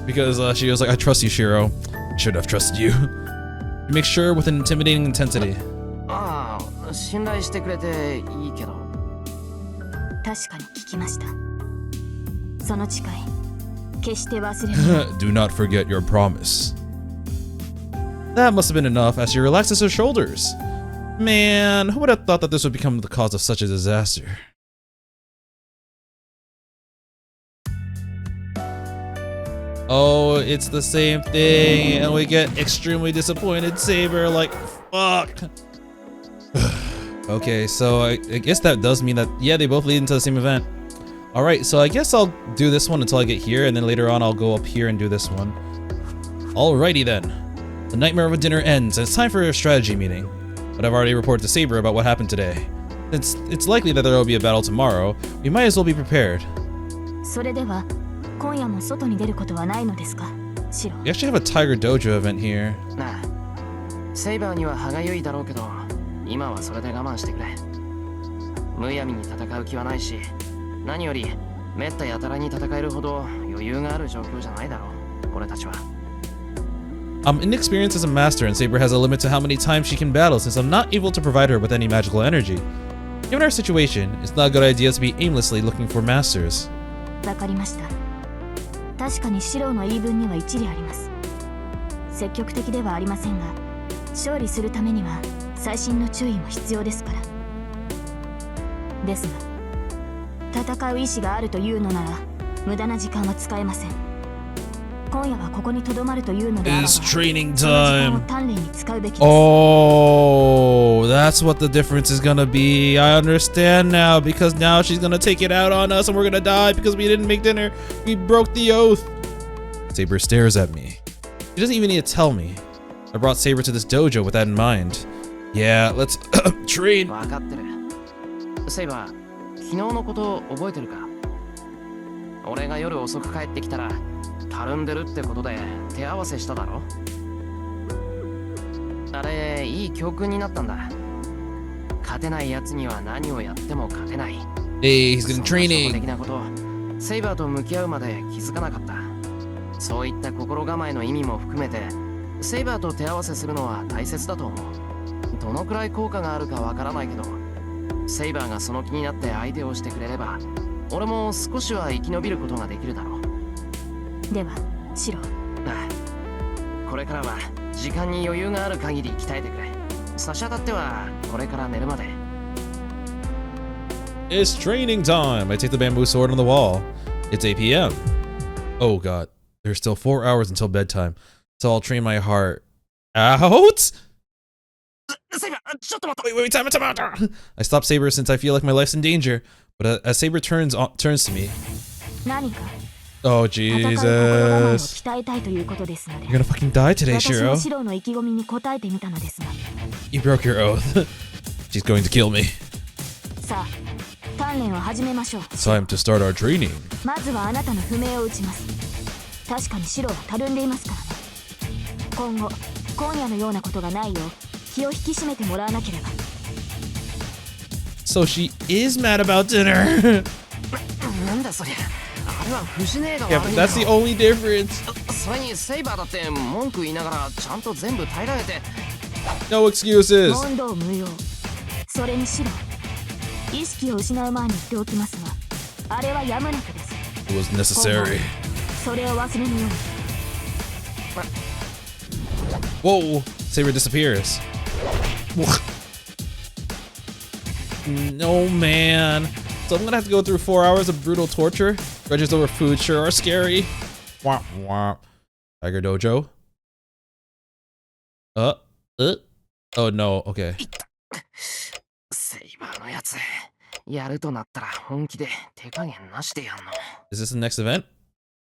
because she was like, "I trust you, Shirou. I should have trusted you." You make sure with an intimidating intensity. ああ、信頼してくれていいけど。確かに聞きました。その誓い、決して忘れない。 Do not forget your promise. That must have been enough as she relaxes her shoulders. Man, who would have thought that this would become the cause of such a disaster? Oh, it's the same thing, and we get extremely disappointed Saber, like, fuck. Okay, so I guess that does mean that, yeah, they both lead into the same event. Alright, so I guess I'll do this one until I get here, and then later on I'll go up here and do this one. Alrighty then. The nightmare of a dinner ends, and it's time for a strategy meeting. But I've already reported to Saber about what happened today. Since it's likely that there will be a battle tomorrow, we might as well be prepared. それでは今夜も外に出ることはないのですか、白。 We actually have a Tiger Dojo event here. なあ、セイバーには歯がゆいだろうけど、今はそれで我慢してくれ。むやみに戦う気はないし、何よりめったやたらに戦えるほど余裕がある状況じゃないだろう、俺たちは。I'm inexperienced as a master, and Saber has a limit to how many times she can battle since I'm not able to provide her with any magical energy. Given our situation, it's not a good idea to be aimlessly looking for masters. わかりました。確かに白の言い分には一理あります。積極的ではありませんが、勝利するためには細心の注意も必要ですから。ですが、戦う意志があるというのなら、無駄な時間は使えません。今夜はここに留まるというのであれば、 It's training その時間を time. 鍛錬に使うべきです。 Oh, that's what the difference is gonna be. I understand now, because now she's gonna take it out on us and we're gonna die because we didn't make dinner. We broke the oath. Saber stares at me. She doesn't even need to tell me. I brought Saber to this dojo with that in mind. Yeah, let's train. 分かってる。セイバー、昨日のこと覚えてるか？俺が夜遅く帰ってきたら、たるんでるってことで手合わせしただろ？あれ、いい教訓になったんだ。勝てない奴には何をやっても勝てない。 Hey, he's getting そんな初歩 training. 的なこと、セイバーと向き合うまで気づかなかった。そういった心構えの意味も含めて、セイバーと手合わせするのは大切だと思う。どのくらい効果があるかわからないけど、セイバーがその気になって相手をしてくれれば、俺も少しは生き延びることができるだろう。では、白。ああ、これからは時間に余裕がある限り鍛えてくれ。差し当たってはこれから寝るまで。 It's training time. I take the bamboo sword on the wall. It's 8 p.m. Oh god, there's still 4 hours until bedtime, so I'll train my heart out. セイバー、ちょっと待って。 Wait, time out. I stop Saber since I feel like my life's in danger, but as Saber turns to me. 何か Oh 戦う心構えを Jesus. 鍛えたいということですので、 You're gonna fucking die today, 私も Shirou. 白の意気込みに応えてみたのですが、 You broke your oath. She's going to kill me. さあ、鍛錬を始めましょう。 Time to start our training. まずはあなたの不明を打ちます。確かに白はたるんでいますからね。今後、今夜のようなことがないよう気を引き締めてもらわなければ。 So she is mad about dinner. なんだそりゃ。あれは不死ねえが Yeah, 悪 but いんだ that's the ろ。 only difference. それにセイバーだって文句言いながらちゃんと全部耐えられて。 No excuses. 問答無用。それに白、意識を失う前に言っておきますが、あれはやむなくです。 It was necessary. それを忘れぬように。 Whoa, Saber disappears. No, man. So I'm gonna have to go through 4 hours of brutal torture. Grudges over food sure are scary. Womp womp. Tiger Dojo. Oh no, okay. セイバーのやつ、やるとなったら本気で手加減なしでやんの。 Is this the next event?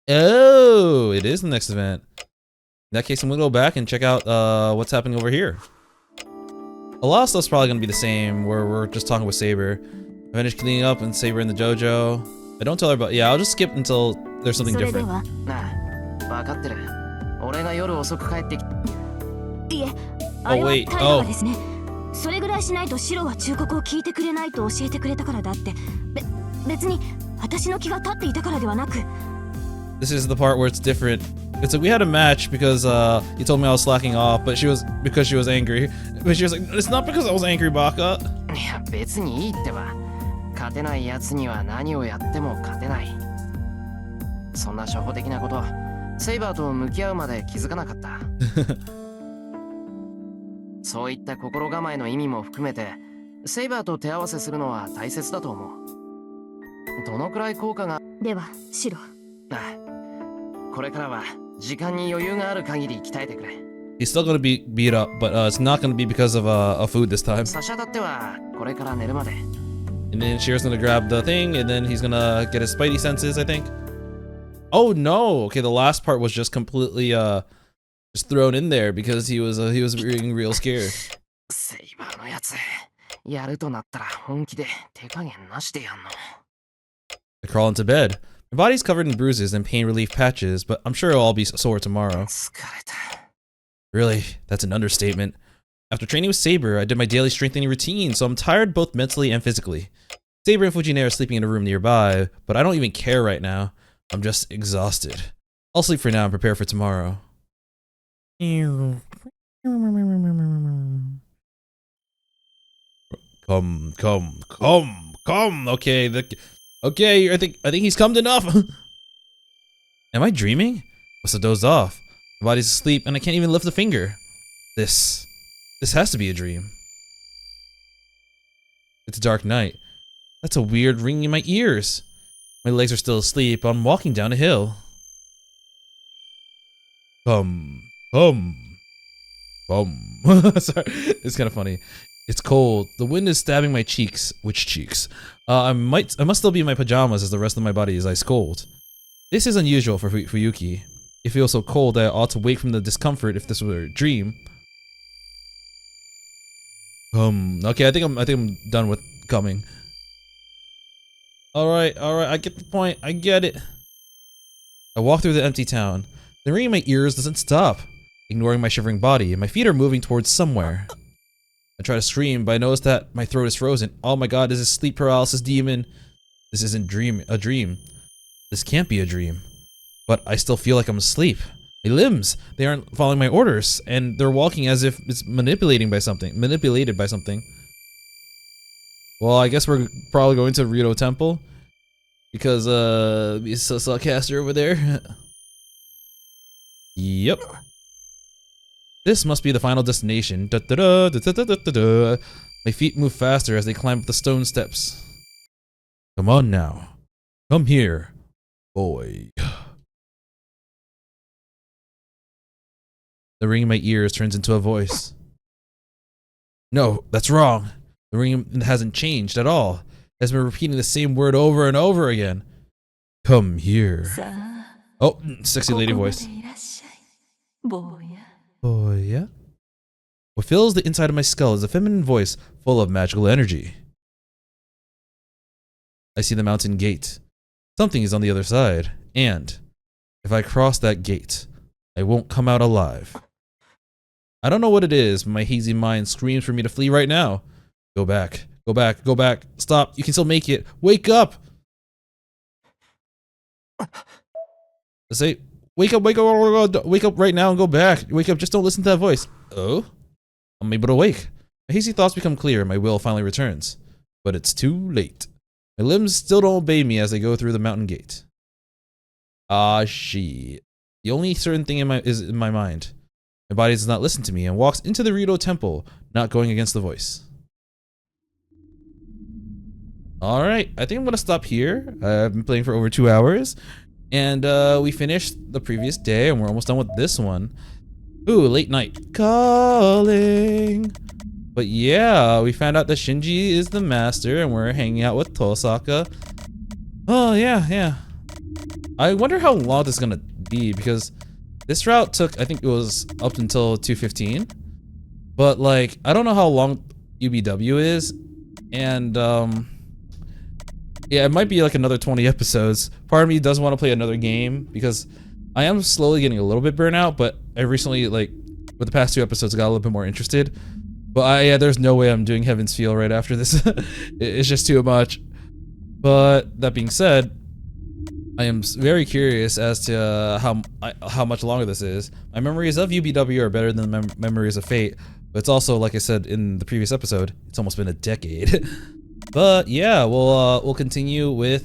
Oh, it is the next event. that case, I'm gonna go back and check out what's happening over here. A lot of stuff's probably gonna be the same, where we're just talking with Saber. I finished cleaning up and Saber in the dojo. I don't tell her about. Yeah, I'll just skip until there's something different. 分かってる。俺が夜遅く帰ってき。いえ、あれは wait. 態度がですね。それぐらいしないとシロは忠告を聞いてくれないと教えてくれたからだって。別に私の気が立っていたからではなく。This is the part where it's different. It's like we had a match because he told me I was slacking off, but because she was angry. But she was like, it's not because I was angry, Baka. いや別にいいってば。勝てない奴には何をやっても勝てない。そんな初歩的なこと、セイバーと向き合うまで気づかなかった。そういった心構えの意味も含めて、セイバーと手合わせするのは大切だと思う。どのくらい効果が。では、シロ。これからは時間に余裕がある限り鍛えてくれ。He's still gonna be beat up, but it's not gonna be because of food this time. 差し当たってはこれから寝るまで。And then Shiro's gonna grab the thing, and then he's gonna get his spidey senses, I think. Oh no! Okay, the last part was just completely just thrown in there because he was being real scared. セイバーのやつ、やるとなったら本気で手加減なしでやんの。I crawl into bed. My body's covered in bruises and pain relief patches, but I'm sure it'll all be sore tomorrow. 疲れた。 Really? That's an understatement. After training with Saber, I did my daily strengthening routine, so I'm tired both mentally and physically. Saber and Fujinare are sleeping in a room nearby, but I don't even care right now. I'm just exhausted. I'll sleep for now and prepare for tomorrow. Come. Okay, okay, I think he's come enough. Am I dreaming? Must have dozed off. My body's asleep and I can't even lift a finger. This has to be a dream. It's a dark night. That's a weird ringing in my ears. My legs are still asleep. I'm walking down a hill. Sorry, it's kind of funny. It's cold. The wind is stabbing my cheeks. Which cheeks? I must still be in my pajamas as the rest of my body is ice cold. This is unusual for Fuyuki. It feels so cold that I ought to wake from the discomfort if this were a dream. Okay, I think I'm done with coming. Alright, I get the point. I get it. I walk through the empty town. The ringing in my ears doesn't stop, ignoring my shivering body, and my feet are moving towards somewhere. I try to scream, but I notice that my throat is frozen. Oh my god, this is sleep paralysis demon. This isn't a dream. This can't be a dream. But I still feel like I'm asleep. My limbs, they aren't following my orders, and they're walking as if it's manipulated by something. Well, I guess we're probably going to Rito Temple. Because, Misa caster over there. Yep. This must be the final destination. My feet move faster as they climb up the stone steps. Come on now. Come here, boy. The ring in my ears turns into a voice. No, that's wrong. The ring hasn't changed at all. It has been repeating the same word over and over again. Come here. Oh, sexy lady voice. Boya? What fills the inside of my skull is a feminine voice full of magical energy. I see the mountain gate. Something is on the other side, and if I cross that gate, I won't come out alive. I don't know what it is, but my hazy mind screams for me to flee right now. Go back. Go back. Go back. Stop. You can still make it. Wake up! Let's say, wake up, wake up, wake up right now and go back. Wake up, just don't listen to that voice. Oh? I'm able to wake. My hazy thoughts become clear and my will finally returns. But it's too late. My limbs still don't obey me as I go through the mountain gate. Ah, shit. The only certain thing is in my mind. My body does not listen to me and walks into the Rito Temple, not going against the voice. Alright, I think I'm gonna stop here. I've been playing for over 2 hours. And we finished the previous day and we're almost done with this one. Ooh, late night calling. But yeah, we found out that Shinji is the master and we're hanging out with Tosaka. Oh yeah. I wonder how long this is gonna be because This route took, I think it was up until 215. But like, I don't know how long UBW is, and yeah, it might be like another 20 episodes. Part of me does want to play another game because I am slowly getting a little bit burnt out, but I recently, like, with the past 2 episodes, got a little bit more interested. But yeah, there's no way I'm doing Heaven's Feel right after this. It's just too much. But that being said, I am very curious as to how much longer this is. My memories of UBW are better than the memories of Fate, but it's also, like I said in the previous episode, it's almost been a decade. But yeah, we'll continue with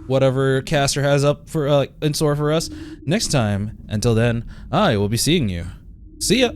whatever Caster has up for in store for us next time. Until then, I will be seeing you. See ya.